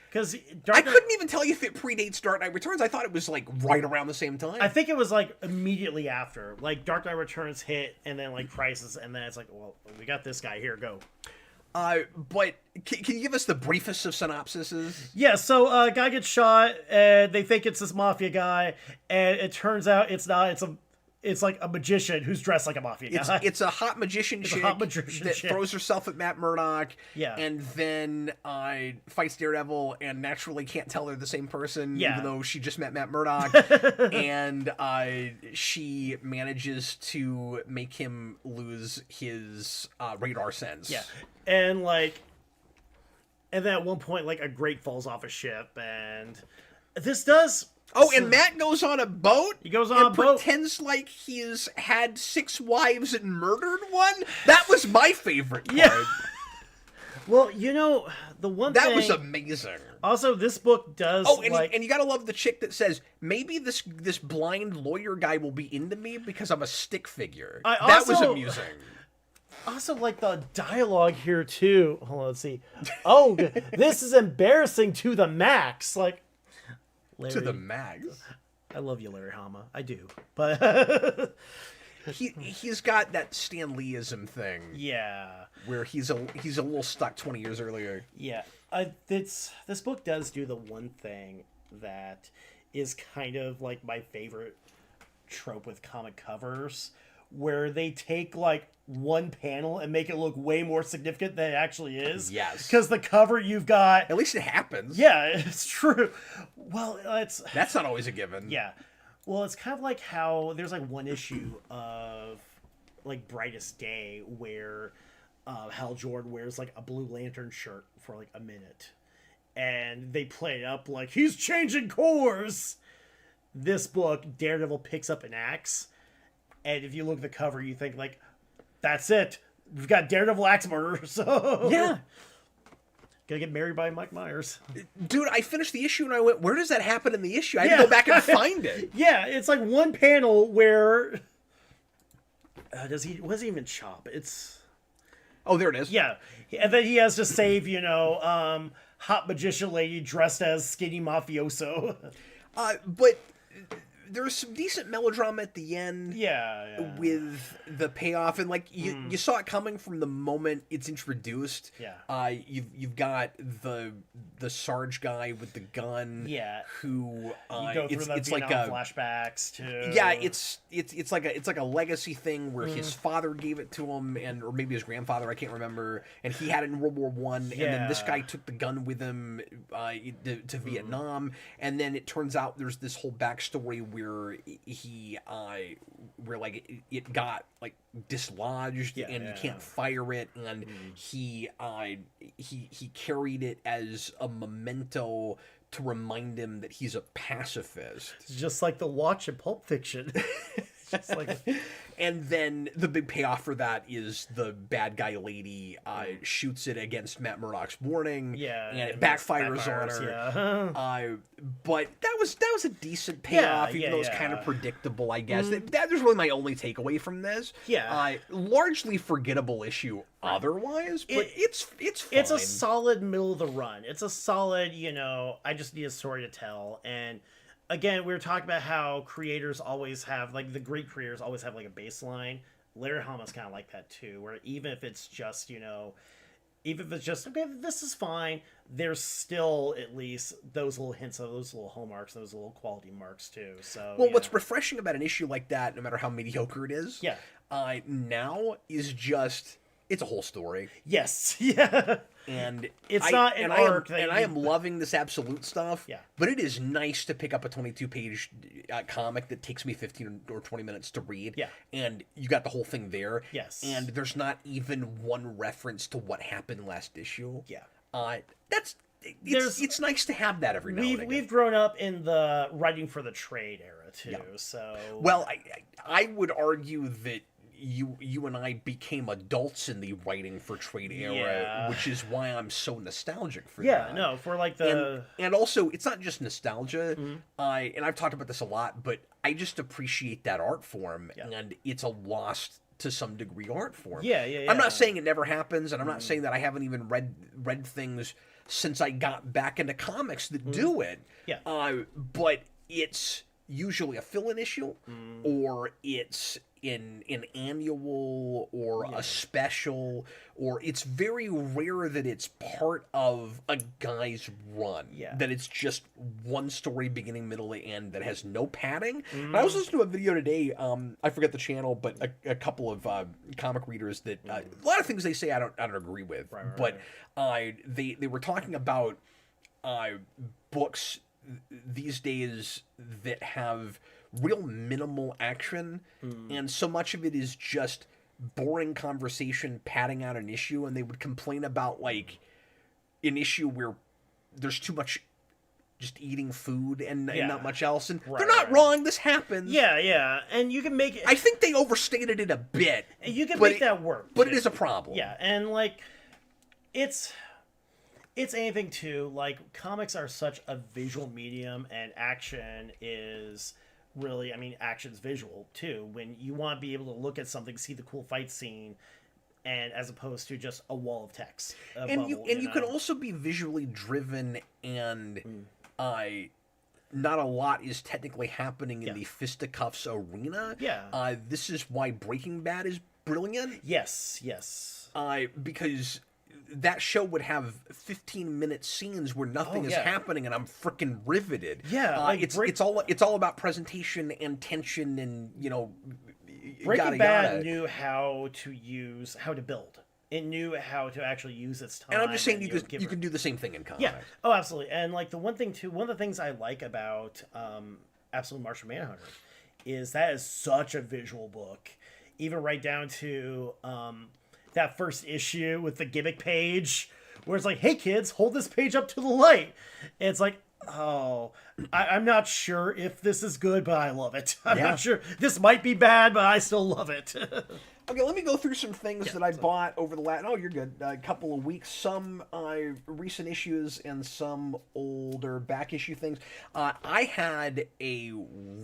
Because I couldn't even tell you if it predates Dark Knight Returns. I thought it was like right around the same time. I think it was like immediately after. Like Dark Knight Returns hit, and then like Crisis, and then it's like, well, we got this guy here. Go. But can you give us the briefest of synopsises? Yeah, so a guy gets shot, and they think it's this mafia guy, and it turns out it's not. It's like a magician who's dressed like a mafia guy. It's a hot magician chick that throws herself at Matt Murdock, and then fights Daredevil, and naturally can't tell they're the same person, even though she just met Matt Murdock, and she manages to make him lose his radar sense. Yeah, and then at one point, like a grate falls off a ship, and this does. Oh, and Matt goes on a boat? He goes on a boat. Pretends like he's had 6 wives and murdered one? That was my favorite part. Yeah. Well, the one thing... That was amazing. Also, this book does... Oh, and you gotta love the chick that says, maybe this blind lawyer guy will be into me because I'm a stick figure. That was amusing. Also, like, the dialogue here, too. Hold on, let's see. Oh, this is embarrassing to the max. Like... Larry, to the max. I love you, Larry Hama. I do, but he's got that Stan Lee-ism thing. Yeah, where he's a little stuck 20 years earlier. Yeah, this book does do the one thing that is kind of like my favorite trope with comic covers, where they take like one panel and make it look way more significant than it actually is. Yes. Because the cover you've got... At least it happens. Yeah, it's true. Well, that's not always a given. Yeah. Well, it's kind of like how there's like one issue of like Brightest Day where Hal Jordan wears like a Blue Lantern shirt for like a minute. And they play it up like, he's changing course! This book, Daredevil picks up an axe. And if you look at the cover, you think like, that's it. We've got Daredevil axe murder, so... Yeah. Gonna get married by Mike Myers. Dude, I finished the issue and I went, where does that happen in the issue? I had to go back and find it. Yeah, it's like one panel where... what does he even chop? It's... Oh, there it is. Yeah. And then he has to save, hot magician lady dressed as skinny mafioso. But there's some decent melodrama at the end. Yeah. With the payoff, and like you saw it coming from the moment it's introduced. Yeah. You've got the Sarge guy with the gun. Yeah. Who you go through it's like flashbacks too. Yeah, it's like a legacy thing where his father gave it to him, or maybe his grandfather, I can't remember, and he had it in World War One, and then this guy took the gun with him to Vietnam, and then it turns out there's this whole backstory where he where like it got like dislodged and you can't fire it, and he carried it as a memento to remind him that he's a pacifist. It's just like the watch in Pulp Fiction. Just like... And then the big payoff for that is the bad guy lady shoots it against Matt Murdock's warning. Yeah, and it backfires on her. Yeah. But that was a decent payoff, even though it's kind of predictable, I guess. That was really my only takeaway from this. Yeah. Largely forgettable issue otherwise, but it's fine. It's a solid middle of the run. It's a solid, I just need a story to tell. And again, we were talking about how creators always have, like, the great creators always have, like, a baseline. Larry Hama's kind of like that, too, where even if it's just, okay, this is fine, there's still at least those little hints of those little hallmarks, those little quality marks, too. So, well, what's refreshing about an issue like that, no matter how mediocre it is, now is just... it's a whole story. Yes. Yeah. And it's not an arc. I am loving this absolute stuff. Yeah. But it is nice to pick up a 22-page comic that takes me 15 or 20 minutes to read. Yeah. And you got the whole thing there. Yes. And there's not even one reference to what happened last issue. Yeah. It's nice to have that every now and again. We've grown up in the writing for the trade era too. Yeah. So well, I would argue that you and I became adults in the writing for trade era, which is why I'm so nostalgic for that. Yeah, no, for like the... And also, it's not just nostalgia, and I've talked about this a lot, but I just appreciate that art form, and it's a lost, to some degree, art form. Yeah. I'm not saying it never happens, and I'm not saying that I haven't even read things since I got back into comics that do it. Yeah. But it's usually a fill-in issue, or it's in an annual or a special, or it's very rare that it's part of a guy's run. Yeah. That it's just one story beginning, middle, and end that has no padding. I was listening to a video today, I forget the channel, but a couple of comic readers that a lot of things they say I don't agree with. But they were talking about books these days that have real minimal action, and so much of it is just boring conversation padding out an issue, and they would complain about like an issue where there's too much just eating food and not much else, and they're not wrong, this happens. Yeah, and you can make it... I think they overstated it a bit. You can make that work. But it is a problem. Yeah, and like, it's anything too, like, comics are such a visual medium, and action is... really, I mean, action's visual too. When you want to be able to look at something, see the cool fight scene, and as opposed to just a wall of text. You can also be visually driven, and not a lot is technically happening in the fisticuffs arena. Yeah. This is why Breaking Bad is brilliant. Yes. Because that show would have 15-minute scenes where nothing is happening, and I'm freaking riveted. Yeah, it's all about presentation and tension, and Breaking Bad knew how to build. It knew how to actually use its time. And I'm just saying you can do the same thing in comics. Yeah. Oh, absolutely. And like one of the things I like about Absolute Martian Manhunter is that is such a visual book. Even right down to that first issue with the gimmick page where it's like, hey kids, hold this page up to the light. And it's like, oh, I'm not sure if this is good, but I love it. I'm not sure. This might be bad, but I still love it. Okay, let me go through some things that I bought over the last... Oh, you're good. A couple of weeks. Some recent issues and some older back issue things. I had a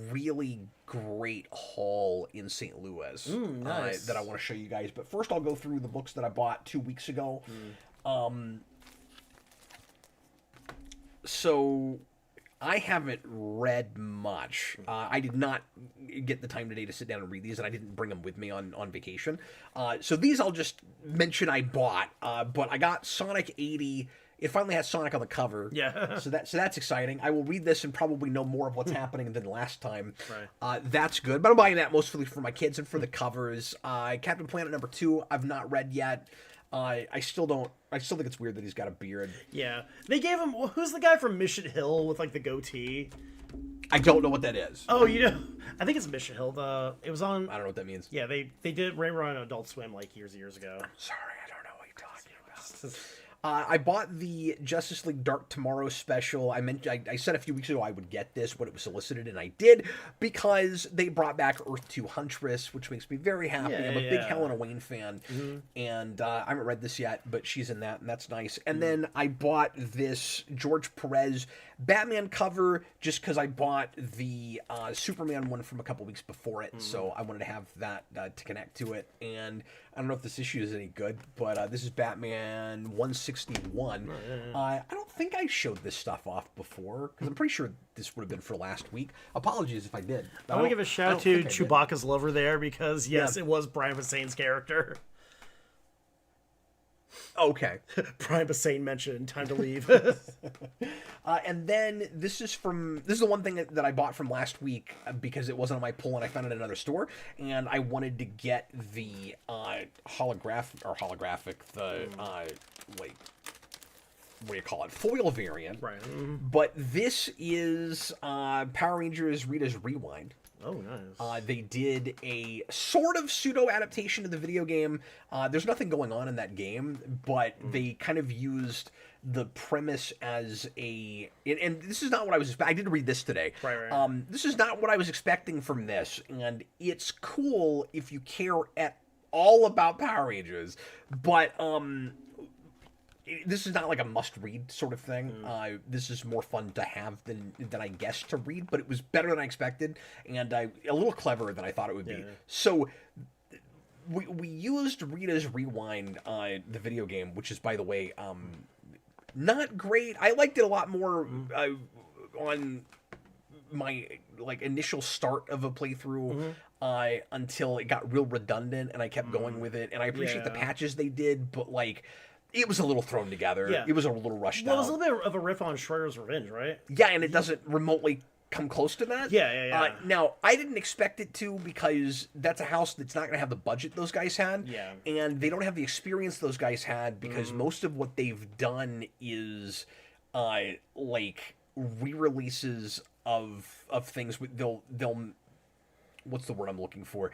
really great haul in St. Louis nice. That I want to show you guys. But first I'll go through the books that I bought 2 weeks ago. So... I haven't read much. I did not get the time today to sit down and read these, and I didn't bring them with me on vacation. So these I'll just mention I bought. But I got Sonic 80. It finally has Sonic on the cover. Yeah. So that's exciting. I will read this and probably know more of what's happening than last time. Right. That's good. But I'm buying that mostly for my kids and for the covers. Captain Planet #2 I've not read yet. I still think it's weird that he's got a beard. Yeah. They gave him... Who's the guy from Mission Hill with, like, the goatee? I don't know what that is. Oh, I think it's Mission Hill. It was on... I don't know what that means. Yeah, they did Rainbow on Adult Swim, like, years ago. I'm sorry, I don't know what you're talking about. I bought the Justice League Dark Tomorrow special. I said a few weeks ago I would get this when it was solicited, and I did, because they brought back Earth 2 Huntress, which makes me very happy. I'm a big Helena Wayne fan, and I haven't read this yet, but she's in that, and that's nice. And then I bought this George Perez Batman cover just because I bought the Superman one from a couple weeks before it, so I wanted to have that to connect to it. And I don't know if this issue is any good, but this is Batman 161. I don't think I showed this stuff off before, because I'm pretty sure this would have been for last week. Apologies if I did. I want to give a shout out to Chewbacca's lover there, because yes, it was Brian Posehn's character. Okay. Brian Posehn mentioned Time to Leave. And then this is the one thing that I bought from last week because it wasn't on my pull and I found it at another store, and I wanted to get the holographic, like, what do you call it, foil variant. Right. But this is Power Rangers Rita's Rewind. Oh, nice. They did a sort of pseudo-adaptation of the video game. There's nothing going on in that game, but they kind of used the premise as a... And this is not what I was expecting. I did read this today. Right. This is not what I was expecting from this, and it's cool if you care at all about Power Rangers, but... this is not like a must-read sort of thing. This is more fun to have than I guessed to read, but it was better than I expected, and a little cleverer than I thought it would be. So we used Rita's Rewind, the video game, which is, by the way, not great. I liked it a lot more on my initial start of a playthrough. Until it got real redundant, and I kept going with it. And I appreciate the patches they did, but it was a little thrown together. Yeah. It was a little rushed out. Well, it was a little bit of a riff on Shredder's Revenge, right? Yeah, and it doesn't remotely come close to that. Yeah. Now, I didn't expect it to, because that's a house that's not going to have the budget those guys had. Yeah. And they don't have the experience those guys had, because most of what they've done is, re-releases of things. They'll what's the word I'm looking for?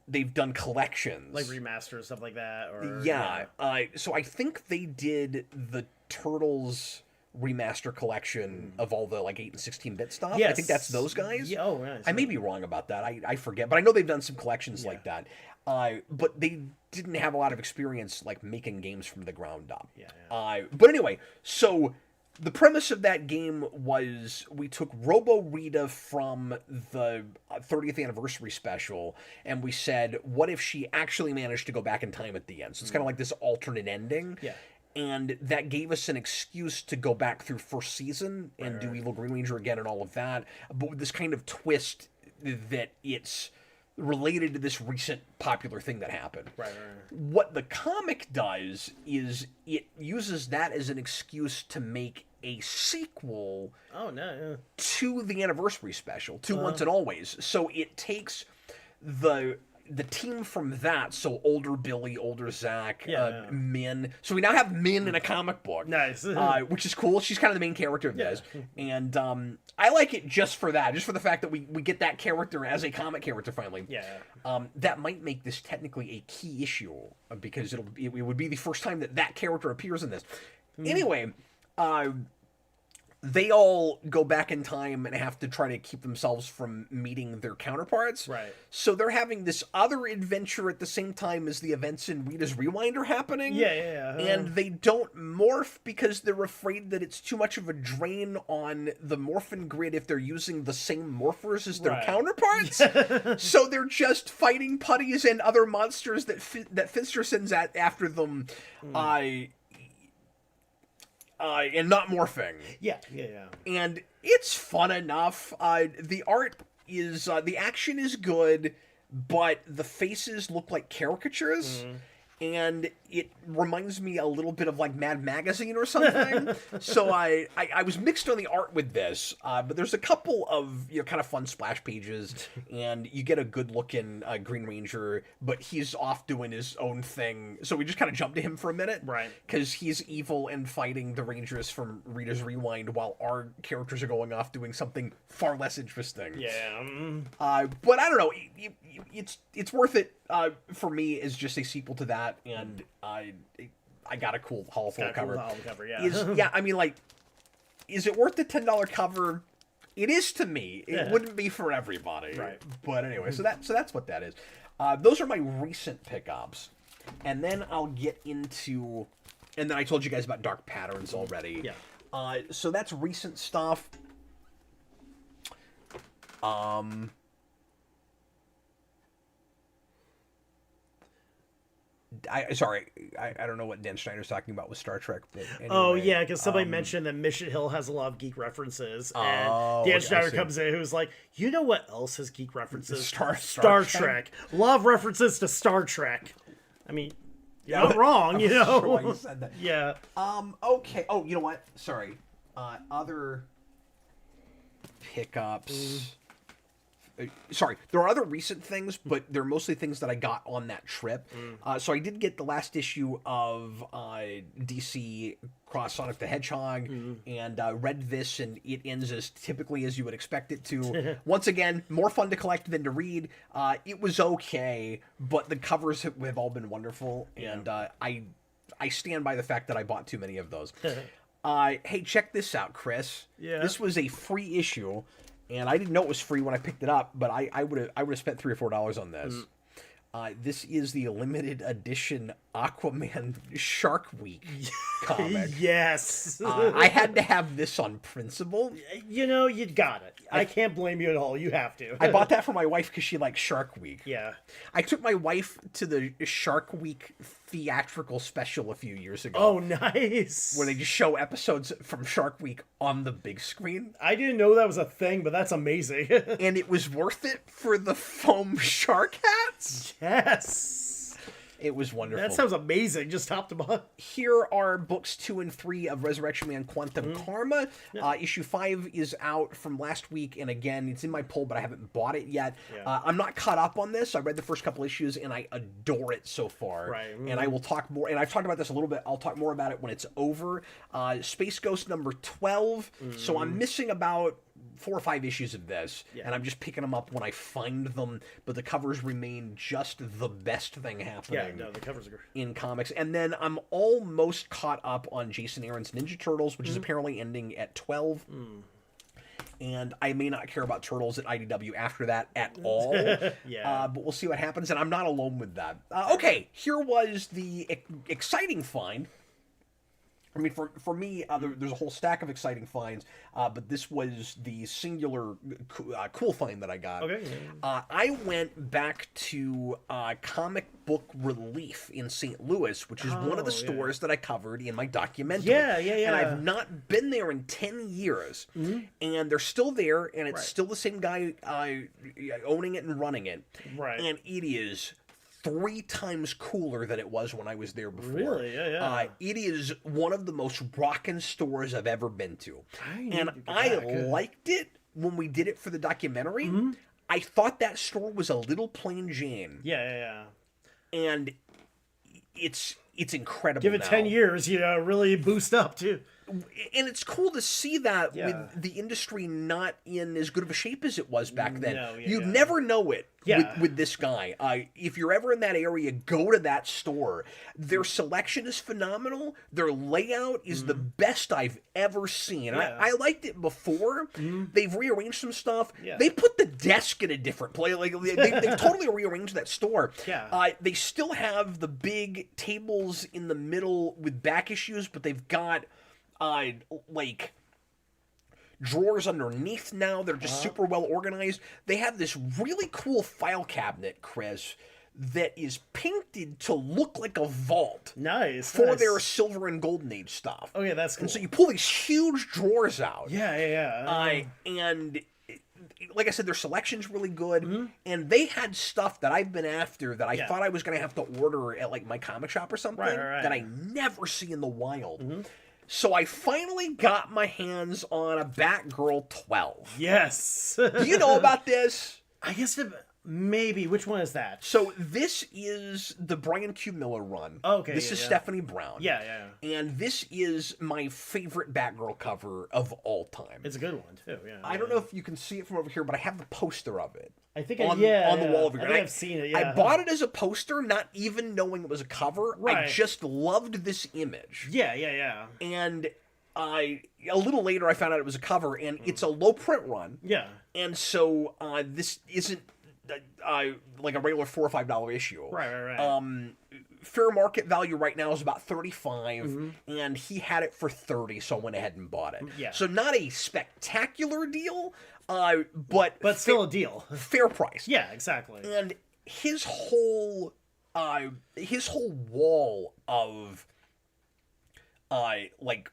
They've done collections, like remasters, stuff like that. Or so I think they did the Turtles remaster collection of all the 8 and 16-bit stuff. Yes. I think that's those guys. Yeah, oh, nice. I may be wrong about that. I forget, but I know they've done some collections like that. But they didn't have a lot of experience making games from the ground up. But anyway, so the premise of that game was we took Robo Rita from the 30th anniversary special, and we said, what if she actually managed to go back in time at the end? So it's kind of like this alternate ending. Yeah. And that gave us an excuse to go back through first season and do Evil Green Ranger again and all of that, but with this kind of twist that it's related to this recent popular thing that happened. Right. What the comic does is it uses that as an excuse to make a sequel to the anniversary special, to Once and Always. So it takes the team from that, so older Billy, older Zach, Min. So we now have Min in a comic book. Nice. Which is cool. She's kind of the main character of this. And I like it just for that, just for the fact that we get that character as a comic character finally. Yeah. That might make this technically a key issue, because it would be the first time that character appears in this. Anyway, they all go back in time and have to try to keep themselves from meeting their counterparts. Right. So they're having this other adventure at the same time as the events in Rita's Rewind are happening. Yeah. And they don't morph because they're afraid that it's too much of a drain on the morphin grid if they're using the same morphers as their counterparts. So they're just fighting putties and other monsters that Finster sends after them. And not morphing. Yeah. And it's fun enough. The art is... the action is good, but the faces look like caricatures. And it reminds me a little bit of like Mad Magazine or something. So I was mixed on the art with this, but there's a couple of kind of fun splash pages, and you get a good looking Green Ranger, but he's off doing his own thing. So we just kind of jump to him for a minute, right? Because he's evil and fighting the Rangers from Rita's Rewind, while our characters are going off doing something far less interesting. Yeah. But I don't know. It's worth it for me as just a sequel to that, and I got a cool Holophone cover. I mean, like, is it worth the $10 cover? It is to me. It wouldn't be for everybody. Right. But anyway, so that's what that is. Those are my recent pickups, and then I'll get into, and then I told you guys about Dark Patterns already. Yeah. So that's recent stuff. I don't know what Dan Schneider's talking about with Star Trek. But anyway, oh yeah, because somebody mentioned that Mission Hill has a lot of geek references, and Dan Schneider comes in who's like, you know what else has geek references? Star Trek. Love references to Star Trek. I mean, you're not wrong, you know. Sure why you said that. Yeah. Okay. Oh, you know what? Sorry. Other pickups. Sorry, there are other recent things, but they're mostly things that I got on that trip. So I did get the last issue of DC Cross Sonic the Hedgehog, and read this, and it ends as typically as you would expect it to. Once again, more fun to collect than to read. It was okay, but the covers have all been wonderful, and I stand by the fact that I bought too many of those. Hey, check this out, Chris. Yeah. This was a free issue. And I didn't know it was free when I picked it up, but I would have spent $3 or $4 on this. This is the limited edition Aquaman Shark Week comic. Yes. I had to have this on principle. You know, you got it. I can't blame you at all. You have to. I bought that for my wife because she likes Shark Week. Yeah. I took my wife to the Shark Week theatrical special a few years ago. Oh, nice. Where they just show episodes from Shark Week on the big screen. I didn't know that was a thing, but that's amazing. And it was worth it for the foam shark hats. Yes. It was wonderful. That sounds amazing, just top to bottom. Here are books 2 and 3 of Resurrection Man Quantum Karma. Issue 5 is out from last week, and again, it's in my pull, but I haven't bought it yet. I'm not caught up on this. I read the first couple issues, and I adore it so far. Right. And I will talk more, and I've talked about this a little bit. I'll talk more about it when it's over. Space Ghost number 12. So I'm missing about 4 or 5 issues of this, and I'm just picking them up when I find them, but the covers remain just the best thing happening the covers are great in comics. And then I'm almost caught up on Jason Aaron's Ninja Turtles, which is apparently ending at 12. And I may not care about Turtles at IDW after that at all. But we'll see what happens, and I'm not alone with that. Okay, here was the exciting find. I mean, for me, there's a whole stack of exciting finds, but this was the singular cool find that I got. Okay. I went back to Comic Book Relief in St. Louis, which is one of the stores that I covered in my documentary. And I've not been there in 10 years. And they're still there, and it's still the same guy owning it and running it. Right. And it is 3 times cooler than it was when I was there before. Really? Yeah. It is one of the most rockin' stores I've ever been to. I liked it when we did it for the documentary. I thought that store was a little plain Jane. Yeah. And it's incredible. Give it 10 years, really boost up too. And it's cool to see that with the industry not in as good of a shape as it was back then. You'd never know it with this guy. If you're ever in that area, go to that store. Their selection is phenomenal. Their layout is the best I've ever seen. I liked it before. They've rearranged some stuff. They put the desk in a different place. Like they've totally rearranged that store. They still have the big tables in the middle with back issues, but they've got like drawers underneath now. They're just super well organized. They have this really cool file cabinet, Chris, that is painted to look like a vault. Nice. For their Silver and Golden Age stuff. Okay, that's cool. And so you pull these huge drawers out. Yeah. And like I said, their selection's really good, and they had stuff that I've been after that I thought I was going to have to order at like my comic shop or something that I never see in the wild. So I finally got my hands on a Batgirl 12. Yes. Do you know about this? I guess maybe. Which one is that? So this is the Brian Q. Miller run. Okay. This is Stephanie Brown. Yeah. And this is my favorite Batgirl cover of all time. It's a good one too. Yeah. I don't know if you can see it from over here, but I have the poster of it. I think on the wall over here. I've seen it. I bought it as a poster, not even knowing it was a cover. Right. I just loved this image. Yeah. And a little later I found out it was a cover, and it's a low print run. Yeah. And so this isn't like a regular $4 or $5 issue. Right. Fair market value right now is about $35, and he had it for $30, so I went ahead and bought it. Yeah. So not a spectacular deal, but still a deal. Fair price. Yeah, exactly. And his whole wall of like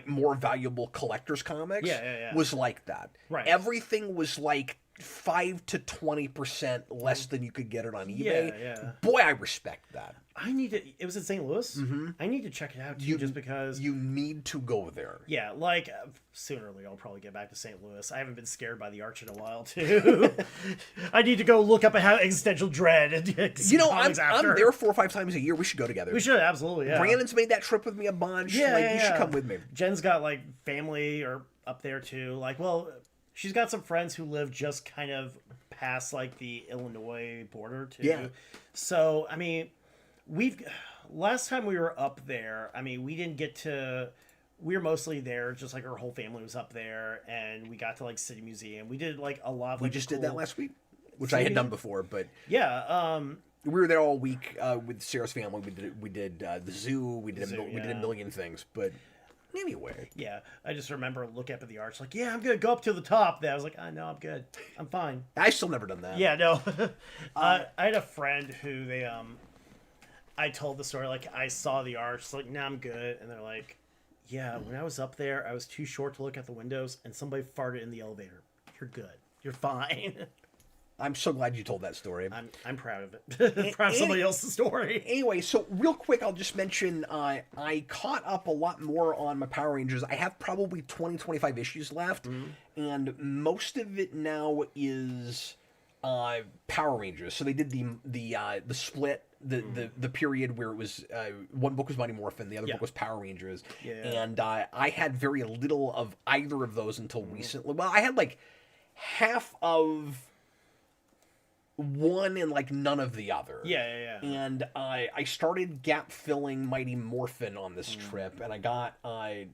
more valuable collector's comics was like that. Right. Everything was like 5 to 20% less than you could get it on eBay. Yeah. Boy, I respect that. I need to. It was in St. Louis. I need to check it out too, just because you need to go there. Yeah, like sooner or later I'll probably get back to St. Louis. I haven't been scared by the Arch in a while too. I need to go look up and have existential dread. And I'm there 4 or 5 times a year. We should go together. We should absolutely. Yeah. Brandon's made that trip with me a bunch. You should come with me. Jen's got like family or up there too. Like, well, she's got some friends who live just kind of past like the Illinois border too. Yeah. So I mean. Last time we were up there, I mean, we didn't get to, we were mostly there, just like our whole family was up there, and we got to like City Museum. We did like a lot of We just did that last week, which I had done before, but yeah. We were there all week with Sarah's family. We did the zoo. We did a million things, but anyway. Yeah, I just remember looking up at the arch, like, yeah, I'm gonna go up to the top. There, I was like, no, I'm good, I'm fine. I still never done that. Yeah, no. I had a friend who I told the story, like, I saw the arch, like, nah, I'm good. And they're like, yeah, when I was up there, I was too short to look at the windows, and somebody farted in the elevator. You're good. You're fine. I'm so glad you told that story. I'm proud of it. Proud of somebody else's story. Anyway, so real quick, I'll just mention, I caught up a lot more on my Power Rangers. I have probably 20, 25 issues left, and most of it now is Power Rangers. So they did the split. The period where it was one book was Mighty Morphin, the other book was Power Rangers, and I had very little of either of those until recently. Well, I had like half of one and like none of the other. Yeah. And I started gap filling Mighty Morphin on this trip, and I got a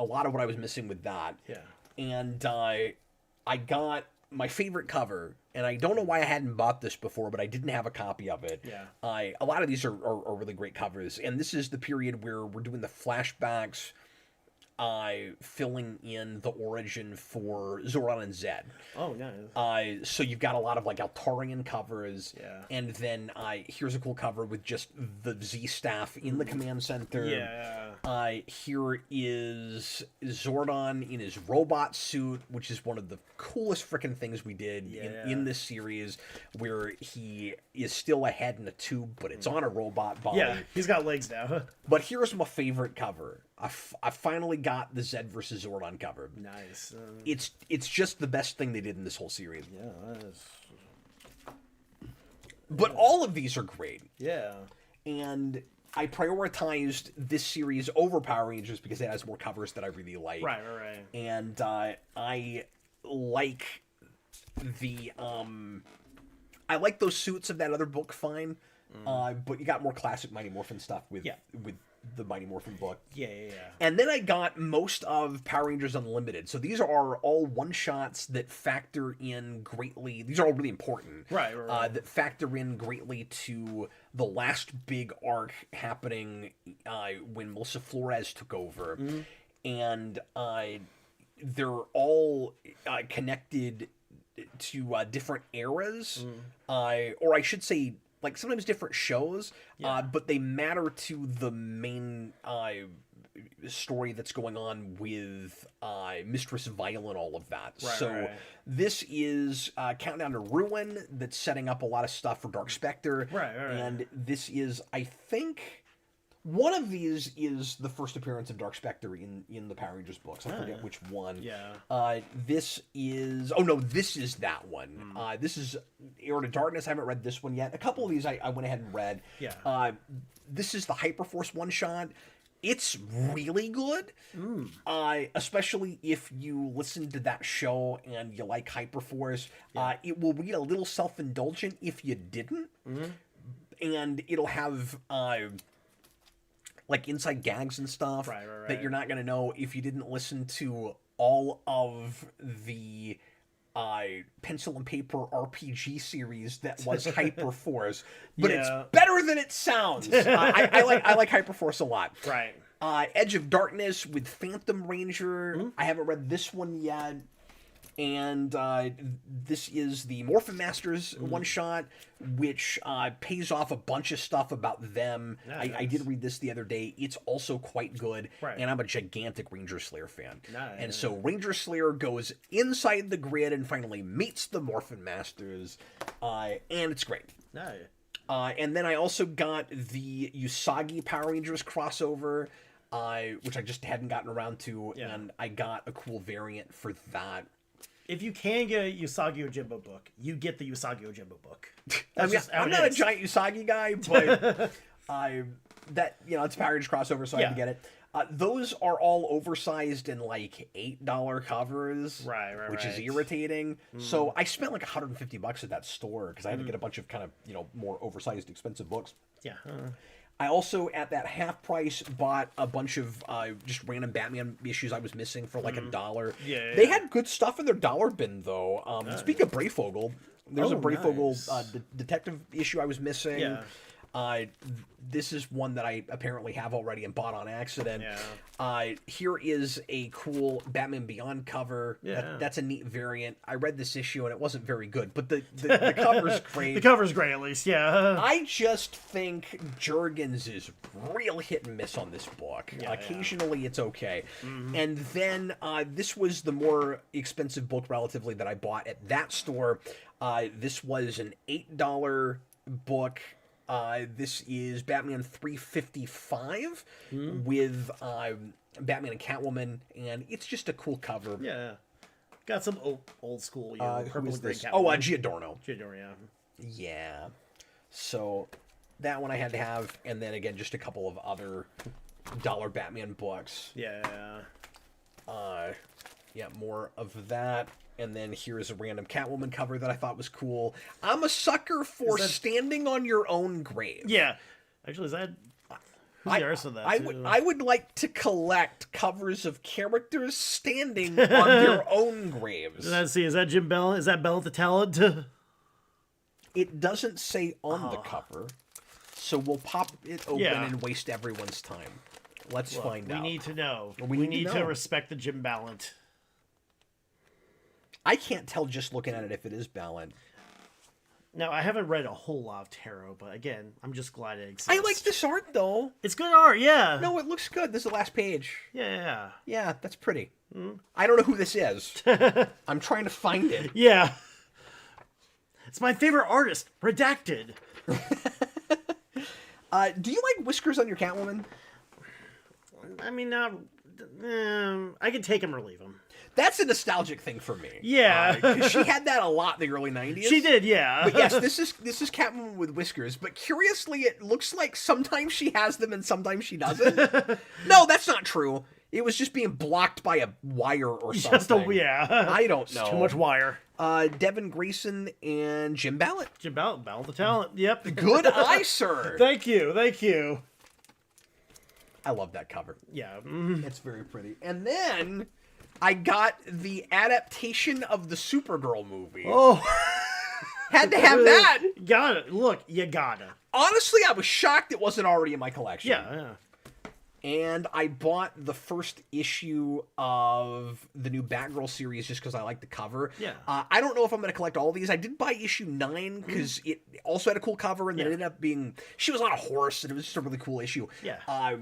lot of what I was missing with that. Yeah. And I got my favorite cover, and I don't know why I hadn't bought this before, but I didn't have a copy of it. Yeah. A lot of these are really great covers, and this is the period where we're doing the flashbacks, filling in the origin for Zordon and Zed. Oh, nice. So you've got a lot of like Altarian covers, and then here's a cool cover with just the Z staff in the command center. Yeah. Here is Zordon in his robot suit, which is one of the coolest freaking things we did in this series, where he is still a head in a tube, but it's on a robot body. Yeah, he's got legs now. But here's my favorite cover. I finally got the Zed versus Zordon cover. Nice. It's just the best thing they did in this whole series. Yeah, that is But all of these are great. Yeah. And I prioritized this series over Power Rangers because it has more covers that I really like. Right. And I like the I like those suits of that other book fine. But you got more classic Mighty Morphin stuff with the Mighty Morphin book. Yeah. And then I got most of Power Rangers Unlimited. So these are all one-shots that factor in greatly. These are all really important. Right. That factor in greatly to the last big arc happening when Melissa Flores took over. And they're all connected to different eras. Or I should say, like, sometimes different shows, but they matter to the main story that's going on with Mistress Vile and all of that. Right. This is Countdown to Ruin that's setting up a lot of stuff for Dark Spectre. Right. And this is, I think... One of these is the first appearance of Dark Spectre in the Power Rangers books. I forget which one. Yeah. This is... Oh, no, this is that one. This is Era to Darkness. I haven't read this one yet. A couple of these I went ahead and read. Yeah. This is the Hyperforce one-shot. It's really good. Especially if you listen to that show and you like Hyperforce. It will read a little self-indulgent if you didn't. And it'll have... like inside gags and stuff that you're not going to know if you didn't listen to all of the pencil and paper RPG series that was Hyperforce. But it's better than it sounds. I like Hyperforce a lot. Right. Edge of Darkness with Phantom Ranger. I haven't read this one yet. And this is the Morphin Masters one-shot, which pays off a bunch of stuff about them. Nice. I did read this the other day. It's also quite good, and I'm a gigantic Ranger Slayer fan. And so Ranger Slayer goes inside the grid and finally meets the Morphin Masters, and it's great. And then I also got the Usagi Power Rangers crossover, which I just hadn't gotten around to, and I got a cool variant for that. If you can get a Usagi Ojimbo book, you get the Usagi Ojimbo book. I mean, I'm not a giant Usagi guy, but it's Power Rangers crossover, so I had to get it. Those are all oversized in like $8 covers, which is irritating. So I spent like $150 at that store because I had to get a bunch of kind of more oversized, expensive books. Yeah. I also, at that half price, bought a bunch of just random Batman issues I was missing for like $1. They had good stuff in their dollar bin, though. Speaking of Brayfogle, there's a Brayfogle detective issue I was missing. This is one that I apparently have already and bought on accident. Here is a cool Batman Beyond cover. That's a neat variant. I read this issue and it wasn't very good, but the cover's great. The cover's great, at least, I just think Jurgens is real hit and miss on this book. Occasionally it's okay. And then this was the more expensive book relatively that I bought at that store. This was an $8 book. This is Batman 355 with Batman and Catwoman, and it's just a cool cover. Got some old school. Who is this? Giordano. Yeah. So that one I had to have, and then again just a couple of other dollar Batman books. More of that. And then here's a random Catwoman cover that I thought was cool. I'm a sucker for standing on your own grave. Actually, is that... Who's the artist of that, I would like to collect covers of characters standing on their own graves. Let's see, is that Jim Bell? Is that Bell the Talent? It doesn't say on the cover, so we'll pop it open and waste everyone's time. Let's find out. We need to know. We need to respect the Jim Ballant. I can't tell just looking at it if it is Ballant. Now, I haven't read a whole lot of tarot, but again, I'm just glad it exists. I like this art, though. It's good art, No, it looks good. This is the last page. Yeah, that's pretty. I don't know who this is. I'm trying to find it. It's my favorite artist, Redacted. Do you like whiskers on your Catwoman? I mean, not I can take him or leave him. That's a nostalgic thing for me. Yeah. 'Cause she had that a lot in the early 90s. She did, yeah. But yes, this is Catwoman with whiskers. But curiously, it looks like sometimes she has them and sometimes she doesn't. No, that's not true. It was just being blocked by a wire or something. I don't know. Too much wire. Devin Grayson and Jim Ballett. Jim Ballett, Ballett the Talent. Yep. Good eye, sir. Thank you. I love that cover. Yeah. It's very pretty. And then I got the adaptation of the Supergirl movie. Oh. Had to have that. Got it. Look, you gotta. Honestly, I was shocked it wasn't already in my collection. Yeah. And I bought the first issue of the new Batgirl series just because I like the cover. Yeah. I don't know if I'm going to collect all these. I did buy issue 9 because it also had a cool cover, and then it ended up being... She was on a horse, and it was just a really cool issue. Yeah.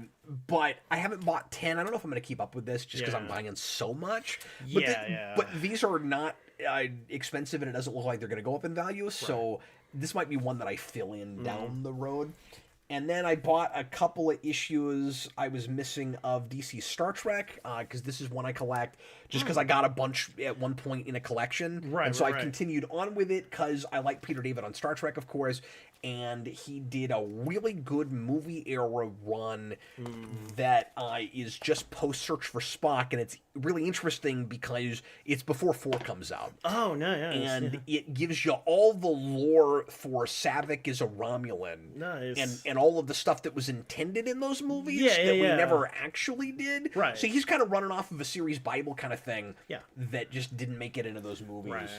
But I haven't bought 10. I don't know if I'm going to keep up with this just because I'm buying so much. But But these are not expensive, and it doesn't look like they're going to go up in value, so this might be one that I fill in down the road. And then I bought a couple of issues I was missing of DC Star Trek, because this is one I collect just because I got a bunch at one point in a collection. And so I continued on with it because I like Peter David on Star Trek, of course, and he did a really good movie era run that is just post-Search for Spock, and it's really interesting because it's before 4 comes out. Oh, no, And it gives you all the lore for Saavik as a Romulan. Nice. And all of the stuff that was intended in those movies that we never actually did. Right. So he's kind of running off of a series Bible kind of thing Yeah. that just didn't make it into those movies. Right.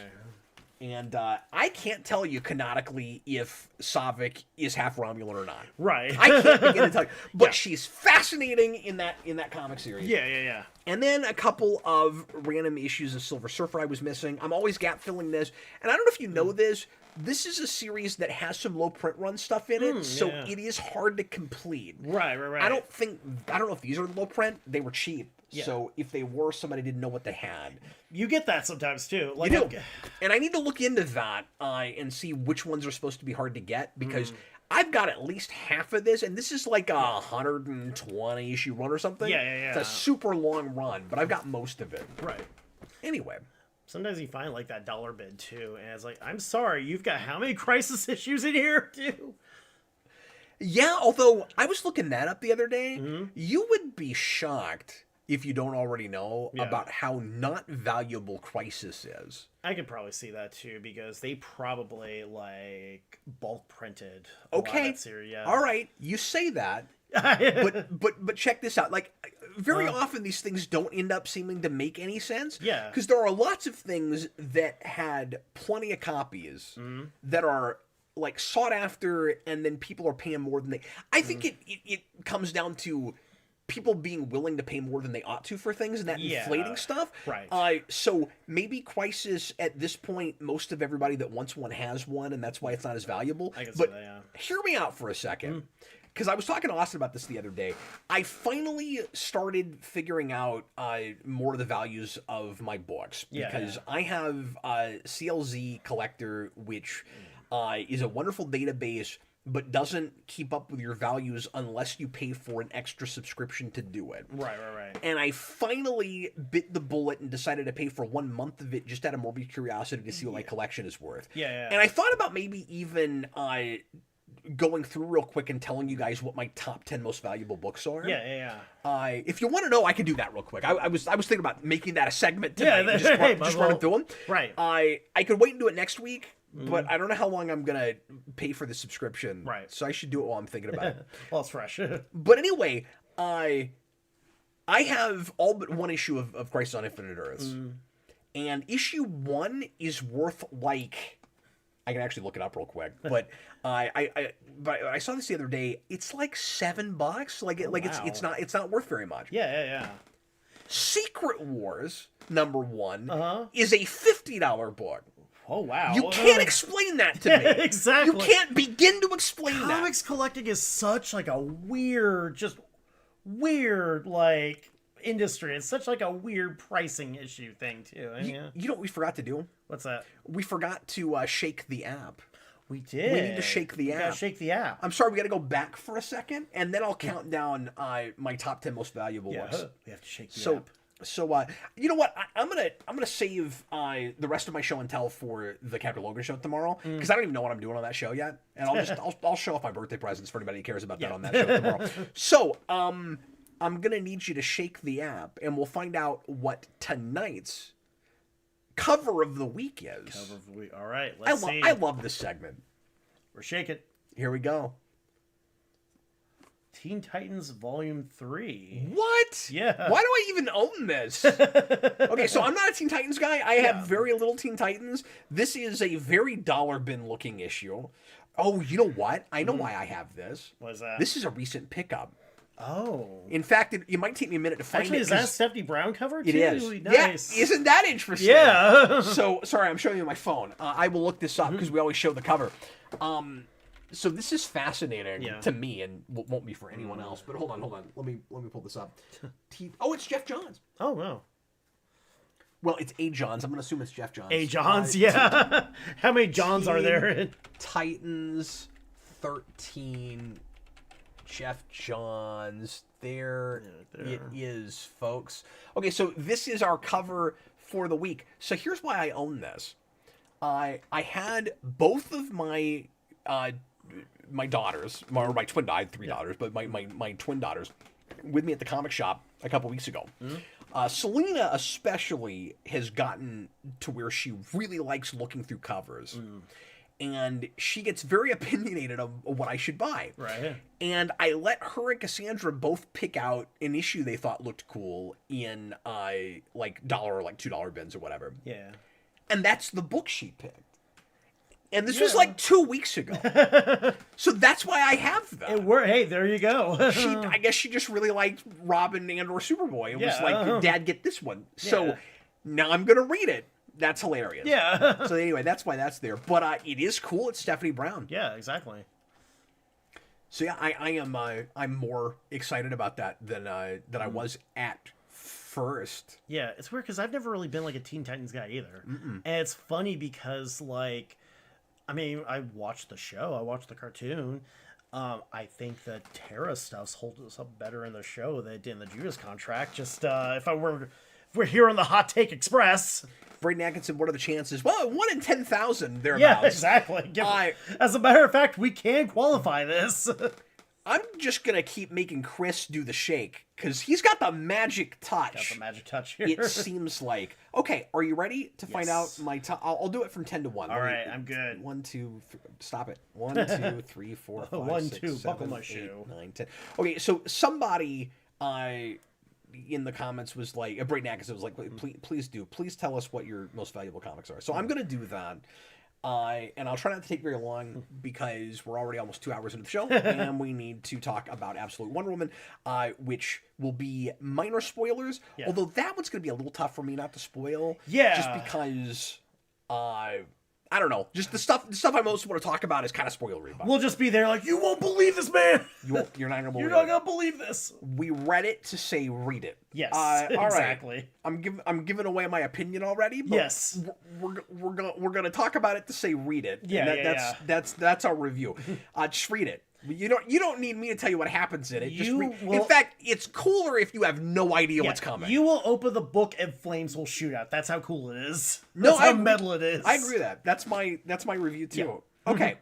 And I can't tell you canonically if Saavik is half Romulan or not. Right. I can't begin to tell you. But she's fascinating in that comic series. Yeah. And then a couple of random issues of Silver Surfer I was missing. I'm always gap filling this. And I don't know if you know this. This is a series that has some low print run stuff in it, so it is hard to complete. Right. I don't know if these are low print. They were cheap. Yeah. So if they were, somebody didn't know what they had. You get that sometimes too. Like, you do. And I need to look into that and see which ones are supposed to be hard to get, because I've got at least half of this, and this is like a 120 issue run or something. Yeah. It's a super long run, but I've got most of it. Right. Anyway. Sometimes you find like that dollar bid too, and it's like, I'm sorry, you've got how many Crisis issues in here too? Yeah, although I was looking that up the other day, you would be shocked if you don't already know about how not valuable Crisis is. I could probably see that too, because they probably like bulk printed a lot of that series. Yeah. All right, you say that, but check this out. Like, very often these things don't end up seeming to make any sense. Yeah. Because there are lots of things that had plenty of copies that are like sought after, and then people are paying more than they... I think it comes down to people being willing to pay more than they ought to for things, and that inflating stuff. Right. So maybe Crisis, at this point, most of everybody that wants one has one, and that's why it's not as valuable. I can but see that, yeah. Hear me out for a second. Because I was talking to Austin about this the other day. I finally started figuring out more of the values of my books. Because I have CLZ Collector, which is a wonderful database, but doesn't keep up with your values unless you pay for an extra subscription to do it. Right. And I finally bit the bullet and decided to pay for 1 month of it just out of morbid curiosity to see what my collection is worth. Yeah. And I thought about maybe even... going through real quick and telling you guys what my top 10 most valuable books are. Yeah. If you want to know, I can do that real quick. I was thinking about making that a segment tonight. Yeah, just run through them. Right. I could wait and do it next week, but I don't know how long I'm gonna pay for the subscription. Right. So I should do it while I'm thinking about it. Well, it's fresh. But anyway, I have all but one issue of Crisis on Infinite Earths, and issue 1 is worth like... I can actually look it up real quick, but I saw this the other day. It's like $7. It's not worth very much. Yeah. Secret Wars #1 is a $50 book. Oh wow! You can't explain that to me. Exactly. You can't begin to explain that. Comics collecting is such like a weird like industry. It's such like a weird pricing issue thing too. You know what we forgot to do? What's that? We forgot to shake the app. We did. We need to shake the app. Gotta shake the app. I'm sorry, we got to go back for a second, and then I'll count down my top 10 most valuable ones. We have to shake the app. So, you know what? I'm gonna save the rest of my show and tell for the Captain Logan show tomorrow, because I don't even know what I'm doing on that show yet, and I'll show off my birthday presents for anybody who cares about that on that show tomorrow. So, I'm gonna need you to shake the app, and we'll find out what tonight's cover of the week is. Cover of the week. All right, let's see. I love this segment. We're shaking. Here we go. Teen Titans Volume 3. What? Yeah. Why do I even own this? Okay, so I'm not a Teen Titans guy. I have very little Teen Titans. This is a very dollar bin looking issue. Oh, you know what? I know why I have this. What is that? This is a recent pickup. Oh. In fact, it might take me a minute to find Actually, it. Is that Stephanie Brown cover too? It is. Nice. Yeah, isn't that interesting? Yeah. So, sorry, I'm showing you my phone. I will look this up because we always show the cover. So this is fascinating to me, and won't be for anyone else. But hold on. Let me pull this up. Oh, it's Jeff Johns. Oh, wow. Well, it's A. Johns. I'm going to assume it's Jeff Johns. A. Johns, yeah. How many Johns are there? Titans 13. Jeff Johns. There it is, folks. Okay, so this is our cover for the week. So here's why I own this. I had both of my daughters, my twin, I had three daughters, but my twin daughters with me at the comic shop a couple weeks ago. Selena especially has gotten to where she really likes looking through covers. And she gets very opinionated of what I should buy. Right. And I let her and Cassandra both pick out an issue they thought looked cool in like $1 or like $2 bins or whatever. Yeah. And that's the book she picked. And this was like 2 weeks ago. So that's why I have them. Hey, there you go. I guess she just really liked Robin and or Superboy. It was like, Dad, get this one. So now I'm going to read it. That's hilarious. Yeah. So anyway, that's why that's there. But it is cool. It's Stephanie Brown. Yeah, exactly. So yeah, I'm more excited about that than I was at first. Yeah, it's weird because I've never really been like a Teen Titans guy either. And it's funny because like, I mean, I watched the show, I watched the cartoon. I think the Terra stuff's holding us up better in the show than it did in the Judas Contract. Just if we're here on the Hot Take Express. Braden Atkinson, what are the chances? Well, 1 in 10,000 thereabouts. Yeah, exactly. As a matter of fact, we can qualify this. I'm just going to keep making Chris do the shake, because he's got the magic touch. Got the magic touch here. It seems like. Okay, are you ready to find out my top? I'll do it from 10 to 1. All right, I'm good. 1, 2, stop it. 1, 2, 3, 4, 5, 1, 6, 2, 7, buckle my 8, shoe. 9, 10. Okay, so somebody in the comments was like, Braden Atkinson was like, please tell us what your most valuable comics are. So I'm going to do that. And I'll try not to take very long because we're already almost 2 hours into the show and we need to talk about Absolute Wonder Woman, which will be minor spoilers. Yeah. Although that one's going to be a little tough for me not to spoil. Yeah. Just because, I don't know. Just the stuff I most want to talk about is kind of spoilery. We'll just be there like, you won't believe this, man. You're not going to believe it. You're not going to believe this. We read it to say read it. Yes, exactly. Right. I'm giving away my opinion already. But yes. We're gonna talk about it to say read it. Yeah, that's our review. Just read it. You don't need me to tell you what happens in it. In fact, it's cooler if you have no idea what's coming. You will open the book and flames will shoot out. That's how cool it is. That's how metal it is. I agree with that. That's my review too. Yeah. Okay.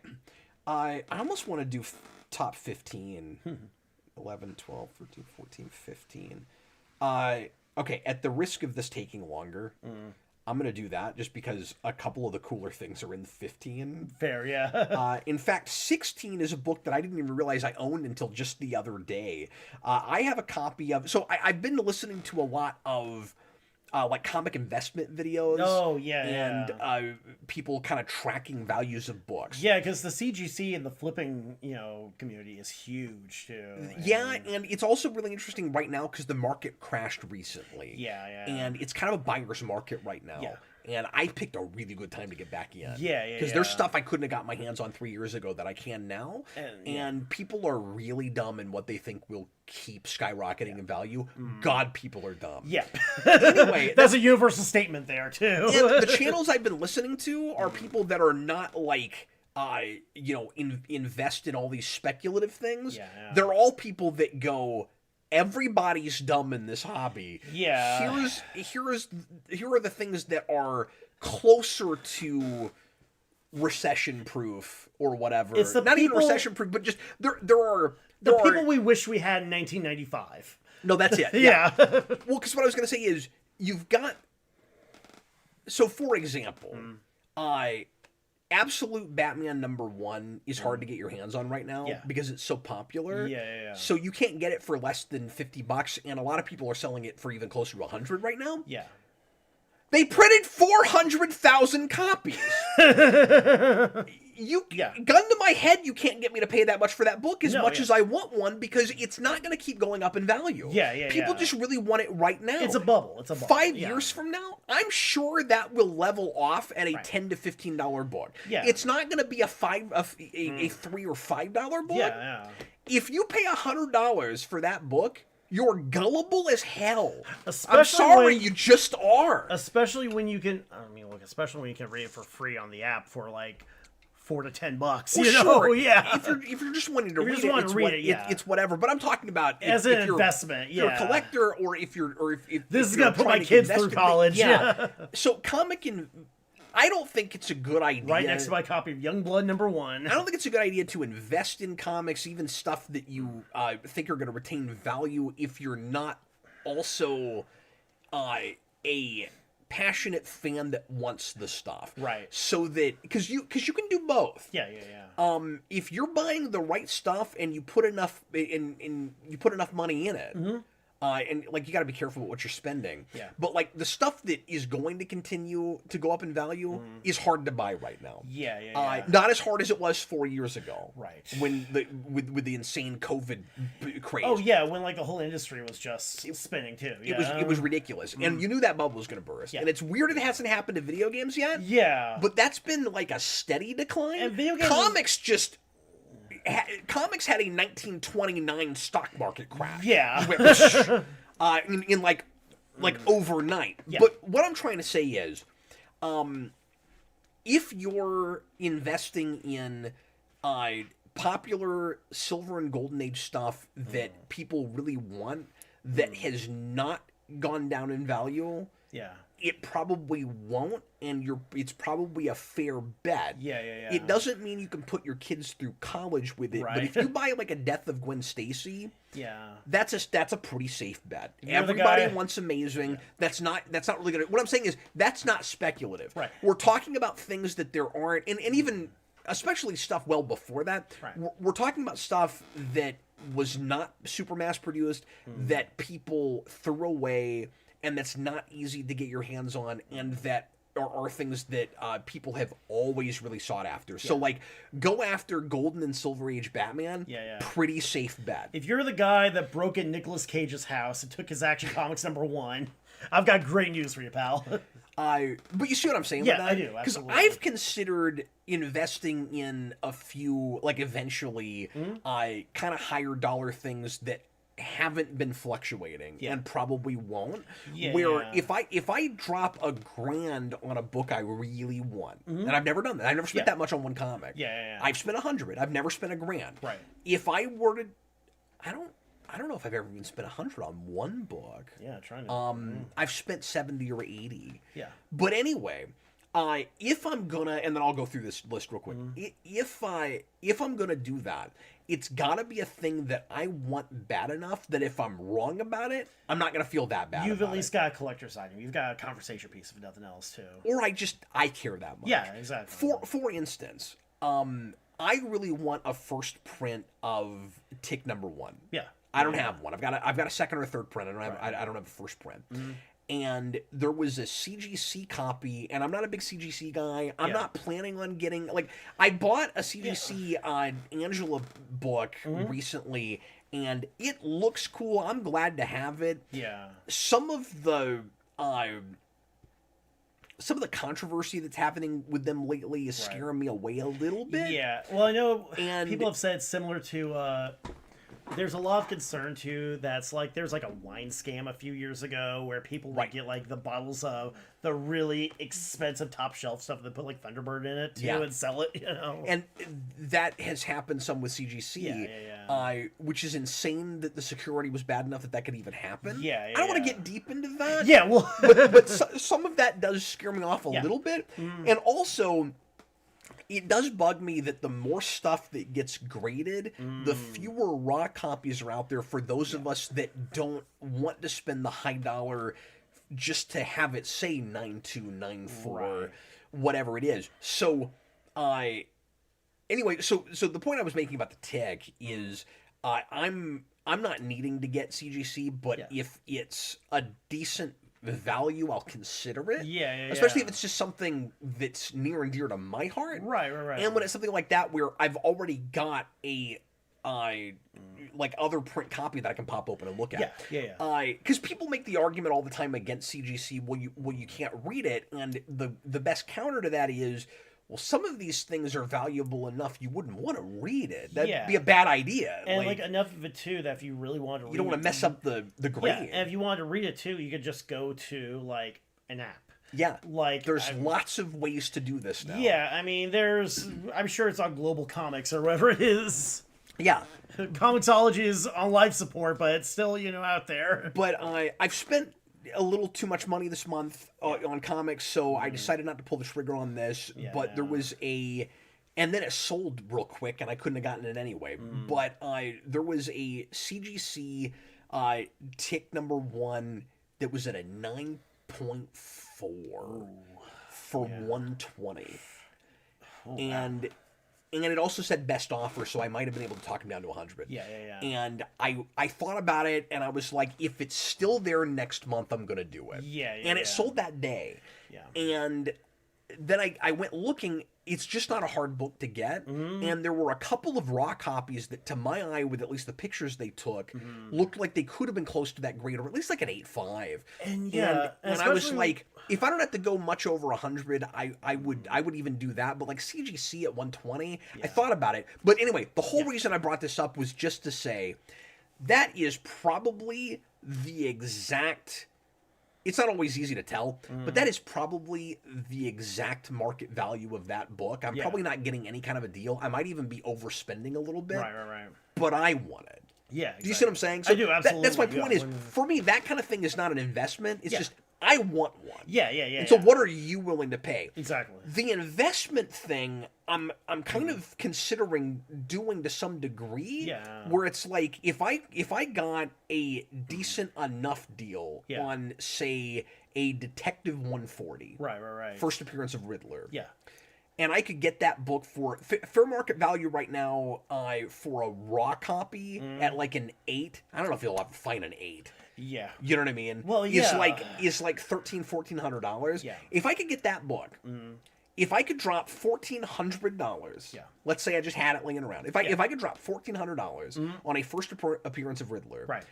I almost want to do top 15. 11, 12, 13, 14, 15. Okay, at the risk of this taking longer, I'm going to do that just because a couple of the cooler things are in 15. Fair, yeah. In fact, 16 is a book that I didn't even realize I owned until just the other day. I have a copy of... So I've been listening to a lot of like comic investment videos. Oh, yeah, and people kind of tracking values of books. Yeah, because the CGC and the flipping, community is huge, too. Yeah, and it's also really interesting right now because the market crashed recently. Yeah. And it's kind of a buyer's market right now. Yeah. And I picked a really good time to get back in. Yeah. Because there's stuff I couldn't have got my hands on 3 years ago that I can now. And people are really dumb in what they think will keep skyrocketing in value. God, people are dumb. Yeah. Anyway. That's a universal statement there, too. And the channels I've been listening to are people that are not like invest in all these speculative things. Yeah. They're all people that go, everybody's dumb in this hobby. Yeah. Here are the things that are closer to recession proof or whatever. It's not even recession proof, but just there are people we wish we had in 1995. No, that's it. Yeah. Well, because what I was going to say is you've got. So, for example, Absolute Batman #1 is hard to get your hands on right now because it's so popular. Yeah. So you can't get it for less than $50, and a lot of people are selling it for even closer to $100 right now. Yeah. They printed 400,000 copies. Gun to my head, you can't get me to pay that much for that book as much as I want one, because it's not going to keep going up in value. People just really want it right now. It's a bubble. 5 years from now, I'm sure that will level off at a $10 to $15 book. It's not going to be a $3 or $5 book. If you pay $100 for that book, you're gullible as hell. I'm sorry, you just are. Especially when you can. Especially when you can read it for free on the app for like $4 to $10. Well, you know, sure. Yeah. If you're just wanting to read it, it's whatever. But I'm talking about as an investment. If you're a collector, or if this is gonna put my kids through college. So I don't think it's a good idea. Right next to my copy of Youngblood #1. I don't think it's a good idea to invest in comics, even stuff that you think are going to retain value, if you're not also a passionate fan that wants the stuff. Right. So that because you can do both. Yeah. If you're buying the right stuff and you put enough money in it. And like you got to be careful with what you're spending. Yeah. But like the stuff that is going to continue to go up in value is hard to buy right now. Yeah. Not as hard as it was 4 years ago. Right. When with the insane COVID craze. Oh yeah, when like the whole industry was just spinning too. It was ridiculous, and you knew that bubble was going to burst. And it's weird it hasn't happened to video games yet. Yeah. But that's been like a steady decline. And video games Comics had a 1929 stock market crash. Yeah. In like overnight. Yeah. But what I'm trying to say is, if you're investing in popular Silver and Golden Age stuff that people really want, that has not gone down in value, it probably won't, and it's probably a fair bet. Yeah. It doesn't mean you can put your kids through college with it, but if you buy like a Death of Gwen Stacy, that's a pretty safe bet. Everybody wants Amazing. That's not really good. What I'm saying is that's not speculative. Right. We're talking about things that there aren't, and even especially stuff well before that. Right. We're talking about stuff that was not super mass produced, that people threw away, and that's not easy to get your hands on, and that are things that people have always really sought after. So, like, go after Golden and Silver Age Batman. Pretty safe bet. If you're the guy that broke in Nicolas Cage's house and took his Action Comics #1, I've got great news for you, pal. But you see what I'm saying? Yeah, with that? I do. Because Absolutely. I've considered investing in a few, like, eventually, kind of higher dollar things that haven't been fluctuating and probably won't. Where if I drop $1,000 on a book I really want, and I've never done that. I've never spent that much on one comic. I've spent $100. I've never spent $1,000. Right. If I were to, I don't know if I've ever even spent $100 on one book. Trying to. I've spent 70 or 80. Yeah. But anyway, if I'm gonna, and then I'll go through this list real quick. If I'm gonna do that, it's gotta be a thing that I want bad enough that if I'm wrong about it, I'm not gonna feel that bad. You've at least got a collector's item. You've got a conversation piece if nothing else too. Or I care that much. Yeah, exactly. For instance, I really want a first print of Tick #1. Yeah. I don't have one. I've got a second or third print. I don't have a first print. And there was a CGC copy, and I'm not a big CGC guy. I'm not planning on getting, like, I bought a CGC Angela book recently, and it looks cool. I'm glad to have it. Yeah. Some of the controversy that's happening with them lately is scaring me away a little bit. Yeah. Well, I know and people have said similar to there's a lot of concern too. That's like there's like a wine scam a few years ago where people would get like the bottles of the really expensive top shelf stuff that put like Thunderbird in it too and sell it. You know, and that has happened some with CGC. Which is insane that the security was bad enough that could even happen. I don't want to get deep into that. but some of that does scare me off a little bit, and also. It does bug me that the more stuff that gets graded, the fewer raw copies are out there for those of us that don't want to spend the high dollar just to have it say 9294, whatever it is. So, anyway, so the point I was making about the tick is I'm not needing to get CGC, but if it's a decent value, I'll consider it. Especially if it's just something that's near and dear to my heart. Right. And when it's something like that where I've already got a like other print copy that I can pop open and look at. Because people make the argument all the time against CGC. Well, you can't read it, and the best counter to that is. Well, some of these things are valuable enough you wouldn't want to read it. That'd be a bad idea. And like enough of it too that if you really want to read it. You don't want to mess up the grade. And if you wanted to read it too, you could just go to like an app. Like there's lots of ways to do this now. I mean I'm sure it's on Global Comics or whatever it is. Comicsology is on life support, but it's still, out there. But I've spent a little too much money this month on comics, so I decided not to pull the trigger on this. But there was and then it sold real quick, and I couldn't have gotten it anyway. But there was a CGC tick number 1 that was at a 9.4 for 120, and it also said best offer, so I might have been able to talk him down to 100. And I thought about it, and I was like, if it's still there next month, I'm going to do it. And it sold that day. And then I went looking. It's just not a hard book to get. And there were a couple of raw copies that, to my eye, with at least the pictures they took, looked like they could have been close to that grade, or at least like an 8.5. And I was like, if I don't have to go much over 100, I would even do that. But like CGC at 120, I thought about it. But anyway, the whole reason I brought this up was just to say that is probably the exact. It's not always easy to tell, but that is probably the exact market value of that book. I'm probably not getting any kind of a deal. I might even be overspending a little bit. Right. But I want it. Exactly. Do you see what I'm saying? So I do, absolutely. That's my point is, for me, that kind of thing is not an investment. It's just, I want one. And so what are you willing to pay? Exactly. The investment thing, I'm kind of considering doing to some degree. Where it's like, if I got a decent enough deal on, say, a Detective 140. Right. First appearance of Riddler. And I could get that book for fair market value right now for a raw copy at like an 8. I don't know if you'll ever find an 8. You know what I mean? Well, is like $1,400. If I could get that book, if I could drop $1,400, let's say I just had it laying around. If I could drop $1,400 on a first appearance of Riddler,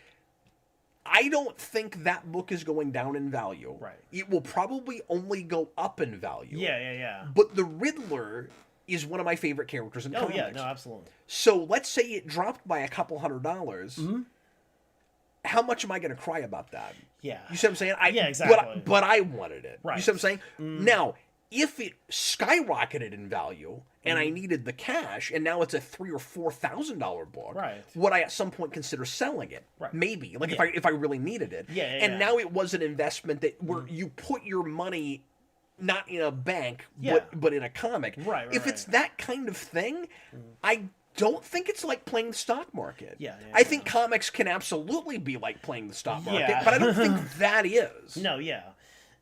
I don't think that book is going down in value. It will probably only go up in value. But the Riddler is one of my favorite characters in comics. No, absolutely. So let's say it dropped by a couple $100. How much am I going to cry about that? You see what I'm saying? Exactly. But I wanted it. You see what I'm saying? Now, if it skyrocketed in value and I needed the cash, and now it's a $3,000 or $4,000 book, would I at some point consider selling it? Maybe, like if I really needed it. And now it was an investment that where you put your money not in a bank, but in a comic. If it's that kind of thing, I don't think it's like playing the stock market. I think comics can absolutely be like playing the stock market, but I don't think that is. No,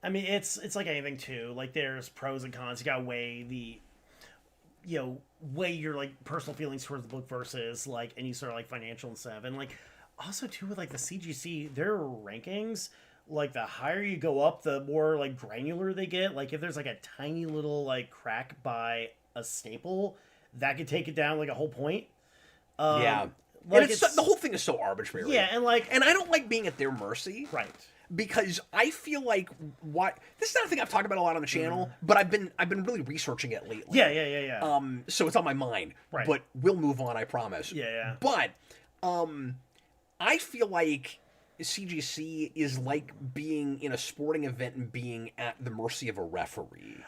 I mean, it's like anything too. Like there's pros and cons. You gotta weigh weigh your like personal feelings towards the book versus like any sort of like financial and stuff. And like also too with like the CGC, their rankings, like the higher you go up, the more like granular they get. Like if there's like a tiny little like crack by a staple, that could take it down like a whole point. Like and the whole thing is so arbitrary. And I don't like being at their mercy. Because I feel like this is not a thing I've talked about a lot on the channel, but I've been really researching it lately. Yeah. So it's on my mind. But we'll move on, I promise. But I feel like CGC is like being in a sporting event and being at the mercy of a referee.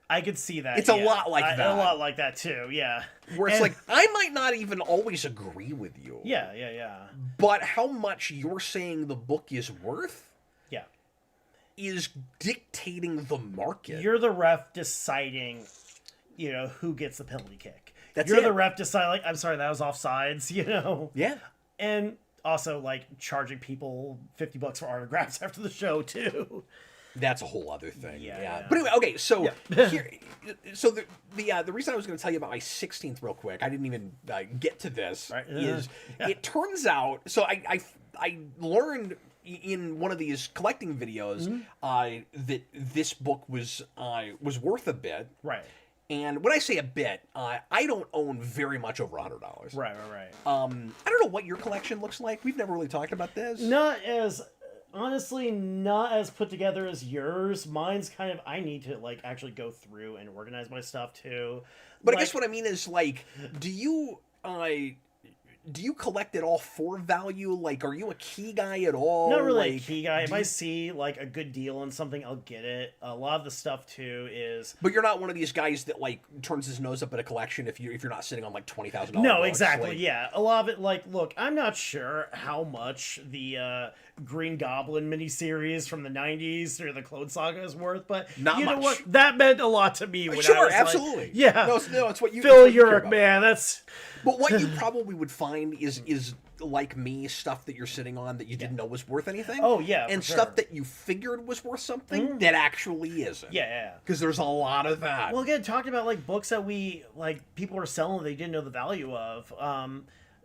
I could see that. It's a lot like that. A lot like that too, yeah. Where it's like, I might not even always agree with you. Yeah. But how much you're saying the book is worth is dictating the market. You're the ref deciding, who gets the penalty kick. You're the ref deciding, like, I'm sorry, that was offsides, Yeah. And also, like, charging people $50 for autographs after the show, too. That's a whole other thing. Yeah. But anyway, okay, so here, so the reason I was going to tell you about my 16th real quick, I didn't even get to this, is it turns out, so I learned in one of these collecting videos that this book was worth a bit. Right. And when I say a bit, I don't own very much over $100. Right. I don't know what your collection looks like. We've never really talked about this. Honestly, not as put together as yours. Mine's kind of, I need to, like, actually go through and organize my stuff, too. But I guess what I mean is, like, do you collect it all for value? Like, are you a key guy at all? Not really a key guy. If I see, like, a good deal on something, I'll get it. A lot of the stuff, too, is... But you're not one of these guys that, like, turns his nose up at a collection if you're not sitting on, like, $20,000 No, books. exactly, like... yeah. A lot of it, like, look, I'm not sure how much the Green Goblin miniseries from the 90s or the Clone Saga is worth, but not you much. know what? That meant a lot to me when sure, I was absolutely. Like, yeah. No, it's what you... Phil Urich, man, that's... But what you probably would find is like me, stuff that you're sitting on that you didn't know was worth anything. Oh, yeah, and for stuff sure. that you figured was worth something that actually isn't. Yeah. Because there's a lot of that. Well, again, talking about, like, books that people were selling that they didn't know the value of.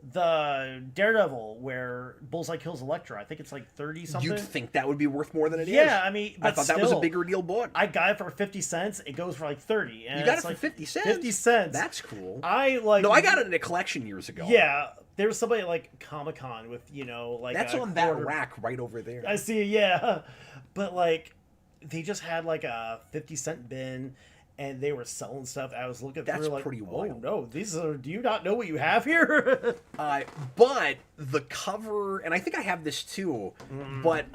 The Daredevil, where Bullseye kills Elektra, I think it's like 30 something. You'd think that would be worth more than it is. Yeah, I mean, but I thought that was a bigger deal book. I got it for 50 cents. It goes for like 30. And you got it for like 50 cents? 50 cents. That's cool. No, I got it in a collection years ago. Yeah, there was somebody at, like, Comic-Con with, like, that's on that rack right over there. I see, yeah. But, like, they just had, like, a 50-cent bin, and they were selling stuff. I was looking through, like, pretty wild. Oh, no, do you not know what you have here? But the cover, and I think I have this too, but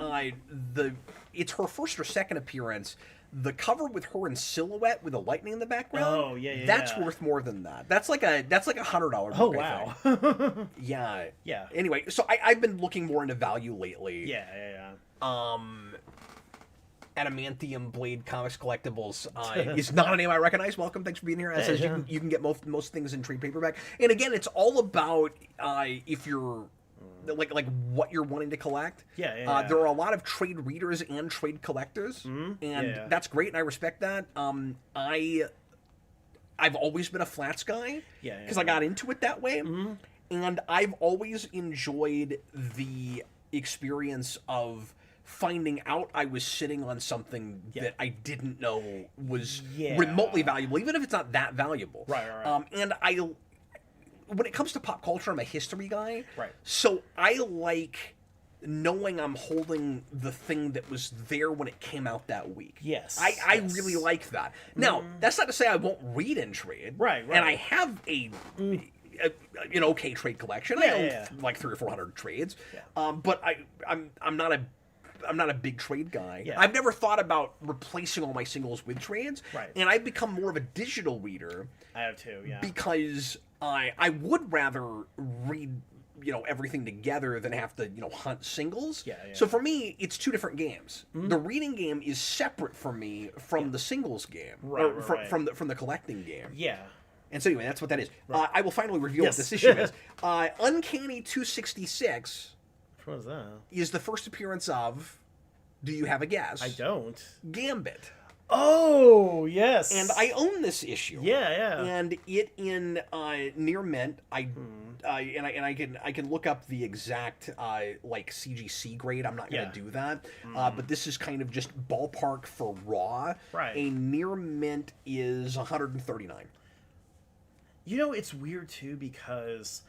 it's her first or second appearance. The cover with her in silhouette with a lightning in the background. Oh, yeah. That's worth more than that. That's like a $100 book. Oh, wow. Yeah. Yeah. Anyway, so I've been looking more into value lately. Yeah. Adamantium Blade Comics Collectibles is not a name I recognize. Welcome, thanks for being here. As says you can get most things in trade paperback. And again, it's all about if you're like what you're wanting to collect. Yeah. There are a lot of trade readers and trade collectors, and that's great, and I respect that. I've always been a flats guy because I got into it that way, and I've always enjoyed the experience of finding out I was sitting on something that I didn't know was remotely valuable, even if it's not that valuable. Right. And when it comes to pop culture, I'm a history guy. Right. So I like knowing I'm holding the thing that was there when it came out that week. Yes. I really like that. Now, that's not to say I won't read in trade. Right. And I have an okay trade collection. I own like 300 or 400 trades. Yeah. But I'm not a big trade guy. Yeah. I've never thought about replacing all my singles with trades. Right. And I've become more of a digital reader. I have too, yeah. Because I would rather read, everything together than have to, hunt singles. Yeah. So for me, it's two different games. The reading game is separate for me from the singles game. Right. From the collecting game. Yeah. And so anyway, that's what that is. Right. I will finally reveal what this issue is. Uncanny 266 What was that? is the first appearance of, do you have a guess? I don't. Gambit. Oh, yes. And I own this issue. Yeah. And it in near mint. I can look up the exact like CGC grade. I'm not going to do that. But this is kind of just ballpark for raw. Right. A near mint is 139. It's weird too because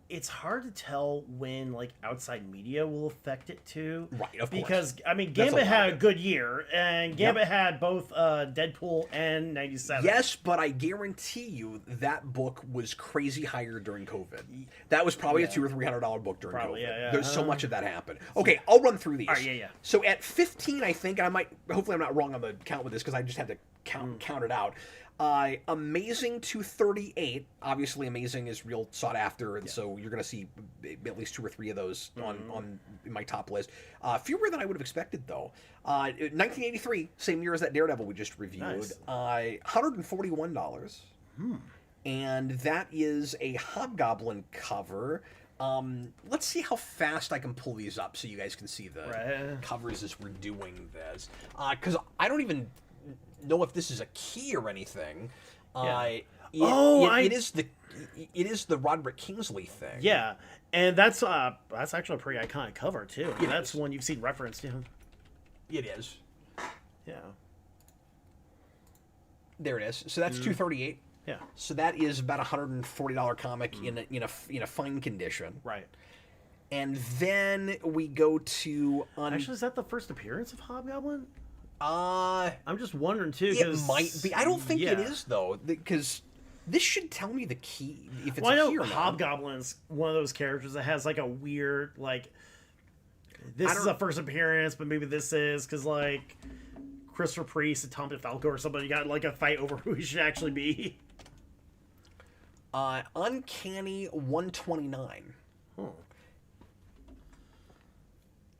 it's hard to tell when like outside media will affect it too. Right, of course. Because I mean, Gambit had a good year, and Gambit had both Deadpool and 97. Yes, but I guarantee you that book was crazy higher during COVID. That was probably a $200 or $300 book during COVID. Yeah. There's so much of that happened. Okay, I'll run through these. All right, yeah. So at 15, I think, and I might, hopefully I'm not wrong on the count with this because I just had to count it out. Amazing 238. Obviously, Amazing is real sought after, and so you're going to see at least 2 or 3 of those on my top list. Fewer than I would have expected, though. 1983, same year as that Daredevil we just reviewed. Nice. $141. And that is a Hobgoblin cover. Let's see how fast I can pull these up so you guys can see the covers as we're doing this. Because I don't even know if this is a key or anything. It is the Roderick Kingsley thing. Yeah, and that's actually a pretty iconic cover too. That's one you've seen referenced to. It is. Yeah. There it is. So that's 238. Yeah. So that is about $140 comic in a fine condition. Right. And then we go to actually, is that the first appearance of Hobgoblin? I'm just wondering too. It might be. I don't think it is though, because this should tell me the key if it's I know key or not. Hobgoblin's one of those characters that has like a weird like. This is a first appearance, but maybe this is because like Christopher Priest and Tom DeFalco or somebody got like a fight over who he should actually be. Uncanny 129.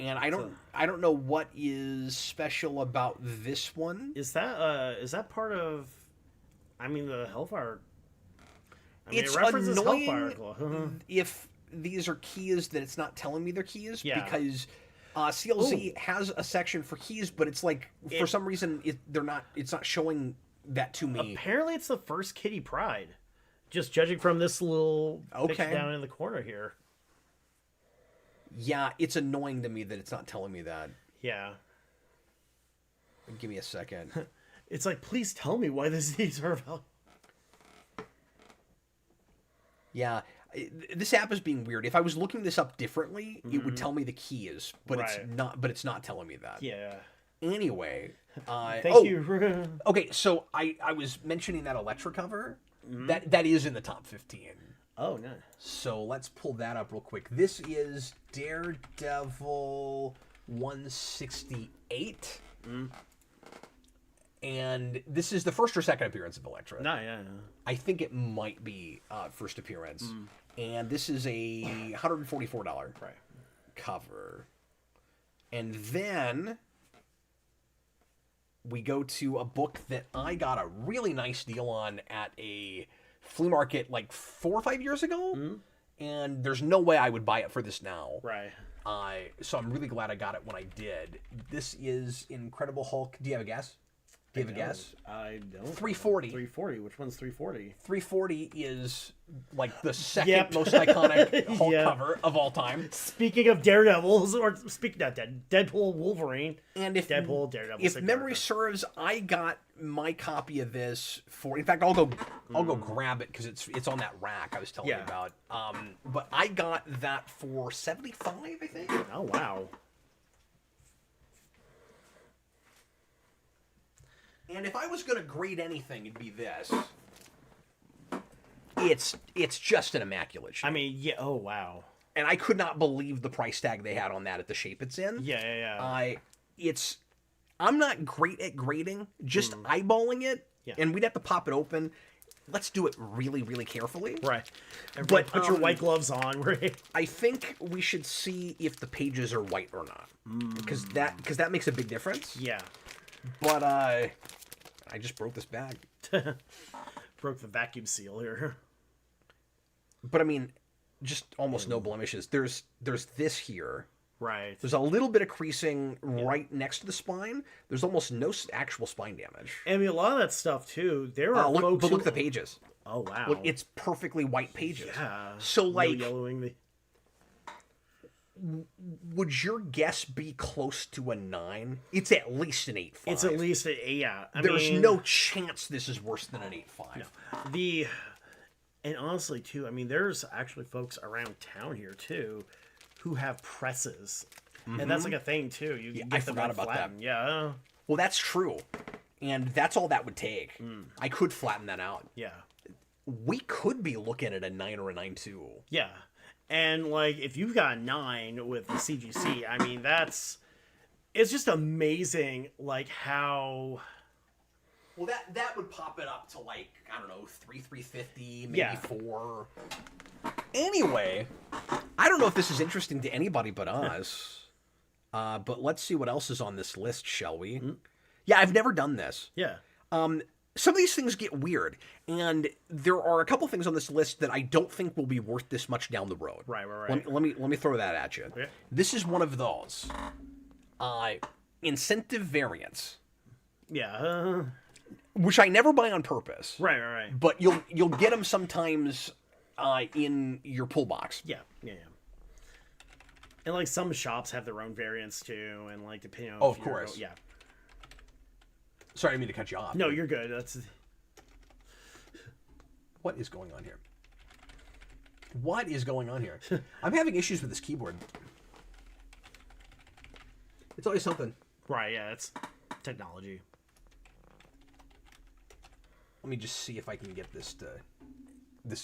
And I don't know what is special about this one. Is that part of? I mean, the Hellfire. It's it references annoying Hellfire. if these are keys that it's not telling me they're keys because CLZ has a section for keys, but it's like for some reason it's not showing that to me. Apparently, it's the first Kitty Pryde. Just judging from this little picture down in the corner here. Yeah, it's annoying to me that it's not telling me that. Yeah. Give me a second. It's like, please tell me why these are valuable. Yeah, this app is being weird. If I was looking this up differently, it would tell me the key is, but it's not. But it's not telling me that. Yeah. Anyway, thank you. Okay, so I was mentioning that Elektra cover. That is in the top 15. Oh, nice. So let's pull that up real quick. This is Daredevil 168. And this is the first or second appearance of Elektra. No, yeah. I think it might be first appearance. And this is a $144 cover. And then we go to a book that I got a really nice deal on at a flea market like 4 or 5 years ago, and there's no way I would buy it for this now. Right. So I'm really glad I got it when I did. This is Incredible Hulk. Do you have a guess? Do you have a guess? I don't. 340. 340. Which one's 340? 340 is like the second most iconic Hulk cover of all time. Speaking of Daredevils, or speaking of Deadpool, Wolverine, and if Deadpool, Daredevil. If memory serves, I got my copy of this for. In fact, I'll go grab it because it's on that rack I was telling you about. But I got that for $75, I think. Oh wow. And if I was going to grade anything, it'd be this. It's just an immaculate shape. I mean, yeah. Oh wow. And I could not believe the price tag they had on that at the shape it's in. Yeah. I'm not great at grading. Just eyeballing it, and we'd have to pop it open. Let's do it really, really carefully. Right. But put your white gloves on. Right. I think we should see if the pages are white or not, because that makes a big difference. Yeah. But I just broke this bag. Broke the vacuum seal here. But I mean, just almost no blemishes. There's this here. Right. There's a little bit of creasing right next to the spine. There's almost no actual spine damage. I mean, a lot of that stuff too. There are folks. But look at the pages. Oh wow. Look, it's perfectly white pages. Yeah. So like, no yellowing the. Would your guess be close to a 9? It's at least an 8.5. It's at least yeah. There's no chance this is worse than an 8.5. No. And honestly, too, I mean, there's actually folks around town here, too, who have presses. Mm-hmm. And that's like a thing, too. You get I forgot about flattened. That. Yeah. Well, that's true. And that's all that would take. I could flatten that out. Yeah. We could be looking at a 9 or a 9.2. Yeah. And, like, if you've got a 9 with the CGC, I mean, it's just amazing, like, how... Well, that would pop it up to, like, I don't know, 350, maybe 4. Anyway, I don't know if this is interesting to anybody but us. But let's see what else is on this list, shall we? Mm-hmm. Yeah, I've never done this. Yeah. Some of these things get weird, and there are a couple things on this list that I don't think will be worth this much down the road. Right. Let me throw that at you. Okay. This is one of those. Incentive variants. Yeah. Which I never buy on purpose. Right. But you'll get them sometimes in your pull box. Yeah. And like some shops have their own variants too, and like depending on. Oh, of course. Yeah. Sorry, I didn't mean to cut you off. No, you're good. That's. What is going on here? What is going on here? I'm having issues with this keyboard. It's always something. Right, yeah, it's technology. Let me just see if I can get this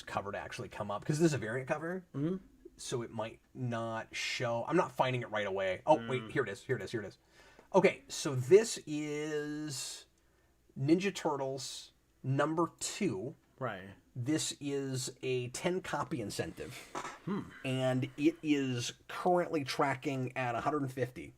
cover to actually come up, because this is a variant cover. Mm-hmm. So it might not show. I'm not finding it right away. Oh, wait, here it is. Okay, so this is Ninja Turtles number 2. Right. This is a 10 copy incentive. And it is currently tracking at 150.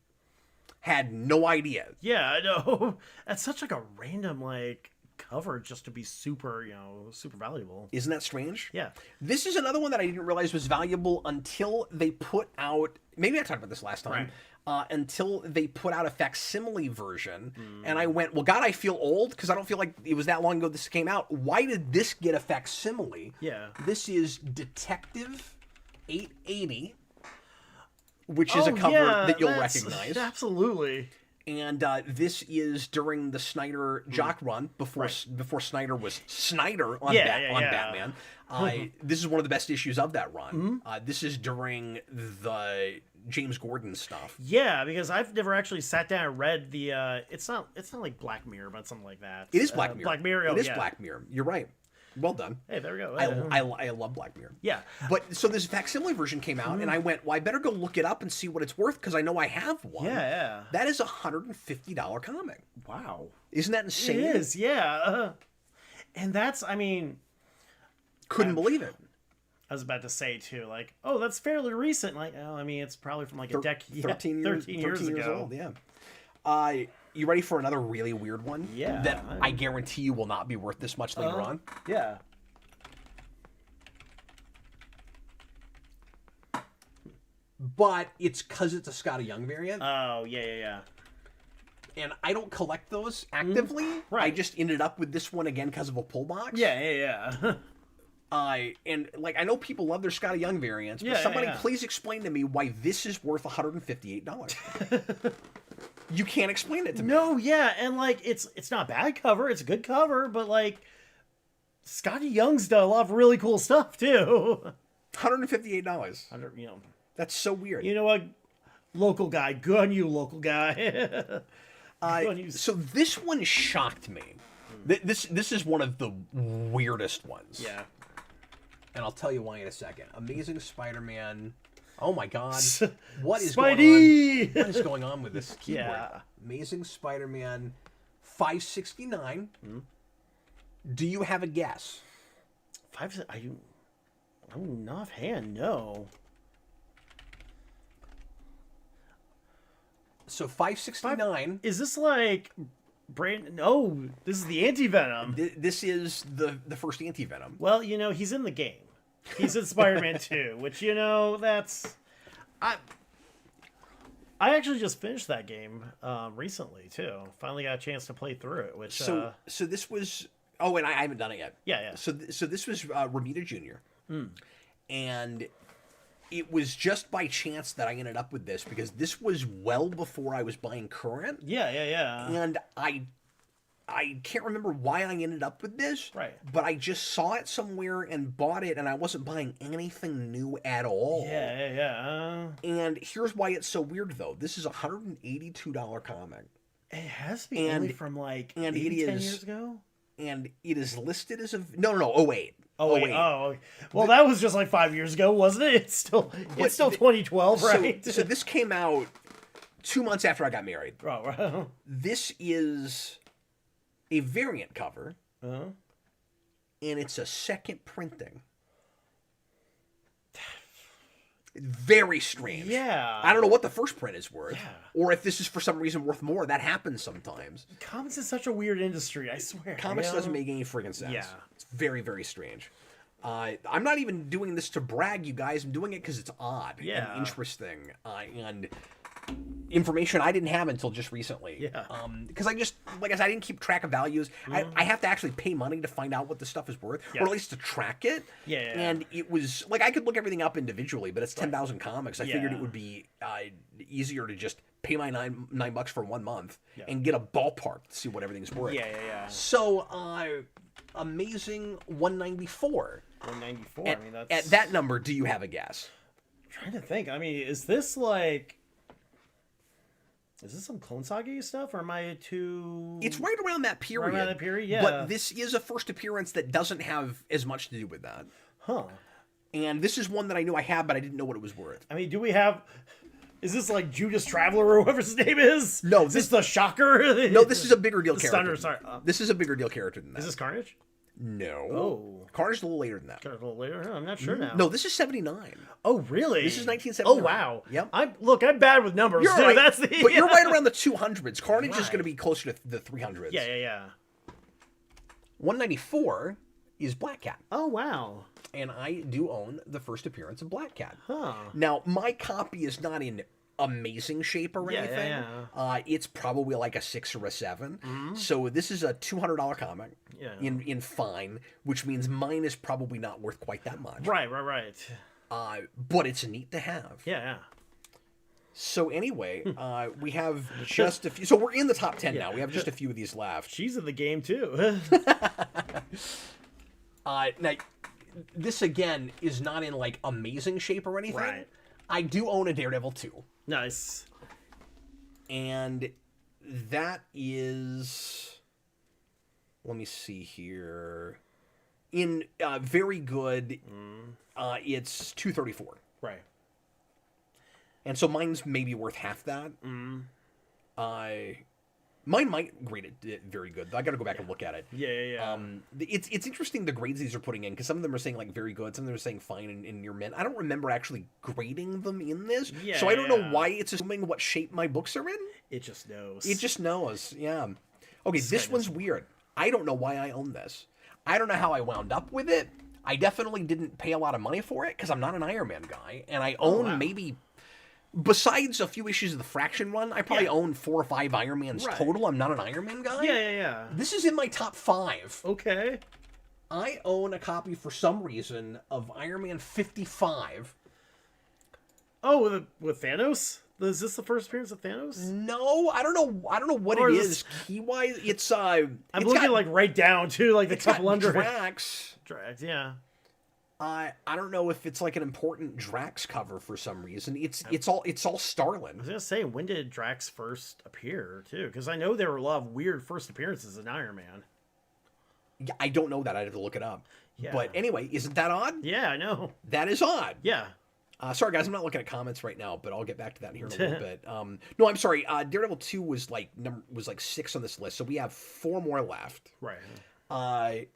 Had no idea. Yeah, I know. That's such like a random like cover just to be super, super valuable. Isn't that strange? Yeah. This is another one that I didn't realize was valuable until they put out, maybe I talked about this last time, right. Until they put out a facsimile version. And I went, well, God, I feel old, because I don't feel like it was that long ago this came out. Why did this get a facsimile? Yeah. This is Detective 880, which is a cover that you'll recognize. Absolutely. And this is during the Snyder Jock run, before Snyder was Snyder on Batman. This is one of the best issues of that run. This is during the James Gordon stuff. Yeah, because I've never actually sat down and read the. It's not like Black Mirror, but something like that. It is Black Mirror. Black Mirror. It is Black Mirror. You're right. Well done. Hey, there we go. I love Black Mirror. Yeah. But so this facsimile version came out, and I went, well, I better go look it up and see what it's worth, because I know I have one. Yeah. That is a $150 comic. Wow. Isn't that insane? It is, yeah. And that's, couldn't believe it. I was about to say, too, like, oh, that's fairly recent. Like, it's probably from like a decade. 13 years ago. Old, yeah. You ready for another really weird one? Yeah. That I guarantee you will not be worth this much later on. Yeah. But it's because it's a Scotty Young variant. Oh, yeah. And I don't collect those actively. Right. I just ended up with this one again because of a pull box. Yeah. And like I know people love their Scotty Young variants, but somebody please explain to me why this is worth $158. You can't explain it to me. No, yeah, and like it's not a bad cover, it's a good cover, but like Scotty Young's done a lot of really cool stuff too. $158. That's so weird. You know what? Local guy, good on you, local guy. So this one shocked me. This is one of the weirdest ones. Yeah. And I'll tell you why in a second. Amazing Spider-Man. Oh my God. What is Spidey! going on? What is going on with this keyboard? Yeah. Amazing Spider-Man 569. Do you have a guess? I'm not offhand, no. So 569. Is this like No, this is the Anti-Venom. This is the first Anti-Venom. Well, he's in the game. He's in Spider-Man 2, which, that's... I actually just finished that game recently, too. Finally got a chance to play through it, which... So this was... Oh, and I haven't done it yet. Yeah. So this was Romita Jr. And it was just by chance that I ended up with this, because this was well before I was buying current. Yeah. And I I can't remember why I ended up with this. Right. But I just saw it somewhere and bought it, and I wasn't buying anything new at all. Yeah. And here's why it's so weird, though. This is a $182 comic. It has to be only from like 10 years ago. And it is listed as a... No, 08. Oh, wait. Oh, well, that was just like 5 years ago, wasn't it? It's still 2012, right? So this came out 2 months after I got married. Oh, right. This is a variant cover, and it's a second printing. Very strange. Yeah. I don't know what the first print is worth, or if this is for some reason worth more. That happens sometimes. Comics is such a weird industry, I swear. Comics doesn't make any friggin' sense. Yeah. It's very, very strange. I'm not even doing this to brag, you guys. I'm doing it because it's odd and interesting, and information I didn't have until just recently. Yeah. Because I just, like I said, I didn't keep track of values. I have to actually pay money to find out what the stuff is worth, or at least to track it. Yeah. And it was, like, I could look everything up individually, but it's 10,000 comics. I figured it would be easier to just pay my $9 for 1 month and get a ballpark to see what everything's worth. Yeah. So, amazing 194. 194. I mean, that's... At that number, do you have a guess? I'm trying to think. I mean, is this like... Is this some Clone Saga stuff, or am I too... It's right around that period. Right around that period, yeah. But this is a first appearance that doesn't have as much to do with that. Huh. And this is one that I knew I had, but I didn't know what it was worth. I mean, do we have... Is this like Judas Traveler or whoever his name is? No. Is this the Shocker? No, this is a bigger deal character. Thunder, sorry. This is a bigger deal character than that. Is this Carnage? No. Oh. Carnage is a little later than that. Carnage a little later? I'm not sure now. No, this is 79. Oh, really? This is 1979. Oh, wow. Yep. I'm bad with numbers, you're too. Right. That's the... But you're right around the 200s. Carnage is going to be closer to the 300s. Yeah. 194 is Black Cat. Oh, wow. And I do own the first appearance of Black Cat. Huh. Now, my copy is not in amazing shape or anything. Yeah. It's probably like a 6 or a 7. So this is a $200 comic in fine, which means mine is probably not worth quite that much. Right. But it's neat to have. Yeah. So anyway, we have just a few. So we're in the top 10 now. We have just a few of these left. She's in the game too. Now, this again is not in like amazing shape or anything. Right. I do own a Daredevil 2. Nice. And that is, let me see here, in very good, it's $234. Right. And so mine's maybe worth half that. Mine might grade it very good. I got to go back and look at it. Yeah. It's interesting the grades these are putting in, because some of them are saying like very good, some of them are saying fine and near mint. I don't remember actually grading them in this, so I don't know why it's assuming what shape my books are in. It just knows. Yeah. Okay, this one's weird. I don't know why I own this. I don't know how I wound up with it. I definitely didn't pay a lot of money for it, because I'm not an Iron Man guy, and I own maybe... Besides a few issues of the Fraction run, I probably own 4 or 5 Iron Mans total. I'm not an Iron Man guy. Yeah. This is in my top 5. Okay. I own a copy, for some reason, of Iron Man 55. Oh, with Thanos? Is this the first appearance of Thanos? No, I don't know what it is. Key-wise, it's I'm looking like right down too, like the couple under Drax. Yeah. I don't know if it's like an important Drax cover for some reason. It's all Starlin. I was gonna say, when did Drax first appear too? Because I know there were a lot of weird first appearances in Iron Man. Yeah, I don't know that. I'd have to look it up. Yeah. But anyway, isn't that odd? Yeah, I know. That is odd. Yeah. Sorry guys, I'm not looking at comments right now, but I'll get back to that here in a little bit. No, I'm sorry. Daredevil 2 was like 6 on this list, so we have 4 more left. Right.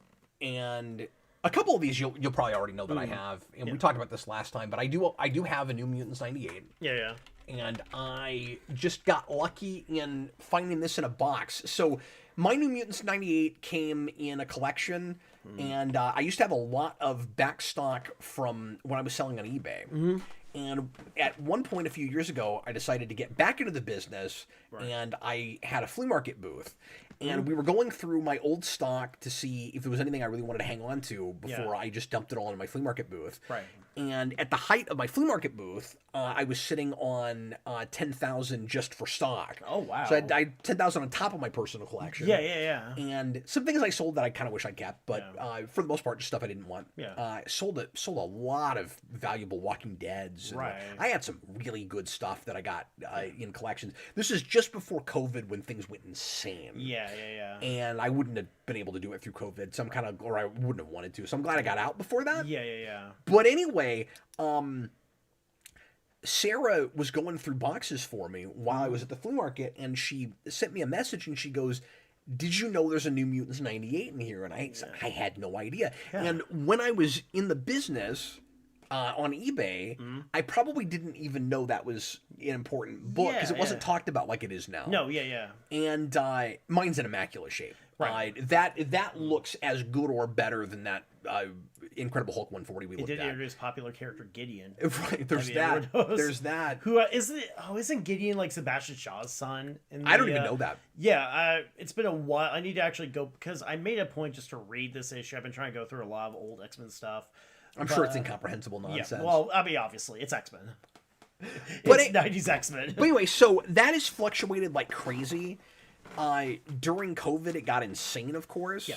And a couple of these you'll probably already know that I have, and we talked about this last time, but I do have a New Mutants 98. Yeah. And I just got lucky in finding this in a box. So my New Mutants 98 came in a collection, and I used to have a lot of back stock from when I was selling on eBay. And at one point a few years ago, I decided to get back into the business, and I had a flea market booth. And we were going through my old stock to see if there was anything I really wanted to hang on to before I just dumped it all in my flea market booth. Right. And at the height of my flea market booth, I was sitting on 10,000 just for stock. Oh, wow. So I had 10,000 on top of my personal collection. Yeah. And some things I sold that I kind of wish I kept, but for the most part, just stuff I didn't want. Yeah. Sold a lot of valuable Walking Deads. Right. I had some really good stuff that I got in collections. This is just before COVID when things went insane. Yeah. And I wouldn't have been able to do it through COVID, so or I wouldn't have wanted to. So I'm glad I got out before that. Yeah. But anyway, Sarah was going through boxes for me while I was at the flea market, and she sent me a message, and she goes, "Did you know there's a New Mutants 98 in here?" And I had no idea. Yeah. And when I was in the business on eBay, I probably didn't even know that was an important book because it wasn't talked about like it is now. No, yeah. And mine's in immaculate shape. Right. That looks as good or better than that Incredible Hulk 140 we looked at. It did introduce popular character Gideon. Right, there's that. There's that. Who isn't Gideon like Sebastian Shaw's son? I don't even know that. Yeah, it's been a while. I need to actually go because I made a point just to read this issue. I've been trying to go through a lot of old X-Men stuff. I'm sure it's incomprehensible nonsense. Yeah, well, I mean, obviously, it's X-Men. It's 90s X-Men. But anyway, so that has fluctuated like crazy. During COVID, it got insane, of course. Yeah.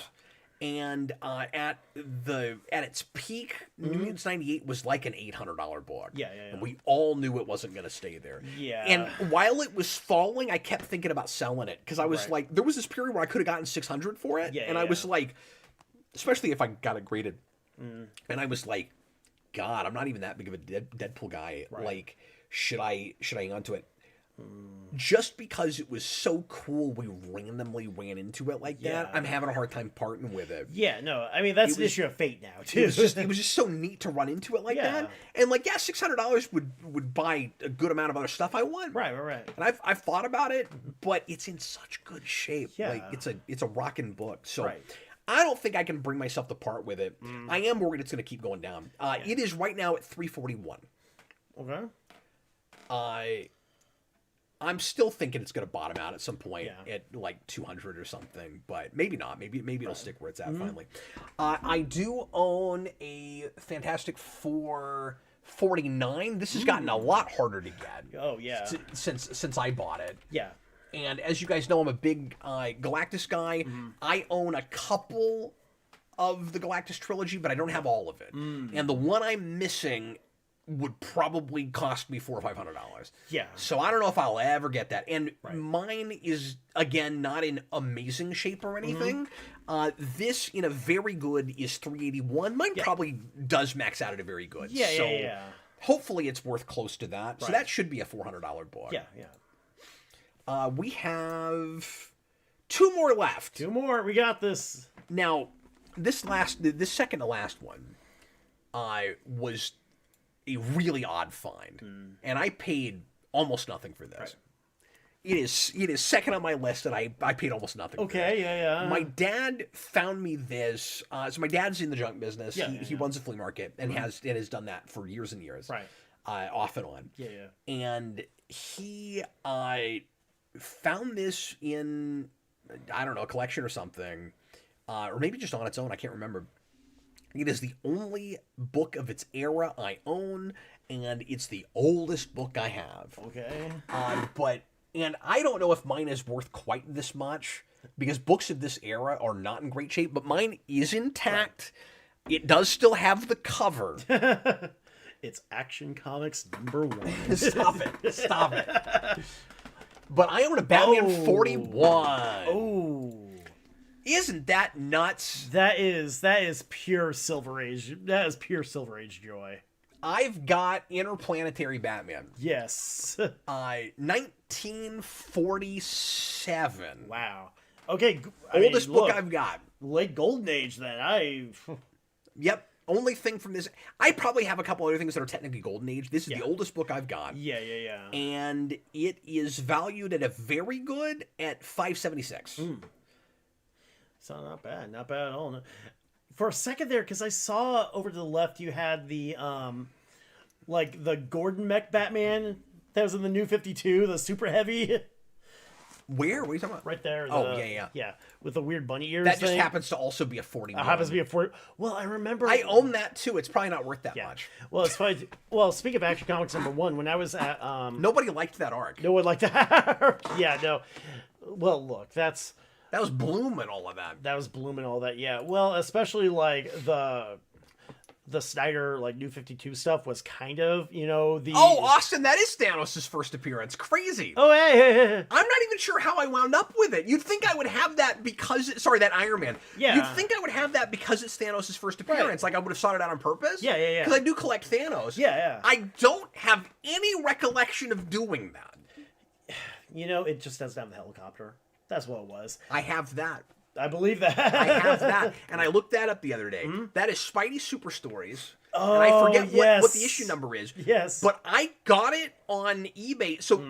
And at its peak, New Mutants 98 was like an $800 book. Yeah. And we all knew it wasn't going to stay there. Yeah. And while it was falling, I kept thinking about selling it because I was like, there was this period where I could have gotten $600 for it, and I was like, especially if I got it graded, and I was like, God, I'm not even that big of a Deadpool guy. Right. Like, should I hang on to it? Just because it was so cool we randomly ran into it like that, I'm having a hard time parting with it. Yeah, no, I mean, that's an issue of fate now, too. It was just so neat to run into it like that. And like, yeah, $600 would buy a good amount of other stuff I want. Right. And I've thought about it, but it's in such good shape. Yeah. Like, it's a rocking book. So I don't think I can bring myself to part with it. I am worried it's going to keep going down. It is right now at $341. Okay. I'm still thinking it's going to bottom out at some point at like 200 or something, but maybe not. Maybe it'll stick where it's at finally. I do own a Fantastic Four 49. This has gotten a lot harder to get. Oh yeah. Since I bought it. Yeah. And as you guys know, I'm a big Galactus guy. I own a couple of the Galactus trilogy, but I don't have all of it. And the one I'm missing would probably cost me $400 or $500. Yeah. So I don't know if I'll ever get that. And mine is, again, not in amazing shape or anything. This, in a very good, is $381. Mine probably does max out at a very good. Yeah. Hopefully it's worth close to that. So that should be a $400 book. Yeah. We have 2 more left. 2 more. We got this. Now, this second to last one was a really odd find, and I paid almost nothing for this. It is second on my list, and I paid almost nothing. Okay, for yeah. My dad found me this. So my dad's in the junk business. He runs a flea market and has done that for years and years. Right. Off and on. Yeah. And he found this in, I don't know, a collection or something, or maybe just on its own. I can't remember. It is the only book of its era I own, and it's the oldest book I have. Okay. And I don't know if mine is worth quite this much, because books of this era are not in great shape, but mine is intact. It does still have the cover. It's Action Comics #1. Stop it. But I own a Batman 41. Oh. Isn't that nuts? That is pure Silver Age. That is pure Silver Age joy. I've got Interplanetary Batman. Yes. 1947. Wow. Okay. Oldest book I've got. Late Golden Age, then. Yep. Only thing from this. I probably have a couple other things that are technically Golden Age. This is the oldest book I've got. Yeah. And it is valued at a very good at $576. So not bad at all. For a second there, because I saw over to the left you had the like the Gordon Mech Batman that was in the New 52, the super heavy. Where? What are you talking about? Right there. Yeah, with the weird bunny ears. That just happens to also be a 41. Happens to be a 40. Well, I remember. I own that too. It's probably not worth that much. Well, it's funny. Well, speaking of Action Comics #1, when I was at nobody liked that arc. No one liked that arc. Yeah, no. Well, look, that was Bloom and all of that. That was Bloom and all that. Yeah. Well, especially like the Snyder like New 52 stuff was kind of, the Austin, that is Thanos' first appearance. Crazy. Oh, hey. I'm not even sure how I wound up with it. You'd think I would have that because that Iron Man. Yeah. You'd think I would have that because it's Thanos' first appearance. Like I would have sought it out on purpose. Yeah. Because I do collect Thanos. Yeah. I don't have any recollection of doing that. It just doesn't have the helicopter. That's what it was. I have that. I believe that. I have that. And I looked that up the other day. Mm-hmm. That is Spidey Super Stories. Oh, and I forget what the issue number is. Yes. But I got it on eBay. So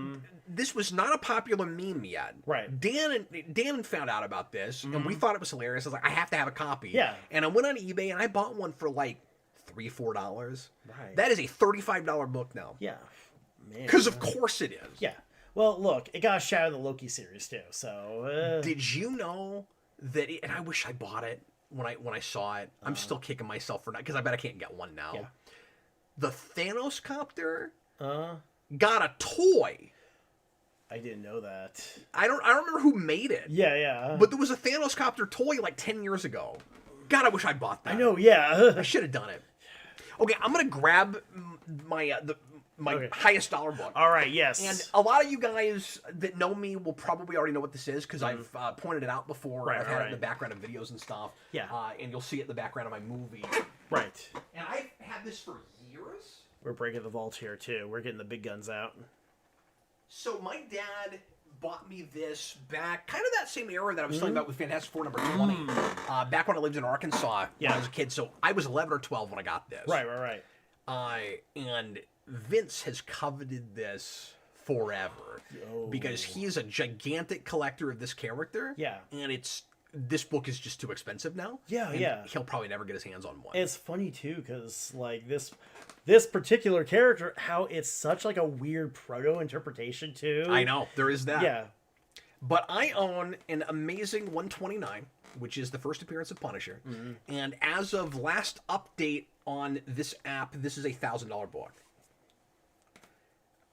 this was not a popular meme yet. Right. Dan found out about this, and we thought it was hilarious. I was like, I have to have a copy. Yeah. And I went on eBay, and I bought one for like $3-4. Right. That is a $35 book now. Yeah. Man. Because of course it is. Yeah. Well, look, it got a shout out of the Loki series, too. So. Did you know that? And I wish I bought it when I saw it. I'm still kicking myself for not, because I bet I can't get one now. Yeah. The Thanos copter got a toy. I didn't know that. I don't remember who made it. Yeah. But there was a Thanos copter toy like 10 years ago. God, I wish I bought that. I know, yeah. I should have done it. Okay, I'm gonna grab my highest dollar book. All right, yes. And a lot of you guys that know me will probably already know what this is because I've pointed it out before. Right, I've had it in the background of videos and stuff. Yeah. And you'll see it in the background of my movie. Right. And I've had this for years. We're breaking the vault here, too. We're getting the big guns out. So my dad bought me this back, kind of that same era that I was talking about with Fantastic Four number 20, back when I lived in Arkansas when I was a kid. So I was 11 or 12 when I got this. Right. And Vince has coveted this forever because he's a gigantic collector of this character. Yeah. And this book is just too expensive now. Yeah. He'll probably never get his hands on one. It's funny too because like this particular character, how it's such like a weird proto interpretation too. I know there is that. Yeah. But I own an amazing 129, which is the first appearance of Punisher, and as of last update on this app, this is a $1,000 book.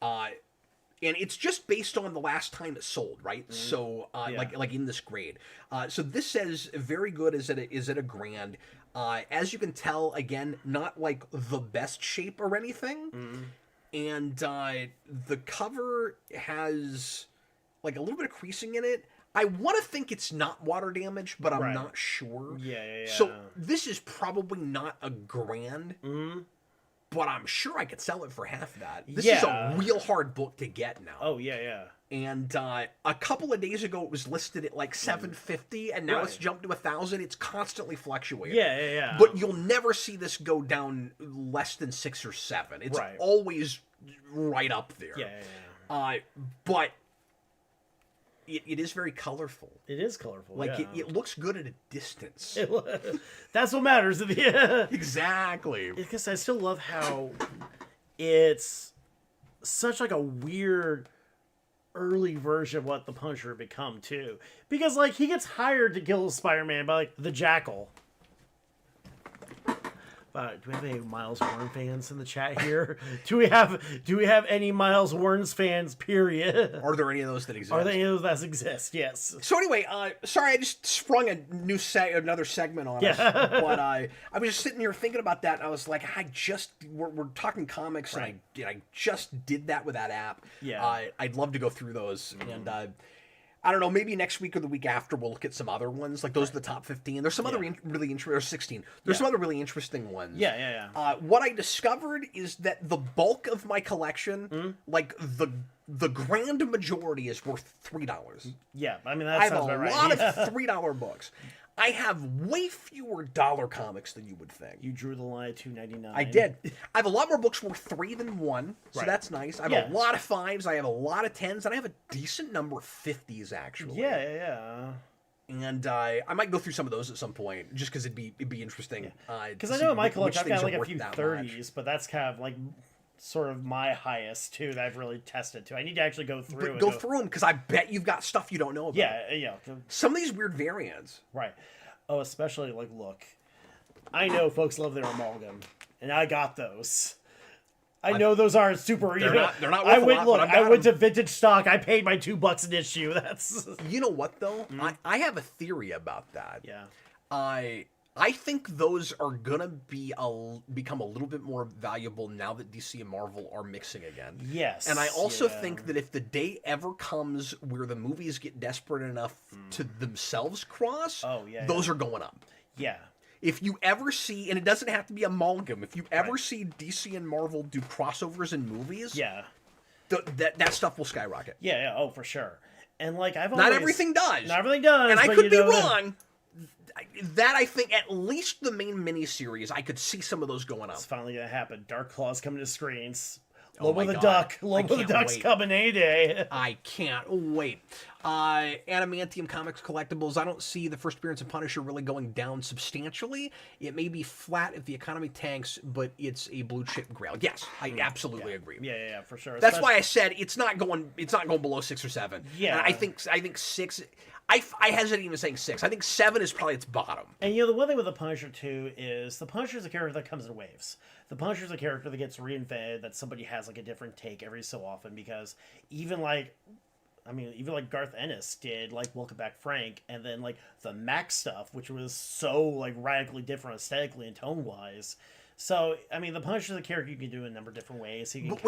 And it's just based on the last time it sold, right? So, like in this grade. So this says very good is at a grand. As you can tell, again, not like the best shape or anything. And the cover has like a little bit of creasing in it. I want to think it's not water damage, but I'm not sure. Yeah. So this is probably not a grand. But I'm sure I could sell it for half that. This is a real hard book to get now. Oh, yeah. And a couple of days ago, it was listed at like $750, and now it's jumped to $1,000. It's constantly fluctuating. Yeah. But you'll never see this go down less than 6 or 7. It's always right up there. Yeah. But it is very colorful. It is colorful. Like it looks good at a distance. That's what matters. Exactly. Because I still love how it's such like a weird early version of what the Punisher had become too. Because like he gets hired to kill Spider-Man by like the Jackal. Do we have any Miles Warren fans in the chat here? Do we have any Miles Warren's fans? Period. Are there any of those that exist? Are there any of those that exist? Yes. So anyway, sorry, I just sprung another segment on us. But I was just sitting here thinking about that, and I was like, we're talking comics, and I just did that with that app. Yeah. I'd love to go through those, and I don't know, maybe next week or the week after we'll look at some other ones. Like those are the top 15. There's some other really interesting, or 16. There's some other really interesting ones. Yeah. What I discovered is that the bulk of my collection, like the grand majority, is worth $3. Yeah, I mean, that I have sounds a about right. lot of $3 books. I have way fewer dollar comics than you would think. You drew the line at $2.99. I did. I have a lot more books worth 3 than 1, so that's nice. I have a lot of 5s, I have a lot of 10s, and I have a decent number of 50s, actually. Yeah. And I might go through some of those at some point, just because it'd be interesting. Because I know in my collection I've got like a few 30s, but that's kind of like sort of my highest too that I've really tested too. I need to actually go through. Go through them because I bet you've got stuff you don't know about. Yeah. Some of these weird variants. Right. Oh, especially like, look, I know folks love their amalgam, and I got those. I know those aren't super. They're not. I went to vintage stock. I paid my $2 an issue. That's. You know what though? I have a theory about that. Yeah. I think those are gonna become a little bit more valuable now that DC and Marvel are mixing again. Yes. And I also think that if the day ever comes where the movies get desperate enough to themselves cross, those are going up. Yeah. If you ever see, and it doesn't have to be amalgam, if you ever see DC and Marvel do crossovers in movies, that stuff will skyrocket. Yeah, oh, for sure. And like not everything does. Not everything does. And I could be wrong. That I think at least the main miniseries, I could see some of those going up. It's finally gonna happen. Dark Claw's coming to screens. Oh Lobo the Duck. Lobo the Duck's coming any day. I can't wait. Adamantium Comics Collectibles. I don't see the first appearance of Punisher really going down substantially. It may be flat if the economy tanks, but it's a blue chip grail. Yes, I absolutely agree. Yeah, for sure. That's why I said it's not going below 6 or 7. Yeah, and I think 6. I hesitate even saying 6. I think 7 is probably its bottom. And the one thing with the Punisher too is the Punisher is a character that comes in waves. The Punisher is a character that gets reinvented, that somebody has like a different take every so often, because even like Garth Ennis did like Welcome Back Frank, and then like the Max stuff, which was so like radically different aesthetically and tone wise. So, I mean, the Punisher is a character you can do in a number of different ways. But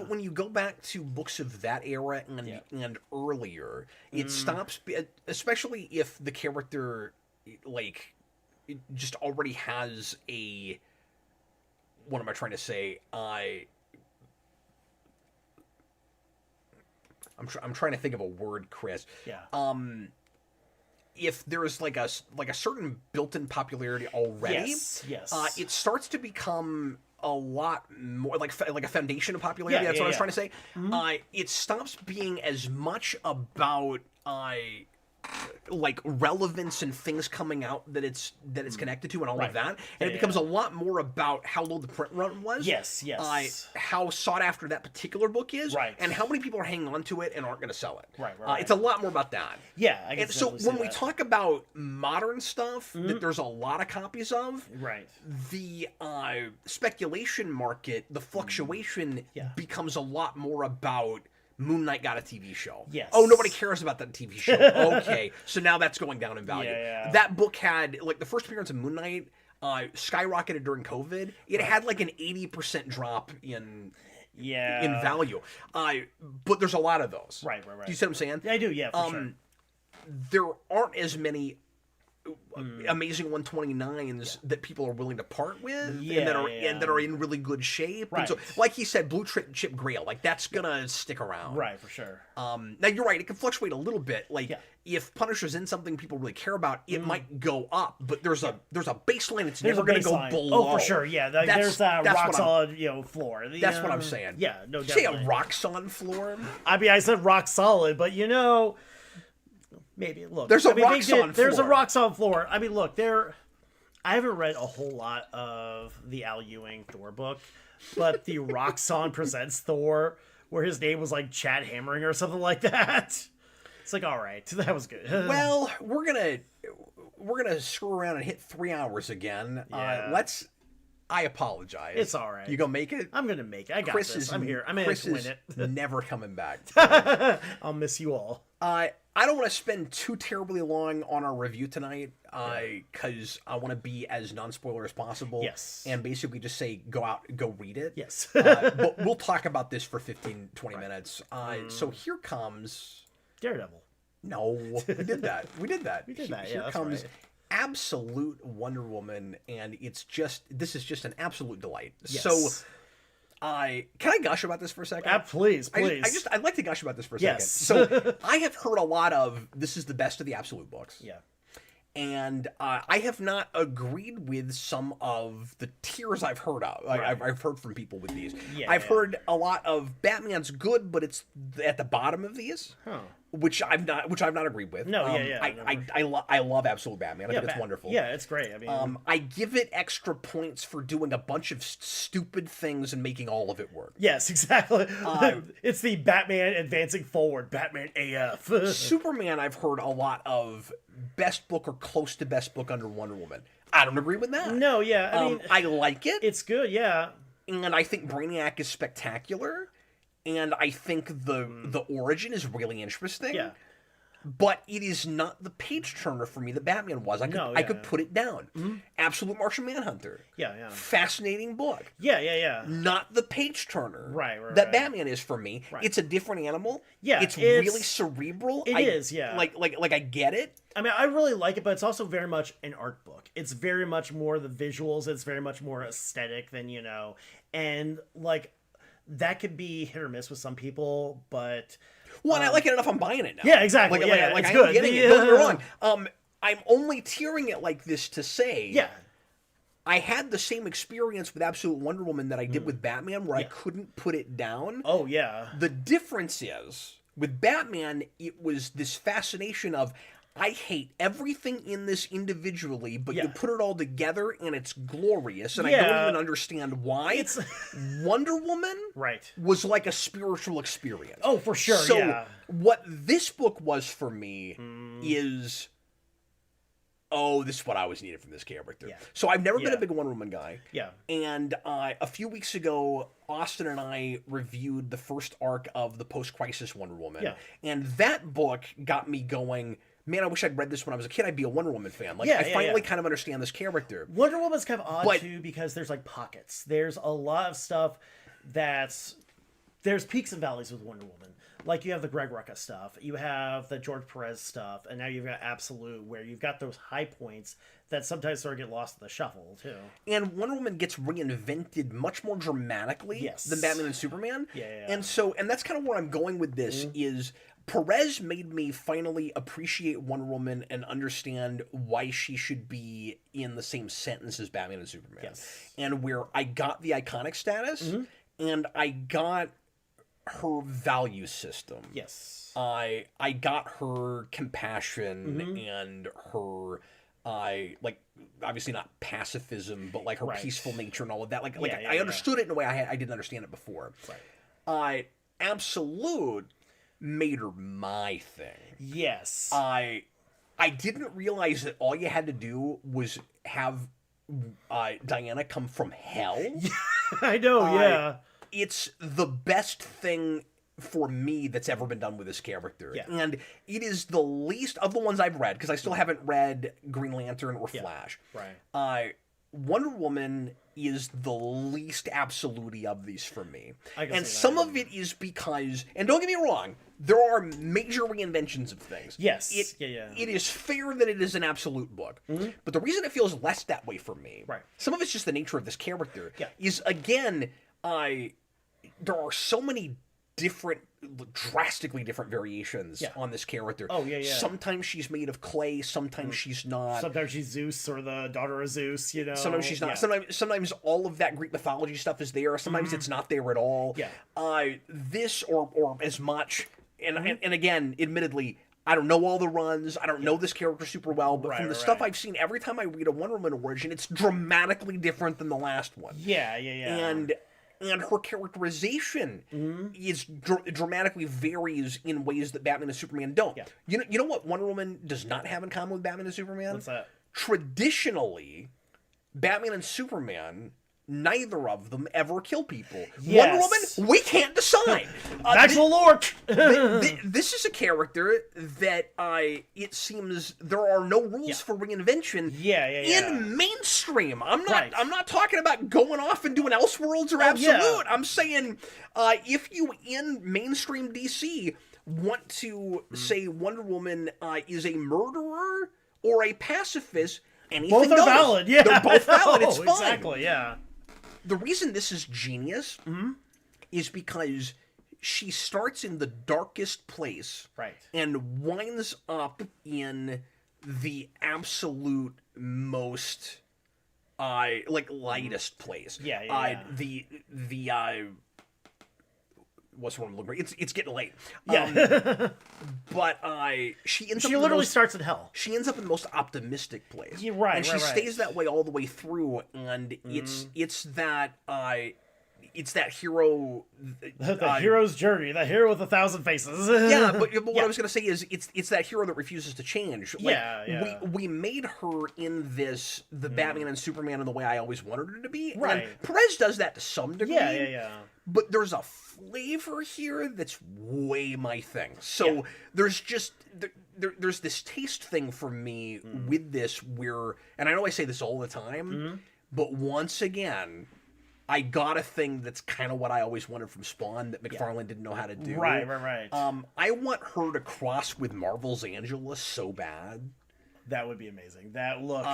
when you go back to books of that era and earlier, it stops, especially if the character, like, it just already has a, what am I trying to say? I'm trying to think of a word, Chris. Yeah. If there's like a certain built-in popularity already, yes. It starts to become a lot more like a foundation of popularity. That's what I was trying to say. It stops being as much about like relevance and things coming out that it's connected to and all of that, and it becomes a lot more about how low the print run was. Yes. How sought after that particular book is, and how many people are hanging on to it and aren't going to sell it. Right. It's a lot more about that. Yeah, I guess. And so when we talk about modern stuff that there's a lot of copies of, the speculation market, the fluctuation becomes a lot more about Moon Knight got a TV show. Yes. Oh, nobody cares about that TV show. Okay, so now that's going down in value. Yeah. That book had, like, the first appearance of Moon Knight skyrocketed during COVID. It had, like, an 80% drop in value. But there's a lot of those. Right. Do you see what I'm saying? Yeah, I do, for sure. There aren't as many Amazing 129s that people are willing to part with, and that are in really good shape. Right. And so, like he said, blue chip grail, like that's gonna stick around. Right, for sure. Now you're right; it can fluctuate a little bit. Like if Punisher's in something people really care about, it might go up, but there's a baseline. It's never gonna go below. Oh, for sure. Yeah, there's that rock solid floor. That's what I'm saying. Yeah, no. Did you say a rock solid floor? I mean, I said rock solid, but maybe look. There's a rock solid floor. There's a rock solid floor. I mean, look, I haven't read a whole lot of the Al Ewing Thor book, but the Rock Solid Presents Thor, where his name was like Chad Hammering or something like that. It's like, all right, that was good. Well, we're gonna screw around and hit 3 hours again. Yeah. I apologize. It's all right. You gonna make it? I'm gonna make it. I got this. I'm here. I'm in it to win it. Never coming back. I'll miss you all. I don't want to spend too terribly long on our review tonight, because I want to be as non-spoiler as possible. Yes. And basically just say, go read it. Yes. But we'll talk about this for 15, 20 minutes. So here comes... Daredevil. No, we did that. Here comes Absolute Wonder Woman, and this is just an absolute delight. Yes. So... can I gush about this for a second? Please. I'd like to gush about this for a second. Yes. So I have heard a lot of this is the best of the Absolute books. Yeah. And I have not agreed with some of the tiers I've heard of. I've heard from people with these. I've heard a lot of Batman's good, but it's at the bottom of these. Huh. which I've not agreed with. No, I love Absolute Batman. I think it's wonderful. Yeah, it's great. I mean, I give it extra points for doing a bunch of stupid things and making all of it work. Yes, exactly. It's the Batman advancing forward, Batman AF. Superman, I've heard a lot of best book or close to best book under Wonder Woman. I don't agree with that. No, yeah, I mean, I like it. It's good, yeah. And I think Brainiac is spectacular. And I think the origin is really interesting. Yeah. But it is not the page turner for me that Batman was. I could put it down. Absolute Martian Manhunter. Yeah. Fascinating book. Yeah. Not the page turner. Right. That Batman is for me. Right. It's a different animal. Yeah. It's really cerebral. It is, yeah. Like I get it. I mean, I really like it, but it's also very much an art book. It's very much more the visuals. It's very much more aesthetic than, and like that could be hit or miss with some people, but well, I like it enough. I'm buying it now. Yeah, exactly. Like I'm good. Getting it. Don't get me wrong. I'm only tearing it like this to say, yeah, I had the same experience with Absolute Wonder Woman that I did with Batman, where I couldn't put it down. Oh yeah. The difference is with Batman, it was this fascination of, I hate everything in this individually, but you put it all together and it's glorious, and I don't even understand why. Wonder Woman was like a spiritual experience. Oh, for sure, So what this book was for me is, this is what I always needed from this character. Yeah. So I've never been a big Wonder Woman guy. Yeah. And a few weeks ago, Austin and I reviewed the first arc of the post-crisis Wonder Woman. Yeah. And that book got me going, man, I wish I'd read this when I was a kid. I'd be a Wonder Woman fan. I finally kind of understand this character. Wonder Woman's kind of odd, too, because there's, pockets. There's a lot of stuff there's peaks and valleys with Wonder Woman. Like, you have the Greg Rucka stuff. You have the George Perez stuff. And now you've got Absolute, where you've got those high points that sometimes sort of get lost in the shuffle, too. And Wonder Woman gets reinvented much more dramatically than Batman and Superman. Yeah. And that's kind of where I'm going with this, is Perez made me finally appreciate Wonder Woman and understand why she should be in the same sentence as Batman and Superman. Yes. And where I got the iconic status, and I got her value system. Yes. I got her compassion and her obviously not pacifism, but her peaceful nature and all of that. I understood it in a way I didn't understand it before. Right. Absolute made her my thing. Yes. I didn't realize that all you had to do was have Diana come from hell. I know, It's the best thing for me that's ever been done with this character. Yeah. And it is the least of the ones I've read, because I still haven't read Green Lantern or Flash. Right. Wonder Woman is the least absolute of these for me. And see some that. of it is because, and don't get me wrong, there are major reinventions of things. Yes. It is fair that it is an absolute book. But the reason it feels less that way for me, some of it's just the nature of this character, is, again, there are so many drastically different variations on this character. Oh, yeah. Sometimes she's made of clay, sometimes she's not. Sometimes she's Zeus or the daughter of Zeus, Sometimes she's not. Sometimes all of that Greek mythology stuff is there. Sometimes it's not there at all. This or as much, and again, admittedly, I don't know all the runs. I don't know this character super well, but from the stuff I've seen, every time I read a Wonder Woman origin, it's dramatically different than the last one. Yeah. And her characterization is dramatically varies in ways that Batman and Superman don't. Yeah. You know what Wonder Woman does not have in common with Batman and Superman? What's that? Traditionally, Batman and Superman, neither of them ever kill people. Yes. Wonder Woman, we can't decide. Maxwell Lord. This is a character that it seems there are no rules for reinvention. In mainstream. I'm not talking about going off and doing Elseworlds or Absolute. I'm saying if you in mainstream DC want to say Wonder Woman is a murderer or a pacifist, anything both are goes. valid. Yeah, they're both valid. It's fine. Exactly. Yeah. The reason this is genius is because she starts in the darkest place and winds up in the absolute most lightest place. The what's the one I'm looking for? It's getting late. Yeah. But she literally starts in hell. She ends up in the most optimistic place. Yeah, right. And she stays that way all the way through. And it's that hero. The hero's journey. The hero with 1,000 faces. Yeah, but what I was gonna say is it's that hero that refuses to change. Like, we made her in this the Batman and Superman in the way I always wanted her to be. Right. And Perez does that to some degree. Yeah. But there's a flavor here that's way my thing. So there's just there's this taste thing for me with this where, and I know I say this all the time, but once again, I got a thing that's kind of what I always wanted from Spawn that McFarlane didn't know how to do. Right. I want her to cross with Marvel's Angela so bad. That would be amazing. That look.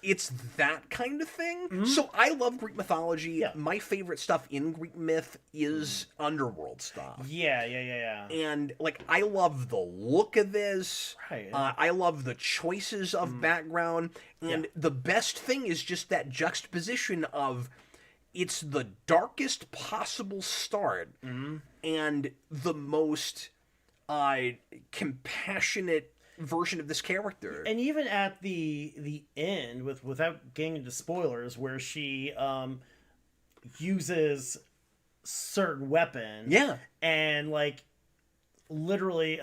It's that kind of thing. So I love Greek mythology. Yeah. My favorite stuff in Greek myth is underworld stuff. Yeah. And like, I love the look of this. Right. I love the choices of background. And the best thing is just that juxtaposition of it's the darkest possible start and the most compassionate version of this character. And even at the end, without getting into spoilers, where she uses certain weapons, and like literally,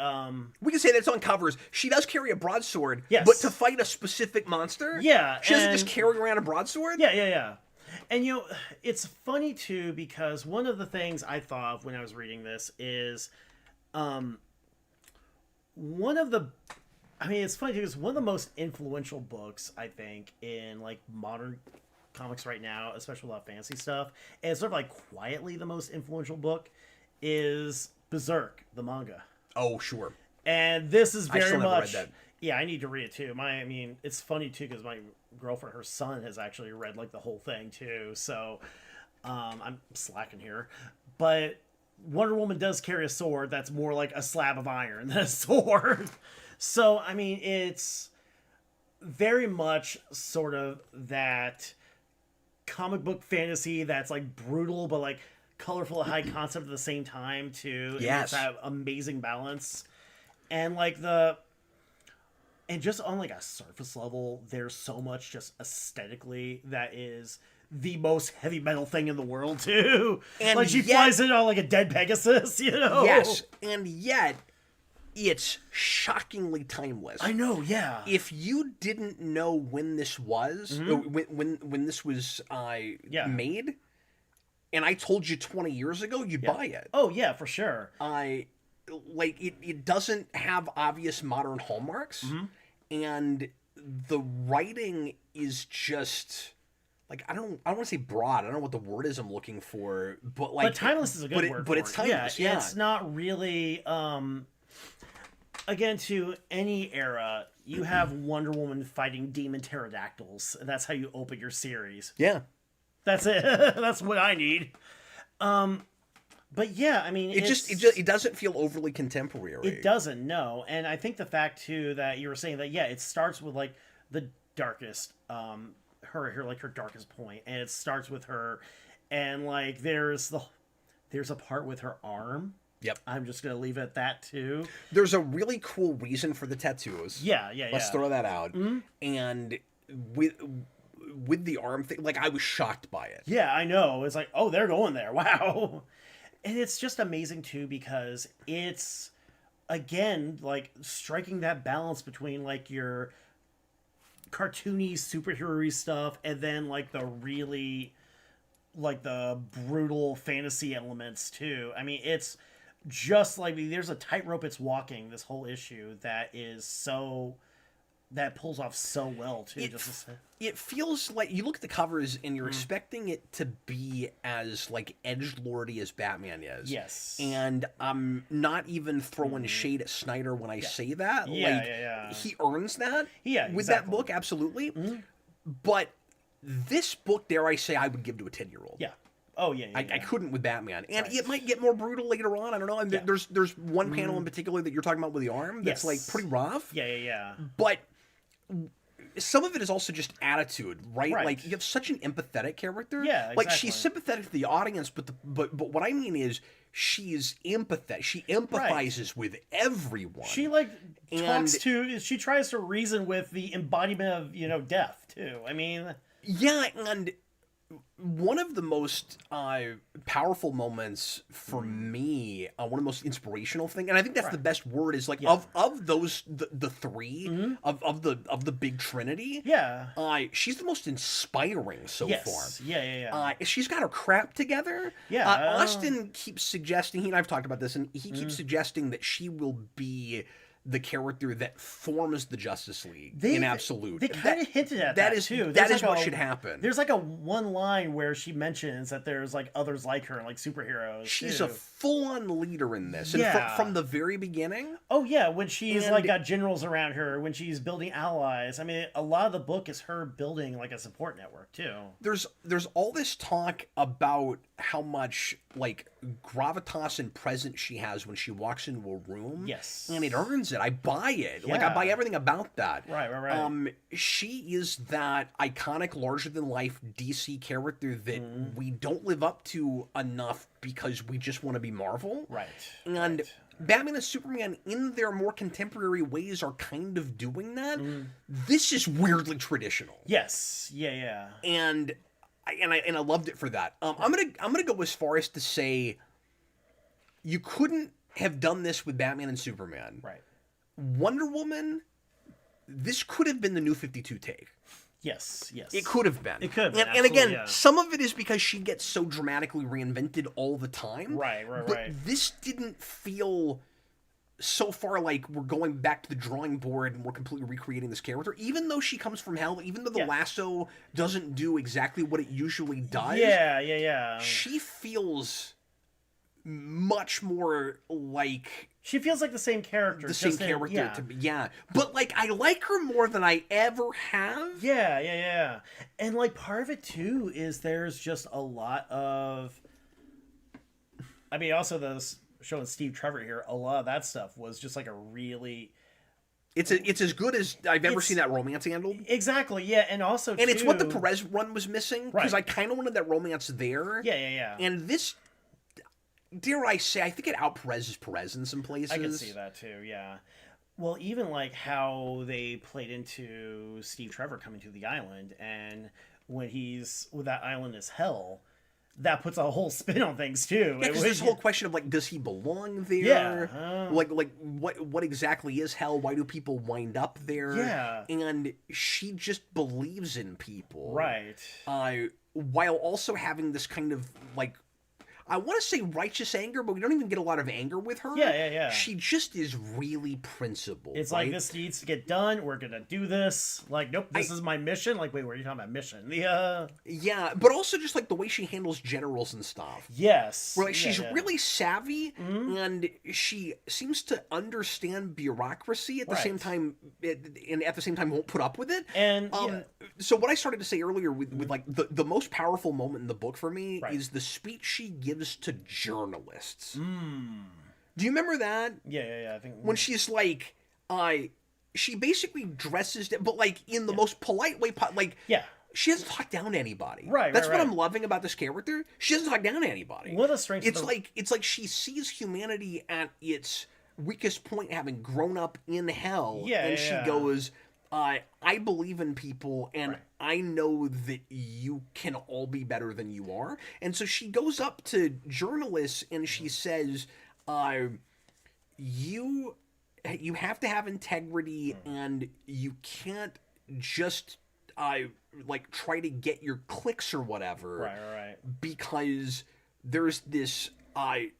we can say that it's on covers. She does carry a broadsword, yes, but to fight a specific monster, she doesn't just carry around a broadsword. Yeah. And you know, it's funny too because one of the things I thought of when I was reading this is, it's funny too because one of the most influential books I think in like modern comics right now, especially a lot of fantasy stuff, and sort of like quietly the most influential book is Berserk, the manga. Oh, sure. And this is very still never much. read that. Yeah, I need to read it too. It's funny too because my girlfriend, her son, has actually read like the whole thing too. So, I'm slacking here, but Wonder Woman does carry a sword that's more like a slab of iron than a sword. So, it's very much sort of that comic book fantasy that's like brutal but like colorful and high concept at the same time too. Yes. And it's that amazing balance. And and just on like a surface level, there's so much just aesthetically that is the most heavy metal thing in the world too. And like she flies in on like a dead Pegasus, you know? Yes, and yet it's shockingly timeless. I know, yeah. If you didn't know when this was, when this was made, and I told you 20 years ago, you'd buy it. Oh yeah, for sure. It doesn't have obvious modern hallmarks, and the writing is just like I don't want to say broad. I don't know what the word is I'm looking for, but timeless is a good word. But it's timeless. Yeah, it's not really. Again, to any era, you have Wonder Woman fighting demon pterodactyls, and that's how you open your series. Yeah, that's it. That's what I need. But yeah, it doesn't feel overly contemporary. It doesn't, no. And I think the fact too that you were saying that it starts with like the darkest, her darkest point, and it starts with her, and like there's a part with her arm. Yep. I'm just gonna leave it at that too. There's a really cool reason for the tattoos. Yeah. Let's throw that out. And with the arm thing, like I was shocked by it. Yeah, I know. It's like, oh, they're going there. Wow. And it's just amazing too because it's again like striking that balance between like your cartoony superhero stuff and then like the really like the brutal fantasy elements too. It's just like there's a tightrope it's walking this whole issue that pulls off so well too. It feels like you look at the covers and you're expecting it to be as like edgelordy as Batman is. Yes. And I'm not even throwing shade at Snyder when I say that. Yeah. He earns that. Yeah, with that book, absolutely. But this book, dare I say, I would give to a 10-year-old. Yeah. Oh yeah. I couldn't with Batman, and it might get more brutal later on. I don't know. And there's one panel in particular that you're talking about with the arm that's like pretty rough. Yeah. But some of it is also just attitude, right? Like, you have such an empathetic character. Yeah, exactly. Like, she's sympathetic to the audience, but what I mean is she's empathetic. She empathizes with everyone. She she tries to reason with the embodiment of, death too. I mean, yeah, and one of the most powerful moments for me, one of the most inspirational things, and I think that's the best word, is like of those the three of the big trinity. Yeah, she's the most inspiring so far. Yeah. She's got her crap together. Yeah, Austin keeps suggesting, he and I've talked about this, and he keeps suggesting that she will be the character that forms the Justice League in Absolute. They kind of hinted at that too. That is what should happen. There's like a one line where she mentions that there's like others like her, like superheroes. She's a full-on leader in this, and from the very beginning. Oh yeah, when she's like got generals around her, when she's building allies. I mean, a lot of the book is her building like a support network too. There's all this talk about how much like gravitas and presence she has when she walks into a room. Yes, and it earns it. I buy it. Yeah. Like, I buy everything about that. Right. She is that iconic, larger-than-life DC character that we don't live up to enough because we just want to be Marvel. Right. And Batman and Superman, in their more contemporary ways, are kind of doing that. This is weirdly traditional. Yes. Yeah. And I loved it for that. I'm gonna go as far as to say you couldn't have done this with Batman and Superman. Right. Wonder Woman, this could have been the New 52 take. Yes. It could have been. It could have been. And again, some of it is because she gets so dramatically reinvented all the time. Right. But this didn't feel so far like we're going back to the drawing board and we're completely recreating this character. Even though she comes from hell, even though the lasso doesn't do exactly what it usually does. Yeah. She feels much more like... She feels like the same character. To me, But, like, I like her more than I ever have. Yeah. And, like, part of it, too, is there's just a lot of... I mean, also those showing Steve Trevor here, a lot of that stuff was just, like, a really... It's as good as I've ever seen that romance handled. Exactly, yeah, and also, and it's what the Perez run was missing, because I kind of wanted that romance there. Yeah. And this... Dare I say, I think it out-Perez's Perez in some places. I can see that too, yeah. Well, even like how they played into Steve Trevor coming to the island, and when that island is hell, that puts a whole spin on things too. Yeah, because this whole question of like, does he belong there? Yeah. Like what exactly is hell? Why do people wind up there? Yeah. And she just believes in people. Right. While also having this kind of like, I want to say righteous anger, but we don't even get a lot of anger with her. Yeah. She just is really principled. It's like, this needs to get done. We're going to do this. Like, nope, this is my mission. Like, wait, what are you talking about? Mission? Yeah, but also just like the way she handles generals and stuff. Yes. Where like, she's really savvy, and she seems to understand bureaucracy at the same time, and at the same time won't put up with it. And so what I started to say earlier with like the most powerful moment in the book for me is the speech she gives to journalists. Do you remember that? Yeah. I think when she's like, she basically dresses, but like in the most polite way. She doesn't talk down to anybody. Right. That's what I'm loving about this character. She doesn't talk down to anybody. What a strength! It's like she sees humanity at its weakest point, having grown up in hell. And she goes, I believe in people, and I know that you can all be better than you are. And so she goes up to journalists and she says, you have to have integrity, and you can't just like try to get your clicks or whatever. Right. Because there's this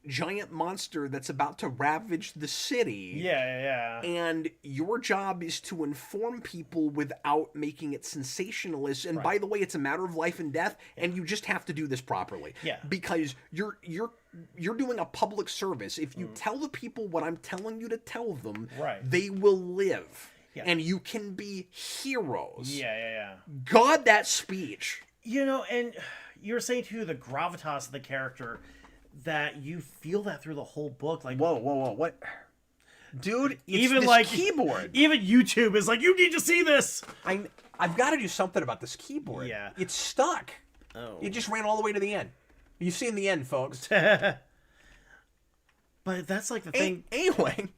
giant monster that's about to ravage the city. Yeah. And your job is to inform people without making it sensationalist. And by the way, it's a matter of life and death, and you just have to do this properly. Yeah. Because you're doing a public service. If you tell the people what I'm telling you to tell them, they will live. Yeah. And you can be heroes. Yeah. God, that speech. And you're saying too, the gravitas of the character, that you feel that through the whole book. Like, whoa, what, dude? It's even this like keyboard. Even YouTube is like, you need to see this. I've got to do something about this keyboard. Yeah. It's stuck. Oh. It just ran all the way to the end. You've seen the end, folks. But that's like the thing. Anyway,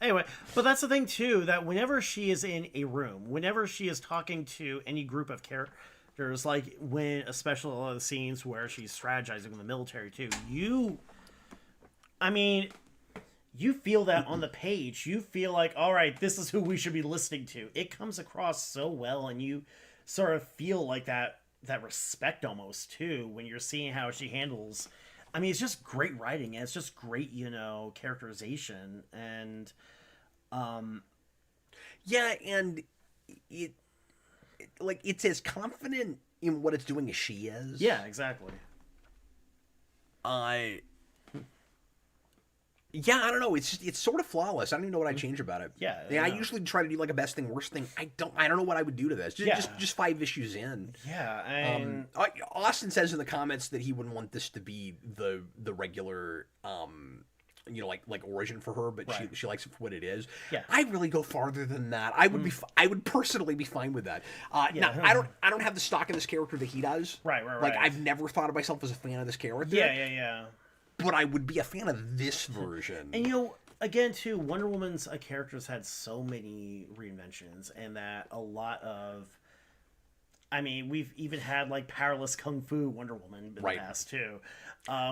but that's the thing too, that whenever she is in a room, whenever she is talking to any group of characters, like when, especially a lot of the scenes where she's strategizing with the military too, you feel that on the page. You feel like, all right, this is who we should be listening to. It comes across so well, and you sort of feel like that respect almost too when you're seeing how she handles. I mean, it's just great writing, and it's just great, characterization, and yeah, and it's as confident in what it's doing as she is. Yeah, exactly. Yeah, I don't know. It's sort of flawless. I don't even know what I'd change about it. Yeah, I usually try to do like a best thing, worst thing. I don't know what I would do to this. Just 5 issues in. Yeah, Austin says in the comments that he wouldn't want this to be the regular, like origin for her, but right. she likes it for what it is. Yeah, I really go farther than that. I would I would personally be fine with that. Now I don't have the stock of this character that he does. Right. Like I've never thought of myself as a fan of this character. Yeah. But I would be a fan of this version. And again, too, Wonder Woman's characters had so many reinventions, and that a lot of, we've even had like powerless kung fu Wonder Woman in the past too.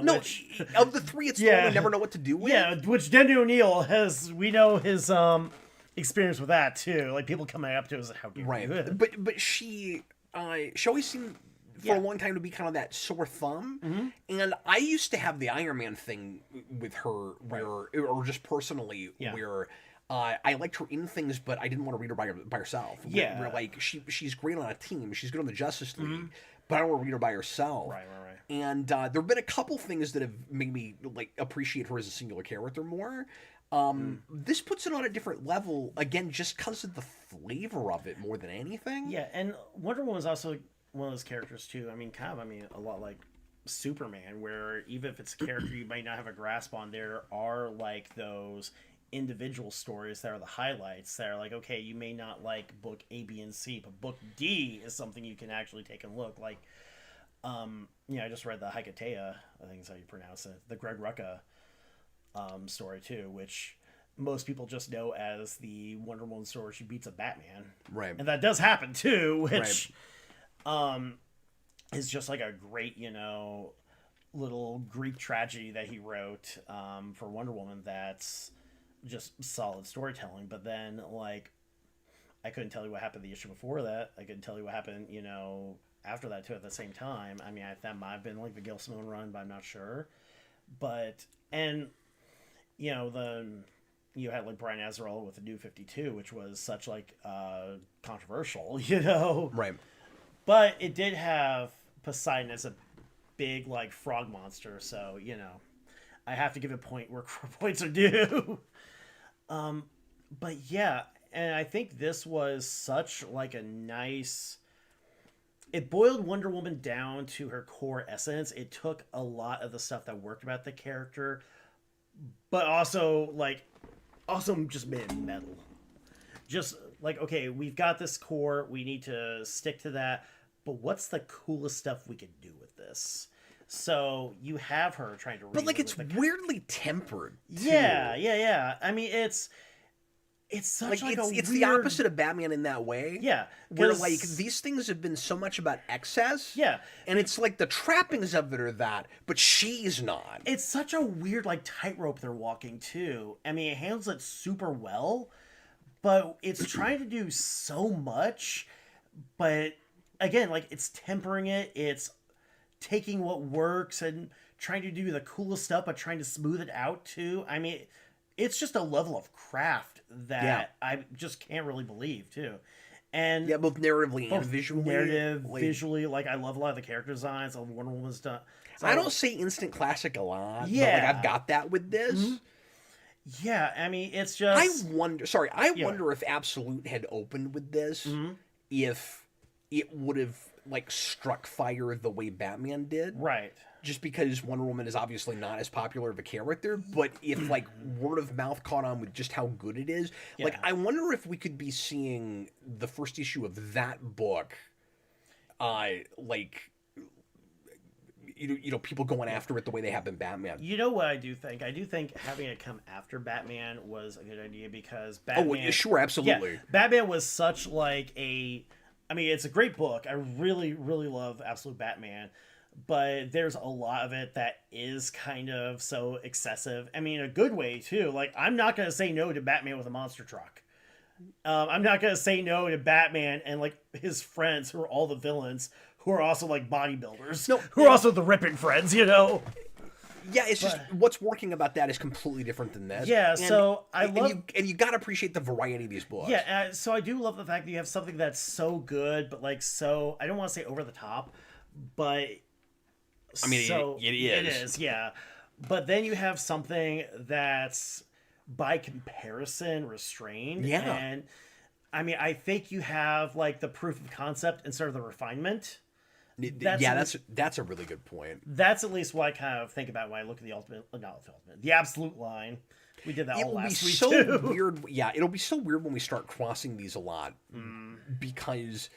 Which, of the three, it's the one we never know what to do with. Yeah, which Denny O'Neil we know his experience with that too. Like people coming up to us, how dare you? But she always seemed for a long time to be kind of that sore thumb. And I used to have the Iron Man thing with her or just personally where I liked her in things, but I didn't want to read her by herself. Yeah. Where like she's great on a team. She's good on the Justice League, but I don't want to read her by herself. Right. And there have been a couple things that have made me like appreciate her as a singular character more. This puts it on a different level, again, just because of the flavor of it more than anything. Yeah, and Wonder Woman is also one of those characters too. A lot like Superman, where even if it's a character you might not have a grasp on, there are like those individual stories that are the highlights that are like, okay, you may not like book A, B, and C, but book D is something you can actually take a look. Like, I just read the Hikatea, I think is how you pronounce it, the Greg Rucka story too, which most people just know as the Wonder Woman story she beats a Batman. Right. And that does happen too, which is just like a great, little Greek tragedy that he wrote for Wonder Woman that's just solid storytelling. But then, like, I couldn't tell you what happened the issue before that. I couldn't tell you what happened, after that, too, at the same time. That might have been, like, the Gail Simone run, but I'm not sure. But, and, you had, like, Brian Azzarello with the New 52, which was such, like, controversial, Right. But it did have Poseidon as a big, like, frog monster, so, I have to give a point where points are due. But, yeah, and I think this was such, like, a nice... It boiled Wonder Woman down to her core essence. It took a lot of the stuff that worked about the character, but also just made it metal. Just, like, okay, we've got this core, we need to stick to that, but what's the coolest stuff we could do with this? So you have her trying to... But, like, it's weirdly tempered, too. Yeah. It's such like it's weird... the opposite of Batman in that way. Yeah. Where, like, these things have been so much about excess. Yeah. And it's like the trappings of it are that, but she's not. It's such a weird, like, tightrope they're walking, too. It handles it super well, but it's trying to do so much, but, again, like, it's tempering it, it's taking what works and trying to do the coolest stuff, but trying to smooth it out, too. It's just a level of craft that I just can't really believe, too. And both narratively and visually. Visually, like, I love a lot of the character designs. I love Wonder Woman's done. So I don't say instant classic a lot. Yeah. But, like, I've got that with this. Mm-hmm. Yeah, it's just... I wonder if Absolute had opened with this, if it would have, like, struck fire the way Batman did. Right. Just because Wonder Woman is obviously not as popular of a character, but if, like, word of mouth caught on with just how good it is, like, I wonder if we could be seeing the first issue of that book like people going after it the way they have been Batman. You know what I do think? I do think having it come after Batman was a good idea because Batman... Oh, sure, absolutely. Yeah, Batman was such like a... I mean, it's a great book. I really, really love Absolute Batman. But there's a lot of it that is kind of so excessive. I mean, in a good way, too. Like, I'm not going to say no to Batman with a monster truck. I'm not going to say no to Batman and, like, his friends who are all the villains who are also, like, bodybuilders. Who are also the ripping friends, you know? Yeah, it's just what's working about that is completely different than this. Yeah, and, so I love... And you gotta appreciate the variety of these books. Yeah, so I do love the fact that you have something that's so good, but, like, so... I don't want to say over the top, but... I mean, so, it is. It is, yeah. But then you have something that's, by comparison, restrained. Yeah. And, I mean, I think you have, like, the proof of concept instead of the refinement. That's a really good point. That's at least what I kind of think about when I look at the Absolute line. We did that all last week, too. It'll be so weird. Yeah, it'll be so weird when we start crossing these a lot. Because...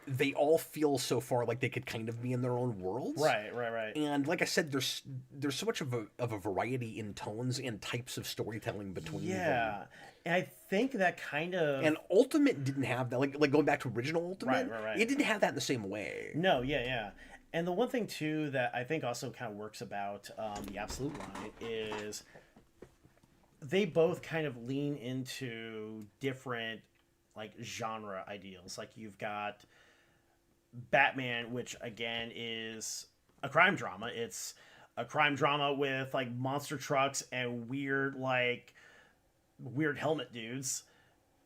they all feel so far like they could kind of be in their own worlds. Right. And like I said, there's so much of a variety in tones and types of storytelling between them. Yeah. And I think that kind of... And Ultimate didn't have that. Like going back to original Ultimate, right. It didn't have that in the same way. No, yeah. And the one thing, too, that I think also kind of works about the Absolute line is they both kind of lean into different... like genre ideals. Like you've got Batman, which again is a crime drama. It's a crime drama with like monster trucks and weird helmet dudes.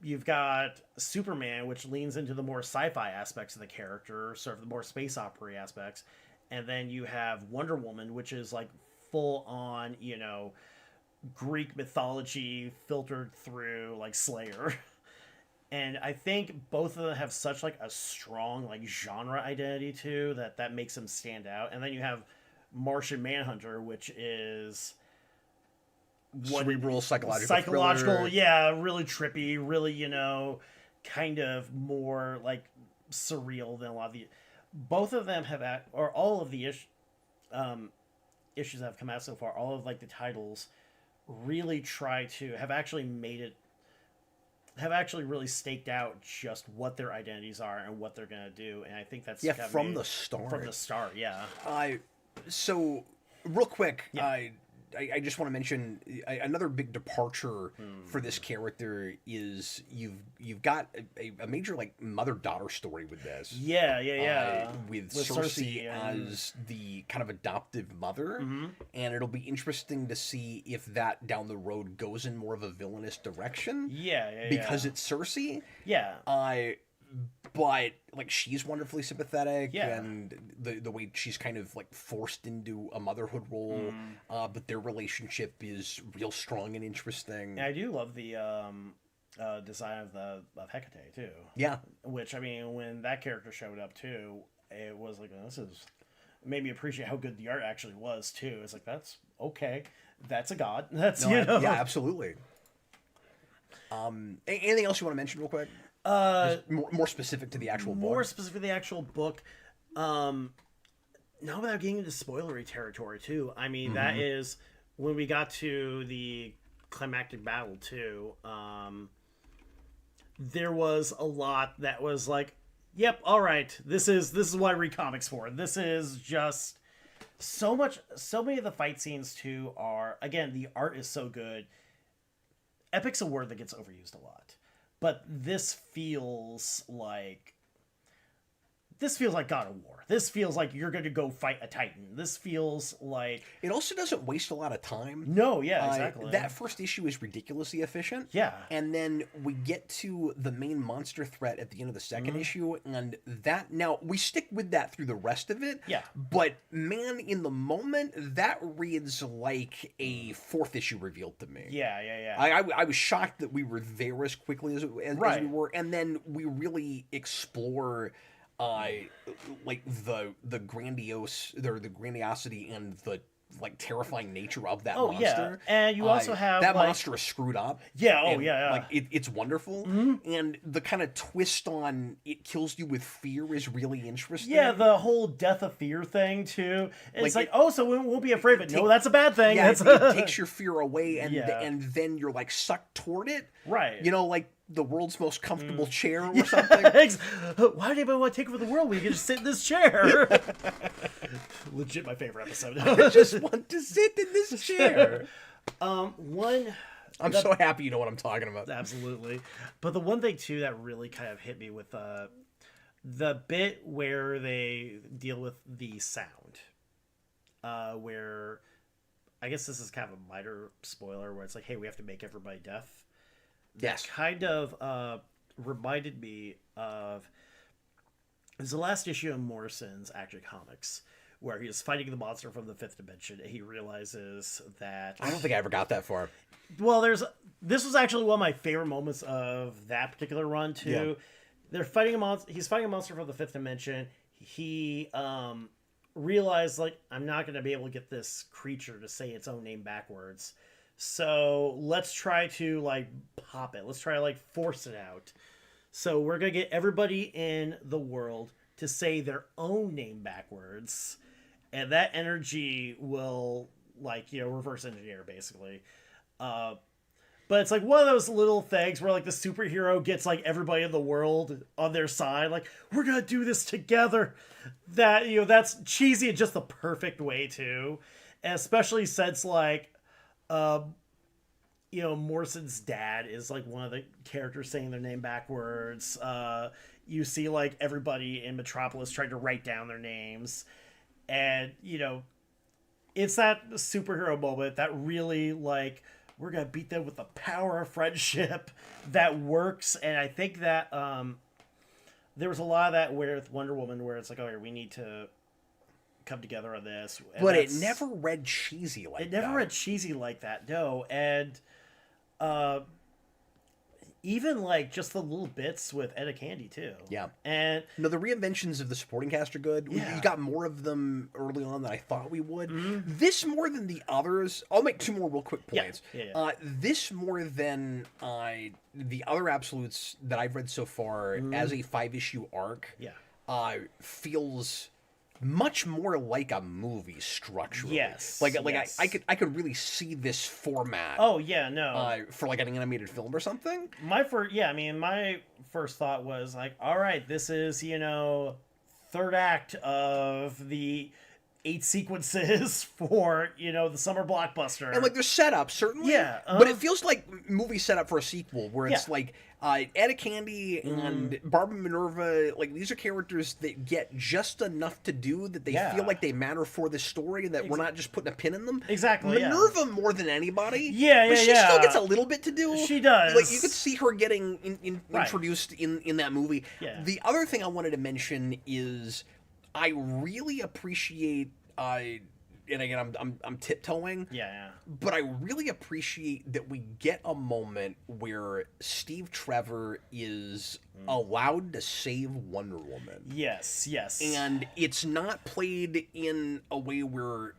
You've got Superman, which leans into the more sci-fi aspects of the character, sort of the more space opera aspects. And then you have Wonder Woman, which is like full on, Greek mythology filtered through like Slayer. And I think both of them have such like a strong like genre identity too that makes them stand out. And then you have Martian Manhunter, which is cerebral psychological thriller. Yeah, really trippy, really kind of more like surreal than a lot of the. Both of them have all of the issues that have come out so far. All of like the titles really try to have actually really staked out just what their identities are and what they're going to do. And I think that's... from the start. From the start, yeah. So, real quick, I just want to mention another big departure for this character is you've got a major like mother-daughter story with this. Yeah. With Cersei as the kind of adoptive mother, and it'll be interesting to see if that down the road goes in more of a villainous direction. Because it's Cersei. But like she's wonderfully sympathetic, and the way she's kind of like forced into a motherhood role, but their relationship is real strong and interesting. And I do love the design of Hecate too. Yeah, which I mean, when that character showed up too, it was like made me appreciate how good the art actually was too. It's like that's okay, that's a god. Yeah, absolutely. Anything else you want to mention real quick? More specific to the actual book. More specific to the actual book. Not without getting into spoilery territory too. I mean, that is when we got to the climactic battle too. There was a lot that was like, "Yep, all right. This is what I read comics for." This is just so many of the fight scenes too are, again, the art is so good. Epic's a word that gets overused a lot. But this feels like God of War. This feels like you're going to go fight a Titan. This feels like... It also doesn't waste a lot of time. No, yeah, exactly. That first issue is ridiculously efficient. Yeah. And then we get to the main monster threat at the end of the second issue, and that... Now, we stick with that through the rest of it. Yeah. But, man, in the moment, that reads like a fourth issue revealed to me. Yeah. I was shocked that we were there as quickly as we were, and then we really explore... like the grandiosity and the like terrifying nature of that monster. Yeah, and you also have that monster is screwed up. Yeah, Like it's wonderful, and the kind of twist on it kills you with fear is really interesting. Yeah, the whole death of fear thing too. It's like so we won't be afraid of it. No, that's a bad thing. Yeah, it takes your fear away, and then you're like sucked toward it. Right. You know, like the world's most comfortable chair or something. Why do anybody want to take over the world when you can just sit in this chair? Legit my favorite episode. I just want to sit in this chair. I'm so happy you know what I'm talking about. Absolutely. But the one thing too that really kind of hit me with the bit where they deal with the sound. Where I guess this is kind of a minor spoiler where it's like, hey, we have to make everybody deaf. Yes. That kind of reminded me of it was the last issue of Morrison's Action Comics where he was fighting the monster from the fifth dimension and he realizes that I don't think I ever got that far. Well, this was actually one of my favorite moments of that particular run too. Yeah. They're fighting a monster. He's fighting a monster from the fifth dimension. He realized like I'm not going to be able to get this creature to say its own name backwards. So let's try to like pop it. Let's try to like force it out. So we're going to get everybody in the world to say their own name backwards. And that energy will like, reverse engineer basically. But it's like one of those little things where like the superhero gets like everybody in the world on their side. Like, we're going to do this together. That, that's cheesy in just the perfect way too. And especially since like, Morrison's dad is like one of the characters saying their name backwards. You see like everybody in Metropolis trying to write down their names, and it's that superhero moment that really like we're gonna beat them with the power of friendship that works. And I think that there was a lot of that with Wonder Woman where it's like, oh, we need to come together on this, but it never read cheesy like that. It never read cheesy like that, no. And even like just the little bits with Etta Candy too. Yeah. And no, the reinventions of the supporting cast are good. Yeah. You got more of them early on than I thought we would. This more than the others. I'll make two more real quick points. Yeah. This more than the other absolutes that I've read so far as a 5-issue arc. Yeah. Feels much more like a movie structurally. Yes. Yes. I could really see this format. Oh yeah, no. For like an animated film or something. My first thought was like, all right, this is, third act of the 8 sequences for, the summer blockbuster. And like there's setup, certainly. Yeah. But it feels like movie setup for a sequel where it's like Etta Candy and Barbara Minerva, like these are characters that get just enough to do that they feel like they matter for the story, that we're not just putting a pin in them. Exactly. Minerva more than anybody. But she still gets a little bit to do. She does. Like you could see her getting introduced in that movie. Yeah. The other thing I wanted to mention is I really appreciate and again, I'm tiptoeing. Yeah. But I really appreciate that we get a moment where Steve Trevor is allowed to save Wonder Woman. Yes. And it's not played in a way where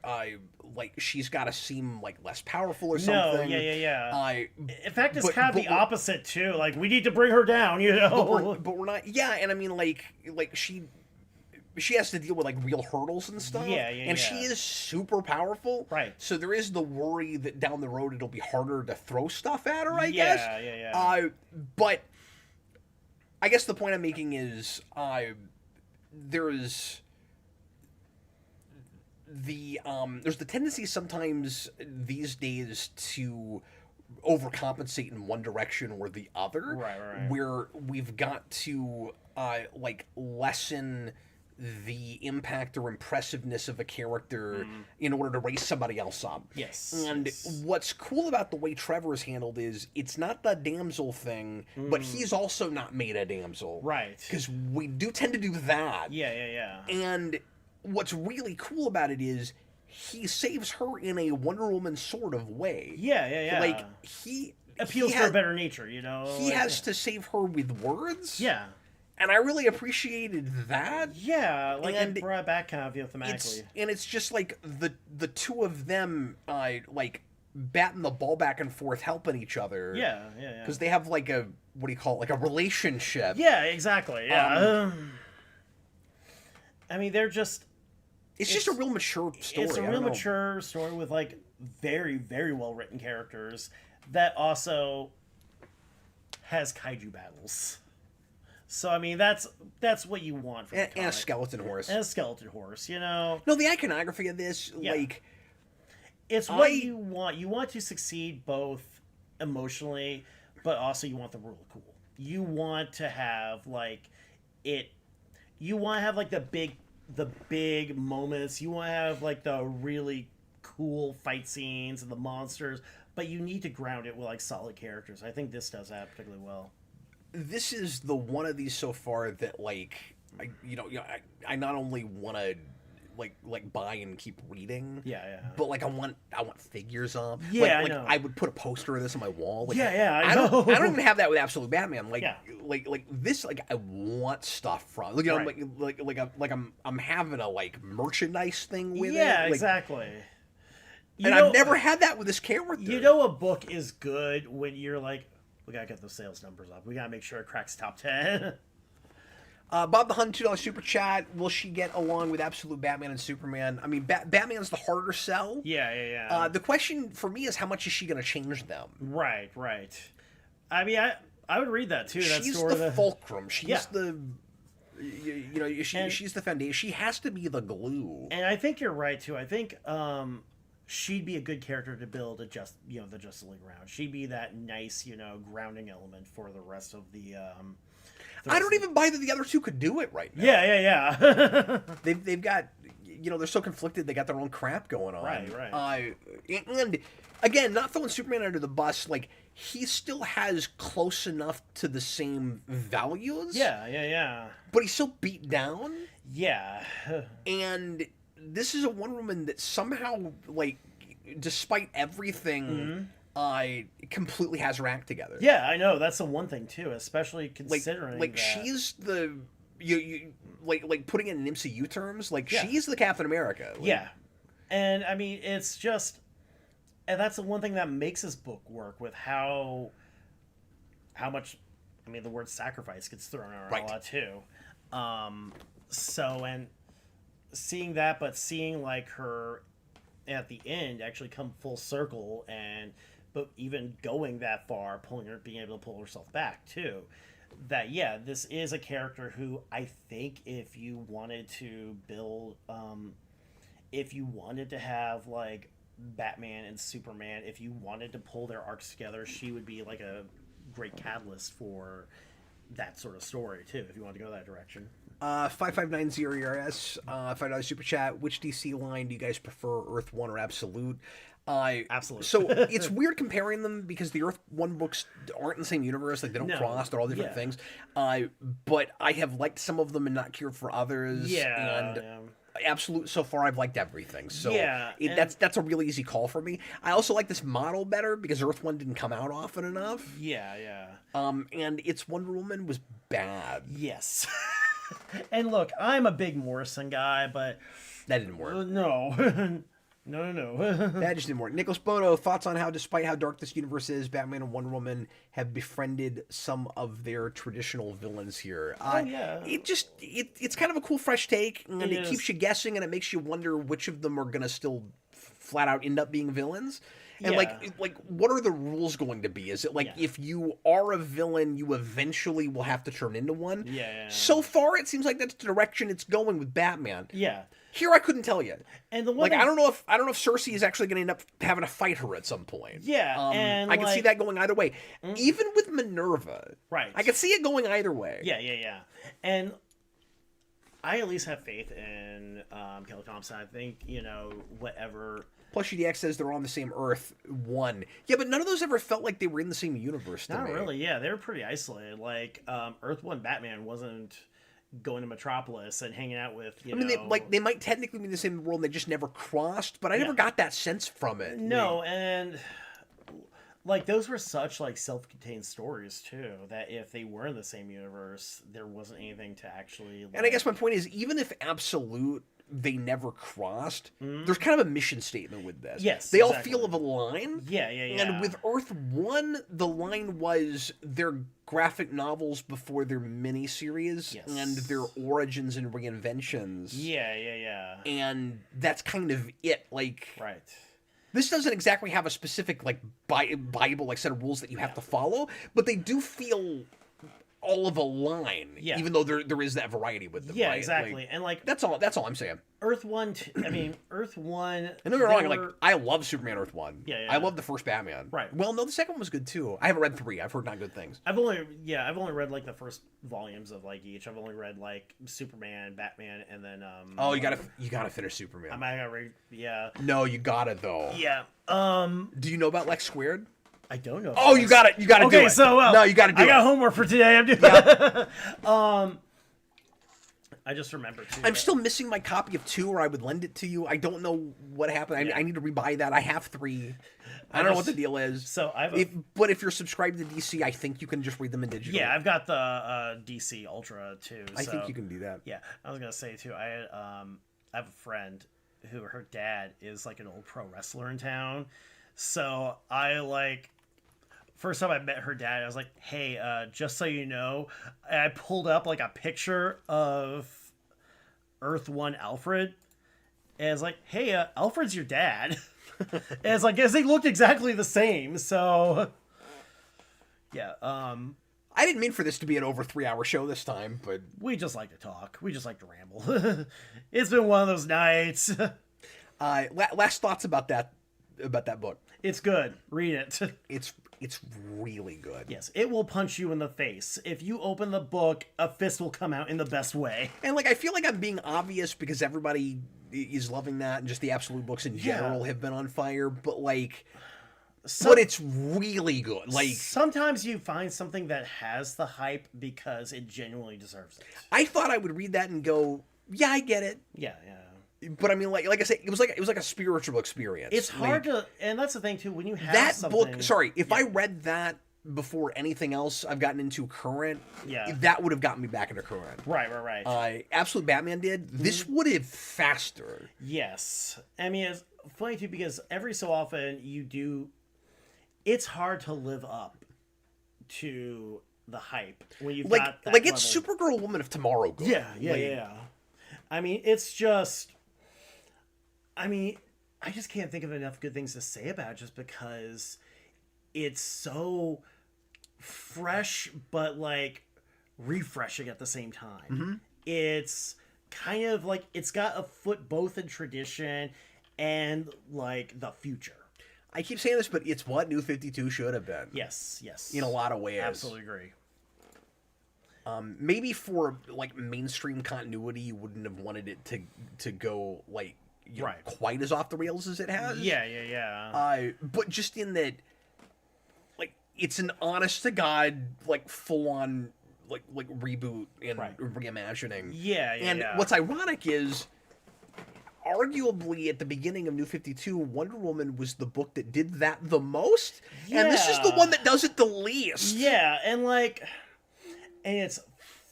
like she's got to seem like less powerful or something. No, yeah. In fact, it's kind of the opposite too. Like we need to bring her down, But we're not. Yeah, and I mean, like she has to deal with like real hurdles and stuff. And she is super powerful. Right. So there is the worry that down the road it'll be harder to throw stuff at her, I guess. Yeah. But I guess the point I'm making is there's the tendency sometimes these days to overcompensate in one direction or the other. Right. Where we've got to like lessen the impact or impressiveness of a character in order to raise somebody else up. Yes. And what's cool about the way Trevor is handled is it's not the damsel thing, but he's also not made a damsel. Right. Because we do tend to do that. Yeah. And what's really cool about it is he saves her in a Wonder Woman sort of way. Yeah. Like, he appeals to her better nature, He has to save her with words. Yeah. And I really appreciated that. Yeah, like it brought it back kind of thematically. It's just like the two of them like batting the ball back and forth, helping each other. Yeah. Because they have like a, what do you call it, like a relationship. Yeah, exactly. Yeah. I mean, they're just... It's just a real mature story. It's a real mature story with like very, very well written characters that also has kaiju battles. So I mean, that's what you want from and a skeleton horse. And a skeleton horse, you know. No, the iconography of this, like, it's what you want. You want to succeed both emotionally, but also you want the rule cool. You want to have like it. You want to have like the big moments. You want to have like the really cool fight scenes and the monsters, but you need to ground it with like solid characters. I think this does that particularly well. This is the one of these so far that like I not only want to like buy and keep reading, but like I want figures of. Yeah, like, I know. I would put a poster of this on my wall. Like, I know. I don't even have that with Absolute Batman. Like like this, like I want stuff from. Like, you know, I'm having a like merchandise thing with it. Yeah, like, exactly. I've never had that with this character. You know, a book is good when you're like, we gotta get those sales numbers up. We gotta make sure it cracks top 10. Bob the Hun, $2 super chat. Will she get along with Absolute Batman and Superman? I mean, Batman's the harder sell. Yeah. The question for me is, how much is she going to change them? Right. I mean, I would read that too. She's the fulcrum. She's the... You know, she's the foundation. She has to be the glue. And I think you're right too. I think she'd be a good character to build the Justice League around. She'd be that nice, grounding element for the rest of the. I don't even buy that the other two could do it right now. Yeah. They've got, they're so conflicted. They got their own crap going on. Right. And again, not throwing Superman under the bus. Like, he still has close enough to the same values. Yeah. But he's so beat down. Yeah. And this is a Wonder Woman that somehow, like, despite everything, completely has her act together. Yeah, I know. That's the one thing too, especially considering like that. She's the you like putting it in MCU terms. Like, she's the Captain America. Like, yeah, and I mean, it's just, and that's the one thing that makes this book work with how much. I mean, the word sacrifice gets thrown around a lot too. So, and seeing that, but seeing like her at the end actually come full circle, but even going that far, being able to pull herself back too. That this is a character who I think if you wanted to build, if you wanted to have like Batman and Superman, if you wanted to pull their arcs together, she would be like a great catalyst for that sort of story too. If you want to go that direction. 5590ERS, $5 super chat. Which DC line do you guys prefer, Earth One or Absolute? Absolute. So it's weird comparing them because the Earth One books aren't in the same universe. Like, they don't cross. They're all different things. But I have liked some of them and not cared for others. And Absolute, so far, I've liked everything. So that's a really easy call for me. I also like this model better because Earth One didn't come out often enough. And its Wonder Woman was bad. Yes. And look, I'm a big Morrison guy, but that didn't work. No. That just didn't work. Nicholas Bono, thoughts on how, despite how dark this universe is, Batman and Wonder Woman have befriended some of their traditional villains here. It's kind of a cool, fresh take, and it keeps you guessing, and it makes you wonder which of them are going to still flat out end up being villains. And like what are the rules going to be? Is it like if you are a villain, you eventually will have to turn into one? So far, it seems like that's the direction it's going with Batman. Here, I couldn't tell you. And the one I don't know if Cersei is actually going to end up having to fight her at some point. And I can see that going either way. Even with Minerva, I can see it going either way. Yeah. And I at least have faith in Kelly Thompson. I think whatever. Plus, UDX says they're on the same Earth One. Yeah, but none of those ever felt like they were in the same universe to me. Not really, yeah. They were pretty isolated. Like, Earth One Batman wasn't going to Metropolis and hanging out with, they might technically be in the same world and they just never crossed, but I never got that sense from it. No, and like those were such like self-contained stories too, that if they were in the same universe, there wasn't anything to actually. Like... And I guess my point is, even if absolute they never crossed, there's kind of a mission statement with this. Yes, they all feel of a line. Yeah. And with Earth 1, the line was their graphic novels before their miniseries and their origins and reinventions. Yeah. And that's kind of it. Like, right. This doesn't exactly have a specific like Bible like set of rules that you have to follow, but they do feel all of a line, even though there is that variety with them. Yeah, right? exactly. Like, and like that's all I'm saying. Earth 1, Earth 1. And don't get me wrong, like I love Superman Earth 1. Yeah. I love the first Batman. Right. Well, no, the second one was good too. I haven't read 3. I've heard not good things. I've only read like the first volumes of like each. I've only read like Superman, Batman, and then Oh, you gotta finish Superman. I might gotta read. Yeah. No, you gotta though. Yeah. Do you know about Lex Squared? I don't know. Oh, you gotta do it. Okay, so no, you gotta do it. I got homework for today. I'm doing. I just remembered too. I'm still missing my copy of 2, or I would lend it to you. I don't know what happened. I need to rebuy that. I have 3. I don't know what the deal is. So but if you're subscribed to DC, I think you can just read them in digital. Yeah, I've got the DC Ultra too. I think you can do that. Yeah, I was gonna say too. I have a friend who her dad is like an old pro wrestler in town. So I like. First time I met her dad, I was like, hey, just so you know, I pulled up like a picture of Earth 1 Alfred. And it's like, hey, Alfred's your dad. And it's like, guess they looked exactly the same. So, yeah. I didn't mean for this to be an over 3-hour show this time, but... We just like to talk. We just like to ramble. It's been one of those nights. Last thoughts about that book. It's good. Read it. It's really good. Yes, it will punch you in the face. If you open the book, a fist will come out in the best way. And like I feel like I'm being obvious because everybody is loving that, and just the absolute books in general have been on fire. But like, but it's really good. Like sometimes you find something that has the hype because it genuinely deserves it. I thought I would read that and go, yeah, I get it. Yeah. But I mean, like I said, it was like a spiritual experience. It's hard to, and that's the thing too. When you have that book, if I read that before anything else I've gotten into current, that would have gotten me back into current. Right. Absolute Batman did. This would have faster. Yes, I mean it's funny too because every so often you do. It's hard to live up to the hype when you've got that level. It's Supergirl Woman of Tomorrow good. Yeah. I mean, it's just. I mean, I just can't think of enough good things to say about it just because it's so fresh, but like refreshing at the same time. Mm-hmm. It's kind of like it's got a foot both in tradition and like the future. I keep saying this, but it's what New 52 should have been. Yes. In a lot of ways. Absolutely agree. Maybe for like mainstream continuity, you wouldn't have wanted it to go like quite as off the rails as it has. Yeah. But just in that, like, it's an honest to God, like full on like reboot and reimagining. Yeah. What's ironic is, arguably at the beginning of New 52, Wonder Woman was the book that did that the most, and this is the one that does it the least. Yeah, and it's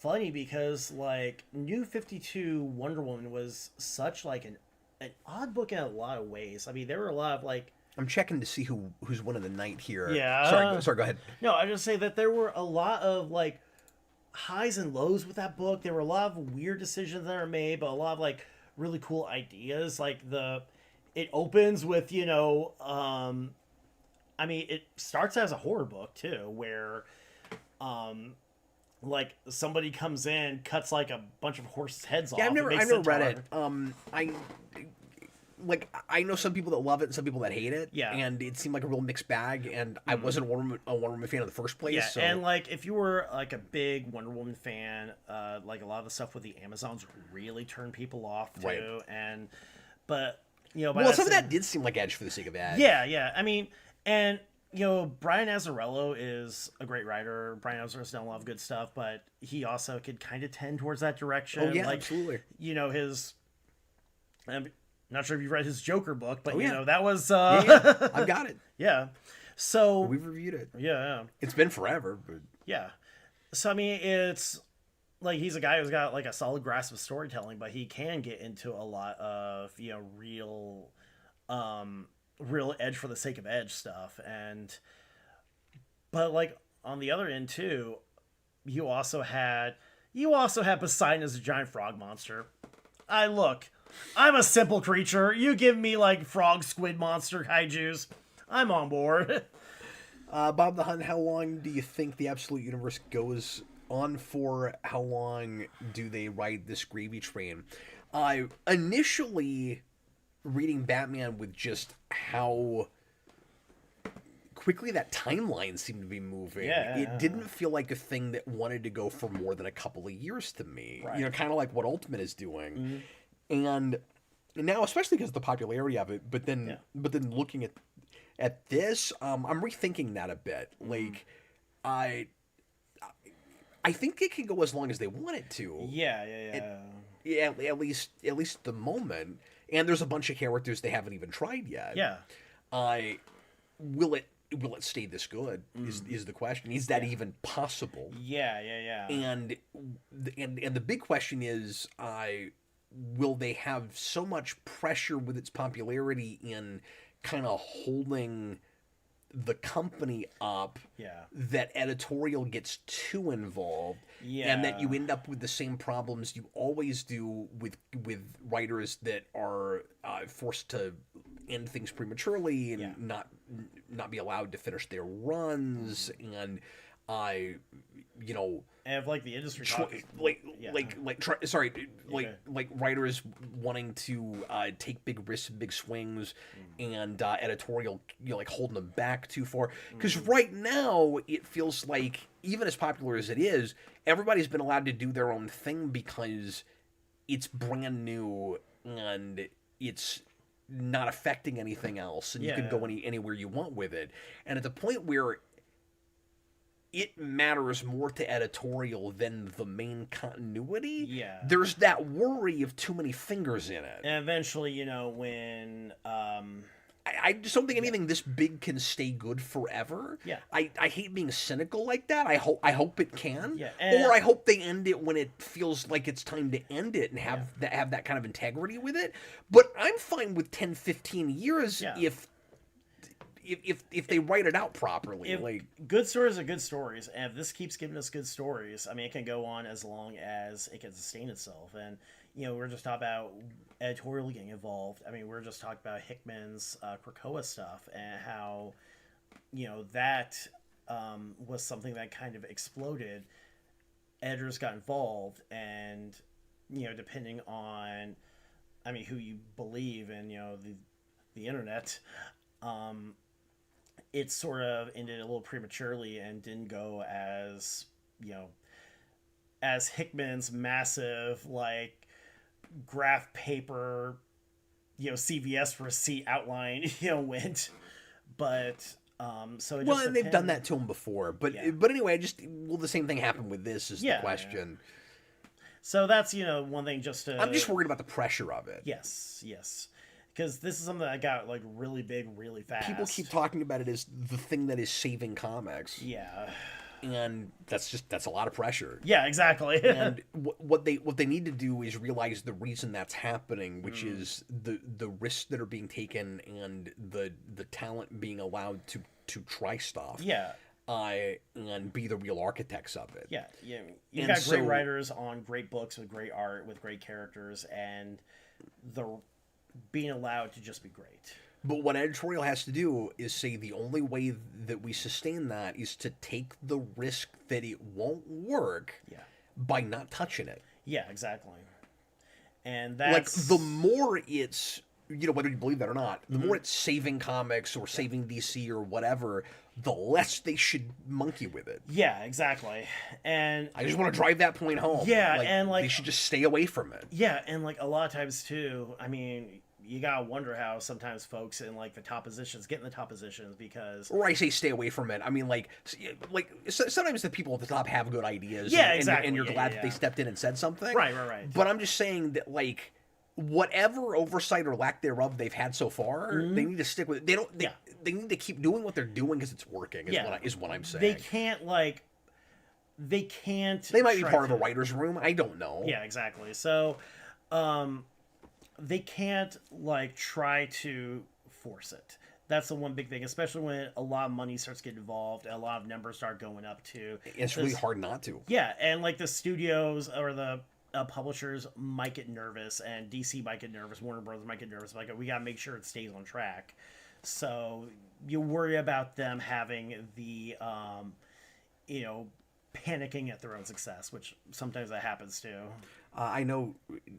funny because like New 52 Wonder Woman was such like an odd book in a lot of ways. I mean, there were a lot of like. I'm checking to see who's one of the night here. Yeah. Sorry. Go ahead. No, I just say that there were a lot of like highs and lows with that book. There were a lot of weird decisions that are made, but a lot of like really cool ideas. Like it opens with I mean, it starts as a horror book too, where like somebody comes in, cuts like a bunch of horses' heads off. I've never read it. I know some people that love it and some people that hate it. Yeah. And it seemed like a real mixed bag, and I wasn't a Wonder Woman fan in the first place. Yeah, so. and like if you were like a big Wonder Woman fan, like a lot of the stuff with the Amazons really turned people off too. Right. But some of that did seem like edge for the sake of edge. Yeah. I mean, and Brian Azzarello is a great writer. Brian Azzarello's done a lot of good stuff, but he also could kind of tend towards that direction. Oh yeah, absolutely. I'm not sure if you've read his Joker book, but that was I've got it. Yeah. So we've reviewed it. Yeah. It's been forever, but yeah. So I mean, it's like he's a guy who's got like a solid grasp of storytelling, but he can get into a lot of real edge for the sake of edge stuff, but like on the other end too, you also had Poseidon as a giant frog monster. I'm a simple creature. You give me like frog squid monster kaijus, I'm on board. Bob the Hunt, how long do you think the Absolute Universe goes on for? How long do they ride this gravy train? Initially, reading Batman with just how quickly that timeline seemed to be moving, it didn't feel like a thing that wanted to go for more than a couple of years to me. Right. Kind of like what Ultimate is doing. Mm-hmm. And now, especially because of the popularity of it, but then looking at this, I'm rethinking that a bit. Like, I think it can go as long as they want it to. At least at the moment. And there's a bunch of characters they haven't even tried yet. Yeah. Will it stay this good? Is the question. Is that even possible? Yeah. And the big question is, will they have so much pressure with its popularity in kind of holding the company up that editorial gets too involved, and that you end up with the same problems you always do with writers that are forced to end things prematurely and not be allowed to finish their runs, and and like the industry like writers wanting to take big risks, big swings, and editorial like holding them back too far. Because right now it feels like, even as popular as it is, everybody's been allowed to do their own thing because it's brand new and it's not affecting anything else, and you can go anywhere you want with it. And at the point where it matters more to editorial than the main continuity, there's that worry of too many fingers in it. And eventually, when I just don't think anything this big can stay good forever. I hate being cynical like that. I hope it can. Or I hope they end it when it feels like it's time to end it and have that kind of integrity with it. But I'm fine with 10, 15 years if they write it out properly. Good stories are good stories, and if this keeps giving us good stories, I mean, it can go on as long as it can sustain itself. And we're just talking about editorial getting involved. I mean, we're just talking about Hickman's Krakoa stuff, and how that was something that kind of exploded. Editors got involved, and depending on, I mean, who you believe, and the internet, it sort of ended a little prematurely and didn't go as Hickman's massive graph paper CVS receipt outline went. But so it just and they've done that to him before, but anyway, will the same thing happen with this is the question. So that's one thing. I'm just worried about the pressure of it. Yes because this is something that got really big really fast. People keep talking about it as the thing that is saving comics. And that's a lot of pressure. Exactly. And what they need to do is realize the reason that's happening, which is the risks that are being taken and the talent being allowed to try stuff. And be the real architects of it. You've got great writers on great books with great art, with great characters, and being allowed to just be great. But what editorial has to do is say the only way that we sustain that is to take the risk that it won't work by not touching it. Exactly. And that's... the more it's, whether you believe that or not, the more it's saving comics or saving DC or whatever, the less they should monkey with it. Exactly. And I just want to drive that point home. And they should just stay away from it. And a lot of times too, I mean, you gotta wonder how sometimes folks in the top positions get in the top positions because... Or I say stay away from it. I mean, sometimes the people at the top have good ideas. Exactly. And you're glad that they stepped in and said something. Right. But I'm just saying that, whatever oversight or lack thereof they've had so far, they need to stick with it. They need to keep doing what they're doing because it's working. Is what I'm saying. They can't They can't. They might be part of a writer's room. I don't know. Yeah, exactly. So, they can't try to force it. That's the one big thing, especially when a lot of money starts getting involved, and a lot of numbers start going up too. It's really hard not to. Yeah, and the studios or the publishers might get nervous, and DC might get nervous. Warner Brothers might get nervous. We got to make sure it stays on track. So you worry about them having the, panicking at their own success, which sometimes that happens too. I know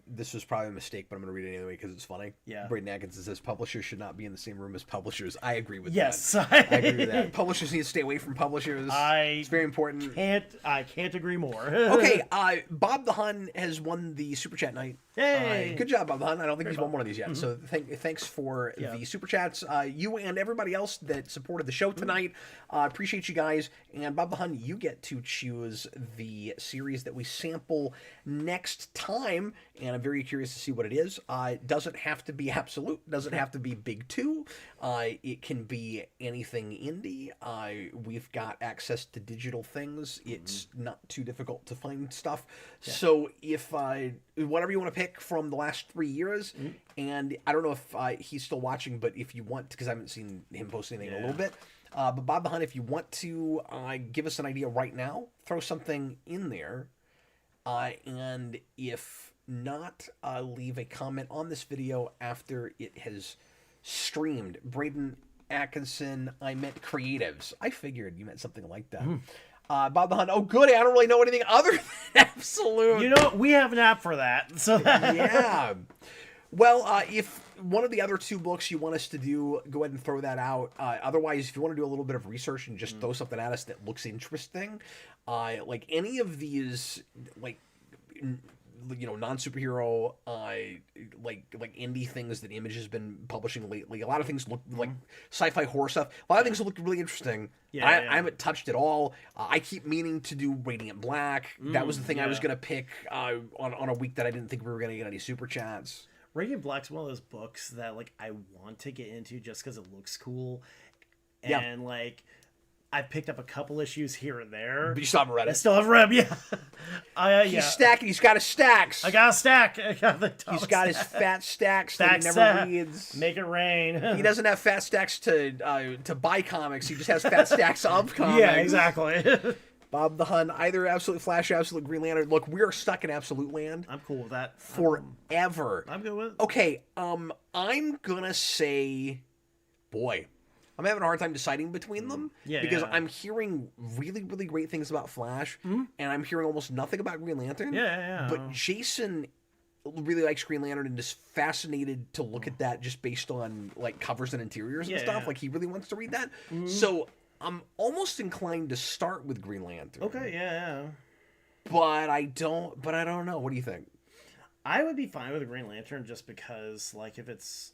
this was probably a mistake, but I'm going to read it anyway because it's funny. Yeah. Braden Atkinson says publishers should not be in the same room as publishers. I agree with yes, that. I agree with that. Publishers need to stay away from publishers. It's very important. I can't agree more. Okay, Bob the Hun has won the Super Chat night. Hey! Good job, Bob the Hun. I don't think he's won one of these yet. So thanks for the Super Chats. You and everybody else that supported the show tonight. Appreciate you guys. And Bob the Hun, you get to choose the series that we sample next time, and I'm very curious to see what it is. It doesn't have to be absolute, doesn't have to be big two. It can be anything indie. We've got access to digital things. It's not too difficult to find stuff. Yeah. So if whatever you want to pick from the last 3 years, and I don't know if he's still watching, but if you want, because I haven't seen him post anything in a little bit. But Bob the Hun, if you want to give us an idea right now, throw something in there. And if not, leave a comment on this video after it has streamed. Braden Atkinson, I meant creatives. I figured you meant something like that. Bob the Hun, oh goody, I don't really know anything other than absolute. You know, we have an app for that. So yeah. Well, if one of the other two books you want us to do, go ahead and throw that out. Otherwise, if you want to do a little bit of research and just throw something at us that looks interesting, like any of these, non-superhero, like indie things that Image has been publishing lately. A lot of things look like sci-fi horror stuff. A lot of things look really interesting. I haven't touched it all. I keep meaning to do Radiant Black. That was the thing I was going to pick on a week that I didn't think we were going to get any super chats. Radiant Black's one of those books that I want to get into just because it looks cool, and I picked up a couple issues here and there. But you still haven't read it. I still haven't read it, He's stacking. He's got his stacks. I got a stack. I got the He's got his fat stacks that he never reads. Make it rain. He doesn't have fat stacks to buy comics. He just has fat stacks of comics. Yeah, exactly. Bob the Hun, either Absolute Flash or Absolute Green Lantern. Look, we're stuck in Absolute Land. I'm cool with that. Forever. I'm good with it. Okay, I'm gonna say, boy, I'm having a hard time deciding between them because I'm hearing really, really great things about Flash, and I'm hearing almost nothing about Green Lantern. But Jason really likes Green Lantern and is fascinated to look at that just based on covers and interiors and stuff. He really wants to read that. So I'm almost inclined to start with Green Lantern. Okay, yeah. But I don't know. What do you think? I would be fine with Green Lantern just because, if it's...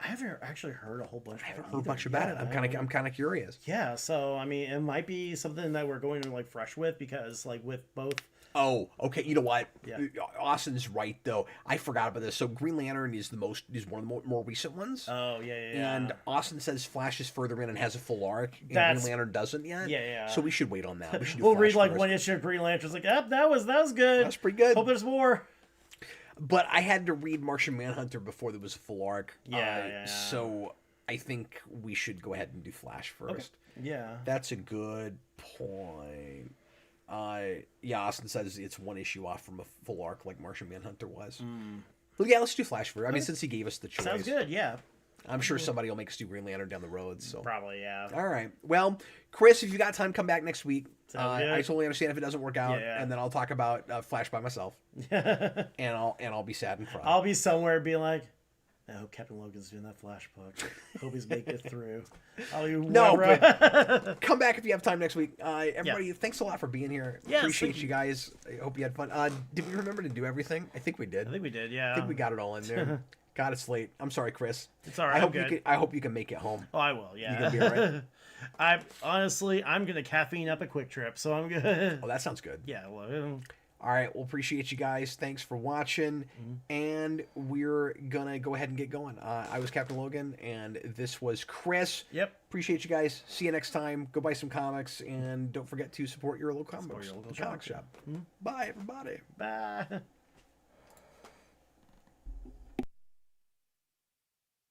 I haven't actually heard a whole bunch. I haven't heard much about it. I'm kind of curious. Yeah, so I mean, it might be something that we're going to fresh with because with both. Oh, okay. You know what? Yeah. Austin's right though. I forgot about this. So Green Lantern is one of the more recent ones. Oh yeah. And Austin says Flash is further in and has a full arc, and Green Lantern doesn't yet. Yeah. So we should wait on that. We should do we'll Flash read first. one issue of Green Lantern. It's that was good. That's pretty good. Hope there's more. But I had to read Martian Manhunter before there was a full arc. Yeah. So I think we should go ahead and do Flash first. Okay. Yeah. That's a good point. Austin says it's one issue off from a full arc like Martian Manhunter was. Well, yeah, let's do Flash first. I mean, since he gave us the choice. Sounds good, yeah. I'm sure somebody will make us do Green Lantern down the road. So probably, yeah. All right. Well, Chris, if you got time, come back next week. I totally understand if it doesn't work out, and then I'll talk about Flash by myself, and I'll be sad and cry. I'll be somewhere being like, I hope Captain Logan's doing that Flash book. Hope he's making it through. But come back if you have time next week. Everybody, thanks a lot for being here. Yes, appreciate you guys. I hope you had fun. Did we remember to do everything? I think we did. I think we did. Yeah. I think we got it all in there. God, it's late. I'm sorry, Chris. It's all right. I hope you can make it home. Oh, I will. Yeah. You gonna be all right? I'm gonna caffeine up a quick trip, so I'm good. Oh, that sounds good. Yeah. Well, All right, well, appreciate you guys. Thanks for watching, and we're gonna go ahead and get going. I was Captain Logan, and this was Chris. Yep. Appreciate you guys. See you next time. Go buy some comics, and don't forget to support your local comic shop. Bye, everybody. Bye.